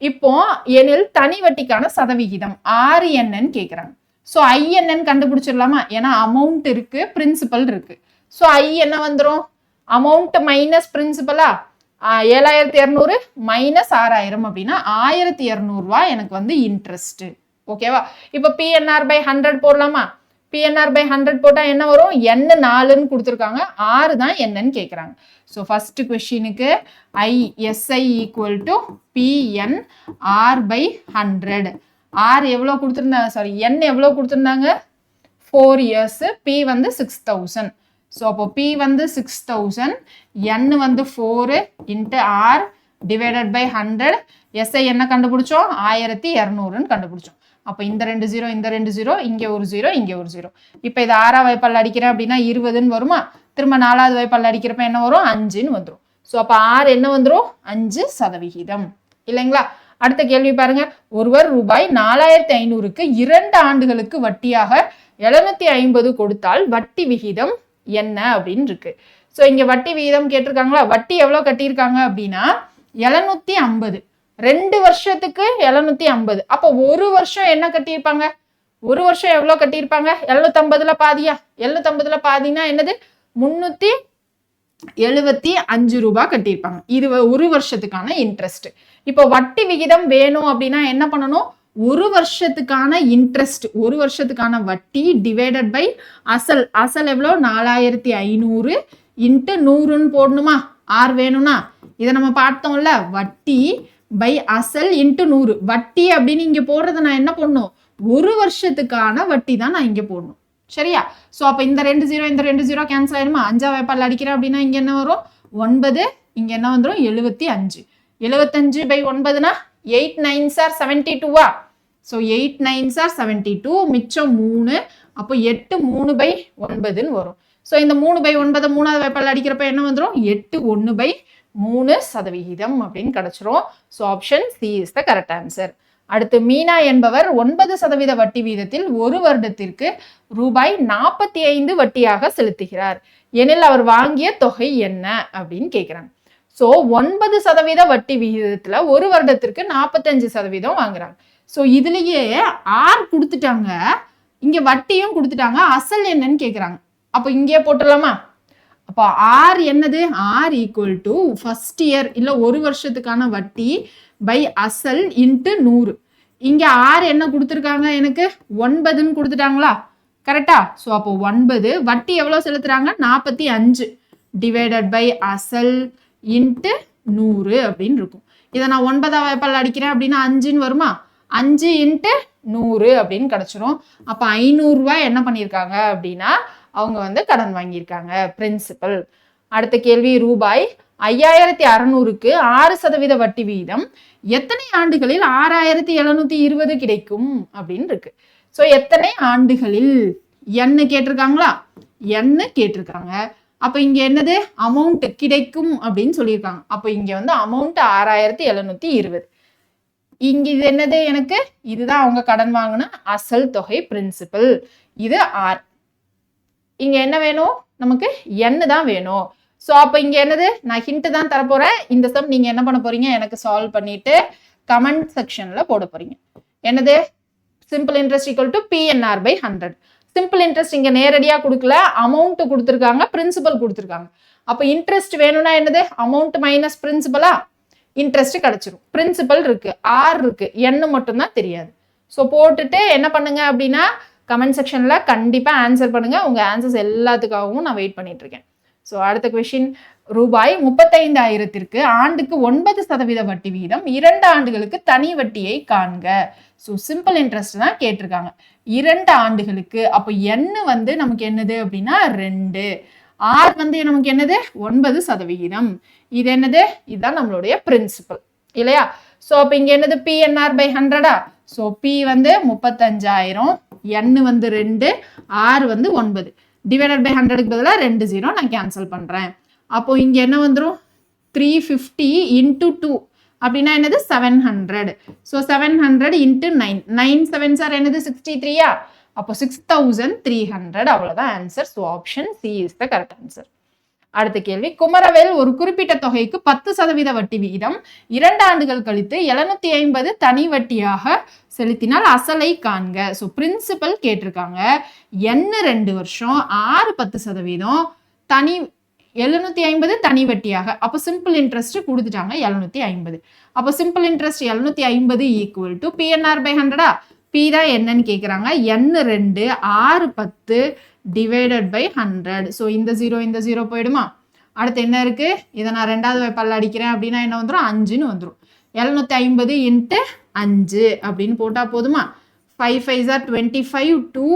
இப்போ எனில் தனி வட்டிக்கான சதவிகிதம் 6 என்னன்னு கேட்குறாங்க. ஸோ ஐ என்னன்னு கண்டுபிடிச்சிடலாமா? ஏன்னா அமௌண்ட் இருக்கு, பிரின்சிபல் இருக்கு. ஸோ ஐ என்ன வந்துடும்? அமௌண்ட் மைனஸ் பிரின்சிபலா 7200 மைனஸ் 6000 அப்படின்னா 1200 ரூபா எனக்கு வந்து இன்ட்ரெஸ்ட். ஓகேவா? இப்போ பிஎன்ஆர் பை 100 போடலாமா? பிஎன்ஆர் பை 100 போட்டால் என்ன வரும்? n 4ன்னு கொடுத்துருக்காங்க, 6 தான் என்னன்னு கேட்குறாங்க. ஸோ ஃபர்ஸ்ட் கொஸ்டினுக்கு SI equal to PNR by 100. R எவ்வளோ கொடுத்துருந்தாங்க, சாரி n எவ்வளோ கொடுத்துருந்தாங்க? 4 years, பி வந்து 6000. ஸோ அப்போ பி வந்து 6000, n வந்து 4 into R divided by 100. SI என்ன கண்டுபிடிச்சோம்? 1200ன்னு கண்டுபிடிச்சோம். அப்போ இந்த 2 0 இந்த 2 0, இங்கே ஒரு 0 இங்கே ஒரு 0. இப்போ இது 6ஆம் வாய்ப்பால் அடிக்கிறேன் அப்படின்னா 20ன்னு வருமா? திரும்ப 4ஆவது வாய்ப்பால் அடிக்கிறப்ப என்ன வரும்? 5ன்னு வந்துடும். ஸோ அப்போ ஆர் என்ன வந்துடும்? 5% இல்லைங்களா? அடுத்த கேள்வி பாருங்க. ஒருவர் ரூபாய் 4500க்கு 2 ஆண்டுகளுக்கு வட்டியாக 750 கொடுத்தால் வட்டி விகிதம் என்ன அப்படின்னு இருக்கு. ஸோ இங்க வட்டி விகிதம் கேட்டிருக்காங்களா? வட்டி எவ்வளோ கட்டியிருக்காங்க அப்படின்னா 750. 2 வருஷத்துக்கு 750. அப்போ ஒரு வருஷம் என்ன கட்டியிருப்பாங்க? ஒரு வருஷம் எவ்வளோ கட்டியிருப்பாங்க? 750ல பாதியா? 750ல பாதினா என்னது? 375 ரூபாய் கட்டியிருப்பாங்க. இது ஒரு வருஷத்துக்கான இன்ட்ரெஸ்ட். இப்போ வட்டி விகிதம் வேணும் அப்படின்னா என்ன பண்ணணும்? ஒரு வருஷத்துக்கான இன்ட்ரெஸ்ட், ஒரு வருஷத்துக்கான வட்டி டிவைடட் பை அசல். அசல் எவ்வளோ? 4500 இன்ட்டு 100ன்னு போடணுமா? ஆர் வேணும்னா இதை நம்ம பார்த்தோம்ல, வட்டி பை அசல் இன்ட்டு 100. வட்டி அப்படின்னு இங்க போடுறத நான் என்ன பண்ணணும்? ஒரு வருஷத்துக்கான வட்டி தான் நான் இங்க போடணும். சரியா? ஸோ அப்போ இந்த 2 0 இந்த 2 0 கேன்சல் ஆயிருமா? 5ஆம் வாய்ப்பால் அடிக்கிறேன் அப்படின்னா இங்க என்ன வரும்? 9. இங்க என்ன வந்துடும்? 75. 75 பை 9னா 8 9s are 72. So 8 9s are 72. மிச்சம் 3. அப்போ 8 3/9 வரும். ஸோ இந்த 3/9 மூணாவது வாய்ப்பால் அடிக்கிறப்ப என்ன வந்துடும்? 8 1/3% அப்படின்னு கிடைச்சிரும். So option C is the correct answer. அடுத்து மீனா என்பவர் 9% வட்டி வீதத்தில் ஒரு வருடத்திற்கு ரூபாய் 45 வட்டியாக செலுத்துகிறார் எனில் அவர் வாங்கிய தொகை என்ன அப்படின்னு கேட்கிறாங்க. ஸோ 9% வட்டி விகிதத்துல ஒரு வருடத்திற்கு 45% வாங்குறாங்க. ஸோ இதுலயே ஆர் கொடுத்துட்டாங்க, இங்க வட்டியும் கொடுத்துட்டாங்க, அசல் என்னன்னு கேட்குறாங்க. அப்போ இங்கே போட்டுடலாமா? அப்போ ஆர் என்னது? R equal to first year இல்லை ஒரு வருஷத்துக்கான வட்டி பை அசல் இன்ட்டு 100. இங்க ஆர் என்ன கொடுத்துருக்காங்க? எனக்கு 9ன்னு கொடுத்துட்டாங்களா? கரெக்டா? ஸோ அப்போ 9 வட்டி எவ்வளோ செலுத்துறாங்க? 45 டிவைடட் பை அசல் இன்ட்டு 100 அப்படின்னு இருக்கும். இதை நான் 9ஆம் வாய்ப்பால் அடிக்கிறேன் அப்படின்னா 5ன்னு வருமா? 5 இன்ட்டு 100 அப்படின்னு கிடைச்சிரும். அப்போ 500 ரூபாய் என்ன பண்ணியிருக்காங்க அப்படின்னா அவங்க வந்து கடன் வாங்கியிருக்காங்க, பிரின்சிபல். அடுத்த கேள்வி, ரூபாய் 5600க்கு 6% வட்டி வீதம் எத்தனை ஆண்டுகளில் 6720 கிடைக்கும் அப்படின்னு இருக்கு. ஸோ எத்தனை ஆண்டுகளில் என்ன கேட்டிருக்காங்களா? என்ன கேட்டிருக்காங்க. அப்ப இங்க என்னது? அமௌண்ட் கிடைக்கும் அப்படின்னு சொல்லியிருக்காங்க. அப்ப இங்க வந்து அமௌண்ட் 6720. இங்க இது என்னது? எனக்கு இதுதான் அவங்க கடன் வாங்கின அசல் தொகை, பிரின்சிபல். இது ஆர். இங்க என்ன வேணும்? நமக்கு என்ன தான் வேணும். ஸோ அப்போ இங்க என்னது? நான் ஹிண்ட் தான் தரப்போறேன். இந்த சம் நீங்க என்ன பண்ண போறீங்க? எனக்கு சால்வ் பண்ணிட்டு கமெண்ட் செக்ஷன்ல போட போறீங்க. என்னது? Simple interest equal to PNR by 100. Simple interest இங்க நேரடியா கொடுக்கல, அமௌண்ட் கொடுத்துருக்காங்க, பிரின்சிபல் கொடுத்துருக்காங்க. அப்போ இன்ட்ரெஸ்ட் வேணும்னா என்னது? அமௌண்ட் மைனஸ் பிரின்சிபலா? இன்ட்ரெஸ்ட் கிடைச்சிரும். பிரின்சிபல் இருக்கு, ஆர் இருக்கு, என்ன மட்டும் தான் தெரியாது. ஸோ போட்டுட்டு என்ன பண்ணுங்க அப்படின்னா கமெண்ட் செக்ஷன்ல கண்டிப்பா ஆன்சர் பண்ணுங்க. உங்க ஆன்சர்ஸ் எல்லாத்துக்காகவும் நான் வெயிட் பண்ணிட்டு இருக்கேன். ஸோ அடுத்த கொஸ்டின், ரூபாய் 35,000க்கு ஆண்டுக்கு 9% வட்டி வீதம் 2 ஆண்டுகளுக்கு தனி வட்டியை காண்க. ஸோ சிம்பிள் இன்ட்ரெஸ்ட் தான் கேட்டிருக்காங்க 2 ஆண்டுகளுக்கு. அப்போ என்ன வந்து நமக்கு என்னது அப்படின்னா 2. ஆர் வந்து நமக்கு என்னது? 9%. இது என்னது? இதுதான் நம்மளுடைய பிரின்சிபல் இல்லையா? ஸோ அப்போ இங்க என்னது? PNR by 100. ஸோ P வந்து 35,000, N வந்து 2, R வந்து 9 டிவைடட் பை 100க்கு பதிலாக 2 0 நான் கேன்சல் பண்றேன். அப்போ இங்க என்ன வந்துடும்? 350 இன்டூ 2 அப்படின்னா என்னது? 700. ஸோ 700 இன்டூ 9, 9 7s ஆர் என்னது? 63. அப்போ 6300. அவ்வளோதான் answer. So option C is the correct answer. அடுத்த கேள்வி, குமரவேல் ஒரு குறிப்பிட்ட தொகைக்கு 10% வட்டி விகிதம் 2 ஆண்டுகள் கழித்து 750 தனி வட்டியாக செலுத்தினால் அசலை காண்க. ஸோ பிரின்சிபல் கேட்டிருக்காங்க, என்ன 2 வருஷம், 6 10%, தனி 750 தனி வட்டியாக. அப்போ சிம்பிள் இன்ட்ரெஸ்ட் கொடுத்துட்டாங்க 750. அப்போ simple interest 750 equal to PNR by 100. P தான் என்னன்னு கேட்குறாங்க. N 2, R 10 divided by 100. So இந்த 0 போயிடுமா? அடுத்து என்ன இருக்கு? இதை நான் 2வது வாய்ப்பால் அடிக்கிறேன் அப்படின்னா என்ன வந்துடும்? 5ன்னு வந்துடும். 750 இன்ட்டு 5 அப்படின்னு போட்டா போதுமா? 5 5s are 25, 2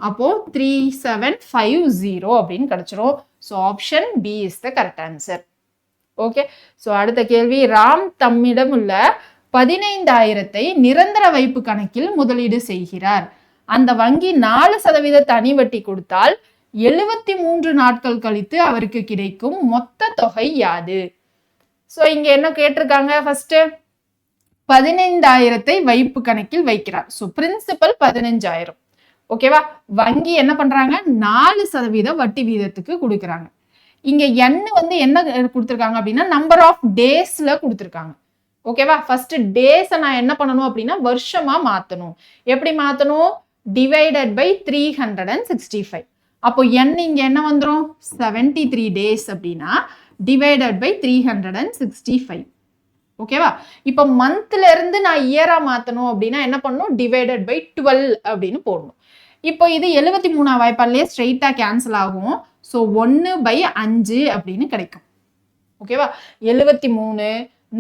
அப்போ 3750 அப்படின்னு கிடைச்சிரும். So option B is the correct answer. Okay. So அடுத்த கேள்வி, ராம் தம்மிடம் உள்ள 15,000 நிரந்தர வைப்பு கணக்கில் முதலீடு செய்கிறார். அந்த வங்கி 4% தனி வட்டி கொடுத்தால் 73 நாட்கள் கழித்து அவருக்கு கிடைக்கும் மொத்த தொகை யாது? ஸோ இங்க என்ன கேட்டிருக்காங்க? ஃபர்ஸ்ட் 15,000 வைப்பு கணக்கில் வைக்கிறார். So principal 15,000. ஓகேவா? வங்கி என்ன பண்றாங்க? 4% வட்டி வீதத்துக்கு கொடுக்குறாங்க. இங்க N வந்து என்ன கொடுத்துருக்காங்க அப்படின்னா நம்பர் ஆஃப் டேஸ்ல கொடுத்துருக்காங்க. ஓகேவா? ஃபர்ஸ்ட் டேஸை நான் என்ன பண்ணணும் அப்படின்னா வருஷமா மாத்தணும். எப்படி மாத்தணும்? Divided by 365. அப்போ N இங்க என்ன வந்துடும்? 73 டேஸ் அப்படின்னா டிவைடட் பை 365. ஓகேவா? இப்போ மந்த்ல இருந்து நான் இயரா மாத்தணும் அப்படின்னா என்ன பண்ணணும்? டிவைடட் பை 12 அப்படின்னு போடணும். இப்போ இது 73 வாய்ப்பாலே ஸ்ட்ரெயிட்டா கேன்சல் ஆகும். ஸோ 1/5 அப்படின்னு கிடைக்கும். ஓகேவா? 73,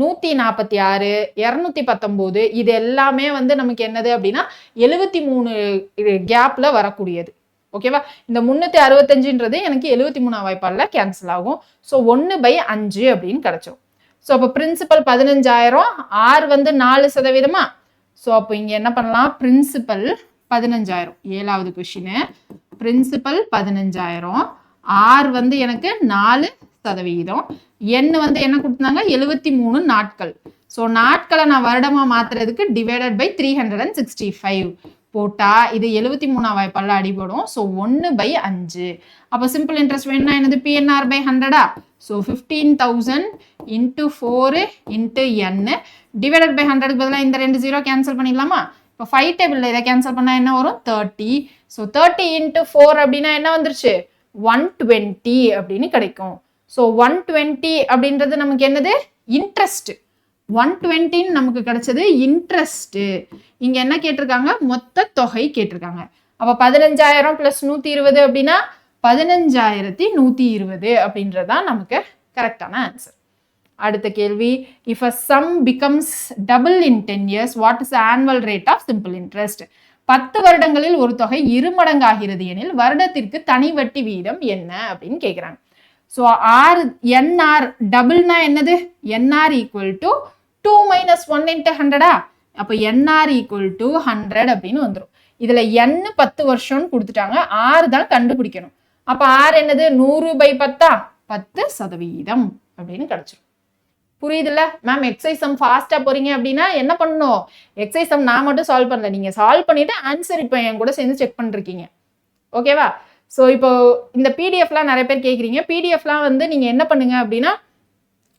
146, 219 இது எல்லாமே வந்து நமக்கு என்னது அப்படின்னா 73 கேப்ல வரக்கூடியது. ஓகேவா? இந்த 365ன்றது எனக்கு 73 வாய்ப்பால கேன்சல் ஆகும். ஸோ 1/5 அப்படின்னு கிடைச்சோம். ஸோ அப்போ பிரின்சிபல் 15,000, ஆர் வந்து 4%. ஸோ அப்போ இங்க என்ன பண்ணலாம்? பிரின்சிபல் 15,000. ஏழாவது கொஸ்டின். பிரின்சிபல் 15,000. ஆர் வந்து எனக்கு 4%. எண் வந்து என்ன கொடுத்தாங்க? 73 நாட்கள். ஸோ நாட்களை நான் வருடமா மாத்துறதுக்கு டிவைடட் பை 365 போட்டா இது 73 வாய்ப்பால அடிபடும். ஸோ 1/5. அப்போ சிம்பிள் இன்ட்ரெஸ்ட் வேணும்னா என்னது? PNR by 100. So 15,000 into 4 into n divided by 100க்கு பதிலாக இந்த 2 0 கேன்சல் பண்ணிடலாமா? இப்போ 5 டேபிளில் இதை கேன்சல் பண்ணால் என்ன வரும்? 30. ஸோ 30 into 4 அப்படின்னா என்ன வந்துருச்சு? 120 அப்படின்னு கிடைக்கும். ஸோ 120 அப்படின்றது நமக்கு என்னது? இன்ட்ரெஸ்ட். 120 நமக்கு கிடைச்சது இன்ட்ரெஸ்ட். இங்க என்ன கேட்டிருக்காங்க? மொத்த தொகை கேட்டிருக்காங்க. அப்ப 15,000 பிளஸ் 120 அப்படின்னா 15,120 அப்படின்றதான் நமக்கு கரெக்டான ஆன்சர். அடுத்த கேள்வி, if a sum becomes double in 10 years, what is the annual rate of simple interest? 10 வருடங்களில் ஒரு தொகை இருமடங்காகிறது எனில் வருடத்திற்கு தனி வட்டி வீதம் என்ன அப்படின்னு கேட்குறாங்க. ஸோ என்ஆர் டபுள்னா என்னது? NR equal to 2 minus 1 into 100. அப்போ என்ஆர் ஈக்குவல் டு 100 அப்படின்னு வந்துடும். இதுல n 10 வருஷம்னு கொடுத்துட்டாங்க. ஆர் தான் கண்டுபிடிக்கணும். அப்போ ஆர் என்னது? 100/10 10% அப்படின்னு கிடைச்சிடும். புரியுதுல்ல மேம்? எக்ஸைசம் ஃபாஸ்டா போறீங்க அப்படின்னா என்ன பண்ணணும்? எக்ஸைசம் நான் மட்டும் சால்வ் பண்ணல, நீங்க சால்வ் பண்ணிட்டு ஆன்சர் இப்போ என் கூட சேர்ந்து செக் பண்ணிருக்கீங்க. ஓகேவா? ஸோ இப்போ இந்த பிடிஎஃப்லாம் நிறைய பேர் கேட்குறீங்க. பிடிஎஃப்லாம் வந்து நீங்க என்ன பண்ணுங்க அப்படின்னா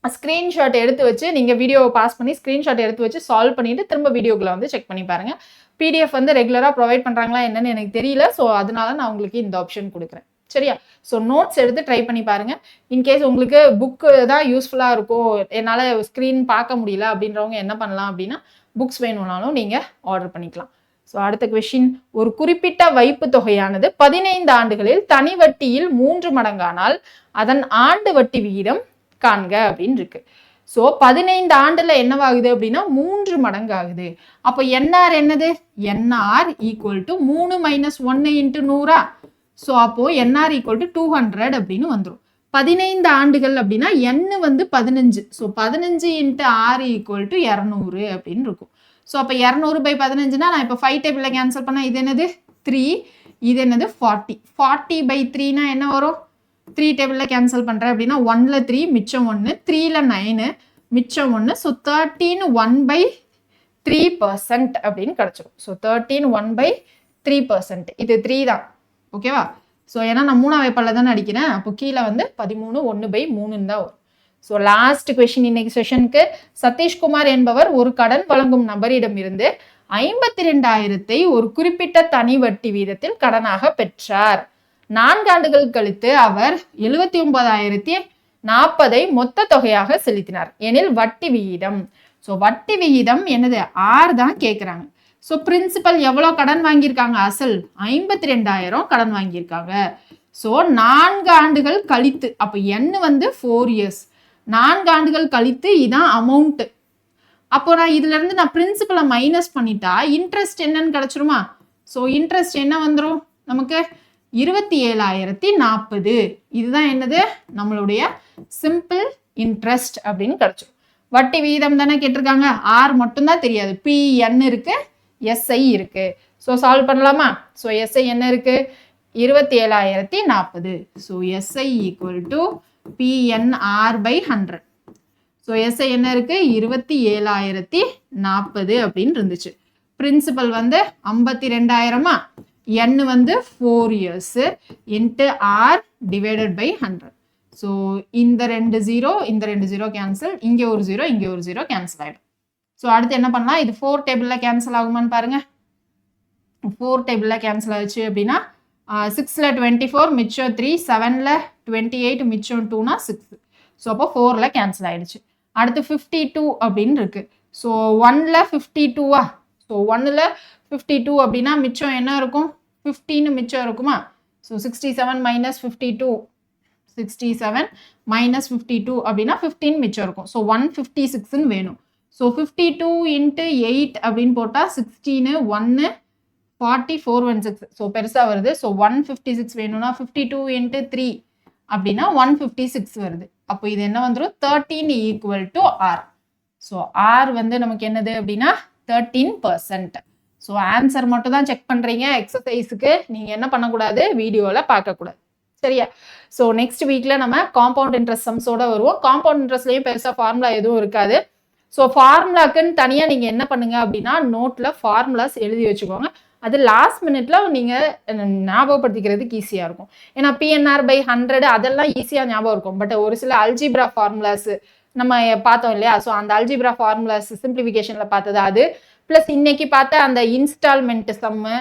ஸ்க்ரீன்ஷாட் எடுத்து வச்சு நீங்கள் வீடியோவை பாஸ் பண்ணி ஸ்க்ரீன்ஷாட் எடுத்து வச்சு சால்வ் பண்ணிட்டு திரும்ப வீடியோக்குள்ள வந்து செக் பண்ணி பாருங்க. பிடிஎஃப் வந்து ரெகுலராக ப்ரொவைட் பண்ணுறாங்களா என்னன்னு எனக்கு தெரியல. ஸோ அதனால நான் உங்களுக்கு இந்த ஆப்ஷன் கொடுக்குறேன். சரியா? ஸோ நோட்ஸ் எடுத்து ட்ரை பண்ணி பாருங்க. இன்கேஸ் உங்களுக்கு புக்கு தான் யூஸ்ஃபுல்லாக இருக்கும், என்னால் ஸ்க்ரீன் பார்க்க முடியல அப்படின்றவங்க என்ன பண்ணலாம் அப்படின்னா புக்ஸ் வேணும்னாலும் நீங்கள் ஆர்டர் பண்ணிக்கலாம். ஸோ அடுத்த கொஸ்டின், ஒரு குறிப்பிட்ட வைப்பு தொகையானது 15 ஆண்டுகளில் தனி வட்டியில் 3 மடங்கானால் அதன் ஆண்டு வட்டி விகிதம் காண்க அப்படின்னு இருக்கு. ஸோ 15 ஆண்டுல என்னவாகுது அப்படின்னா 3 மடங்கு ஆகுது. அப்போ என்ஆர் என்னது? NR equal to 3 minus 1 into 100. So அப்போ என்ஆர் ஈக்குவல் டு 200 அப்படின்னு வந்துடும். 15 ஆண்டுகள் அப்படின்னா n வந்து 15. So 15 into r equal to 200 அப்படின்னு இருக்கும். ஸோ அப்போ 200/15னா நான் இப்போ 5 டேபிளில் கேன்சல் பண்ணால் இது என்னது? 3. இது என்னது? 40. 40/3னா என்ன வரும்? 3 டேபிளில் கேன்சல் பண்ணுறேன் அப்படின்னா 1ல் 3 மிச்சம் 1, 3ல் 9 மிச்சம் 1. ஸோ 13 1/3% அப்படின்னு கிடச்சிடும். ஸோ 13 1/3%. இது 3 தான். ஓகேவா? ஸோ ஏன்னா நான் 3ஆம் வாய்ப்பால தானே அடிக்கிறேன். அப்போ கீழே வந்து 13 1/3 தான் வரும். ஸோ லாஸ்ட் கொஸ்டின் இன்னைக்கு செஷனுக்கு, சதீஷ்குமார் என்பவர் ஒரு கடன் வழங்கும் நபரிடம் இருந்து 52,000 ஒரு குறிப்பிட்ட தனி வட்டி வீதத்தில் கடனாக பெற்றார். 4 ஆண்டுகள் கழித்து அவர் 79,040 மொத்த தொகையாக செலுத்தினார் எனில் வட்டி விகிதம். ஸோ வட்டி விகிதம் என்னது? ஆர் தான் கேட்குறாங்க. ஸோ பிரின்சிபல் எவ்வளோ கடன் வாங்கியிருக்காங்க? அசல் 52,000 கடன் வாங்கியிருக்காங்க. ஸோ 4 ஆண்டுகள் கழித்து, அப்போ n வந்து 4 years, 4 ஆண்டுகள் கழித்து இதான் அமௌண்ட். அப்போ நான் இதுல இருந்து நான் பிரின்சிபலை மைனஸ் பண்ணிட்டா இன்ட்ரெஸ்ட் என்னன்னு கிடைச்சிருமா? ஸோ இன்ட்ரெஸ்ட் என்ன வந்துடும் நமக்கு? 27,040. இதுதான் என்னது? நம்மளுடைய சிம்பிள் இன்ட்ரெஸ்ட் அப்படின்னு கிடைச்சிடும். வட்டி வீதம் தானே கேட்டிருக்காங்க. ஆர் மட்டும்தான் தெரியாது, PN இருக்கு, SI இருக்கு. ஸோ சால்வ் பண்ணலாமா? ஸோ SI என்ன இருக்கு? 27,040. So SI equal to PNR/100. So SI என்ன இருக்கு? 27,040 அப்படின்னு இருந்துச்சு. பிரின்சிபல் வந்து 52,000, n வந்து 4 years into r divided by 100. So இந்த 2 0 கேன்சல், இங்கே ஒரு 0 இங்கே ஒரு 0 கேன்சல் ஆகிடும். ஸோ அடுத்து என்ன பண்ணலாம்? இது 4 டேபிளில் கேன்சல் ஆகுமான்னு பாருங்க. 4 டேபிளில் கேன்சல் ஆயிடுச்சு அப்படின்னா 6ல் 24 மிச்சம் 3, 7ல் 28 மிச்சம் 2னா 6. ஸோ அப்போ 4ல் கேன்சல் ஆயிடுச்சு. அடுத்து 52 அப்படின்னு இருக்கு. ஸோ 1ல் 52வா? ஸோ 1ல் 52 அப்படின்னா மிச்சம் என்ன இருக்கும்? 15 மிச்சம் இருக்குமா? ஸோ 67 minus 52, 67 minus 52 அப்படின்னா 15 மிச்சம் இருக்கும். ஸோ 156ன்னு வேணும். ஸோ 52 into 8 அப்படின்னு போட்டால் 16, 1, 44, 16. ஸோ பெருசாக வருது. ஸோ 156 வேணும்னா 52 into 3 அப்படின்னா 156 வருது. அப்போ இது என்ன வந்துடும்? 13 equal to R. So R வந்து நமக்கு என்னது அப்படின்னா 13%. ஸோ ஆன்சர் மட்டும் தான் செக் பண்ணுறீங்க. எக்ஸசைஸுக்கு நீங்கள் என்ன பண்ணக்கூடாது, வீடியோவில் பார்க்கக்கூடாது. சரியா? ஸோ நெக்ஸ்ட் வீக்கில் நம்ம காம்பவுண்ட் இன்ட்ரெஸ்ட் சம்ஸோட வருவோம். காம்பவுண்ட் இன்ட்ரெஸ்ட்லேயும் பெருசாக ஃபார்முலா எதுவும் இருக்காது. ஸோ ஃபார்முலாக்குன்னு தனியாக நீங்கள் என்ன பண்ணுங்க அப்படின்னா, நோட்டில் ஃபார்முலாஸ் எழுதி வச்சுக்கோங்க. அது லாஸ்ட் மினிட்ல நீங்கள் ஞாபகப்படுத்திக்கிறதுக்கு ஈஸியாக இருக்கும். ஏன்னா PNR/100 அதெல்லாம் ஈஸியாக ஞாபகம் இருக்கும். பட் ஒரு சில அல்ஜிப்ரா ஃபார்முலாஸ் நம்ம பார்த்தோம் இல்லையா? ஸோ அந்த அல்ஜிப்ரா ஃபார்முலாஸ் சிம்பிளிஃபிகேஷனில் பார்த்தது அது. ப்ளஸ் இன்னைக்கு பார்த்த அந்த இன்ஸ்டால்மெண்ட் சம்மு,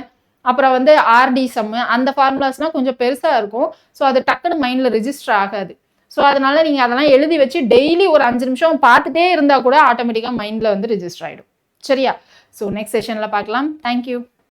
அப்புறம் வந்து ஆர்டி சம்மு, அந்த ஃபார்முலாஸ்லாம் கொஞ்சம் பெருசாக இருக்கும். ஸோ அது டக்குன்னு மைண்டில் ரெஜிஸ்டர் ஆகாது. ஸோ அதனால நீங்கள் அதெல்லாம் எழுதி வச்சு டெய்லி ஒரு 5 நிமிஷம் பார்த்துட்டே இருந்தால் கூட ஆட்டோமேட்டிக்காக மைண்டில் வந்து ரெஜிஸ்டர் ஆகிடும். சரியா? ஸோ நெக்ஸ்ட் செஷனில் பார்க்கலாம். தேங்க்யூ.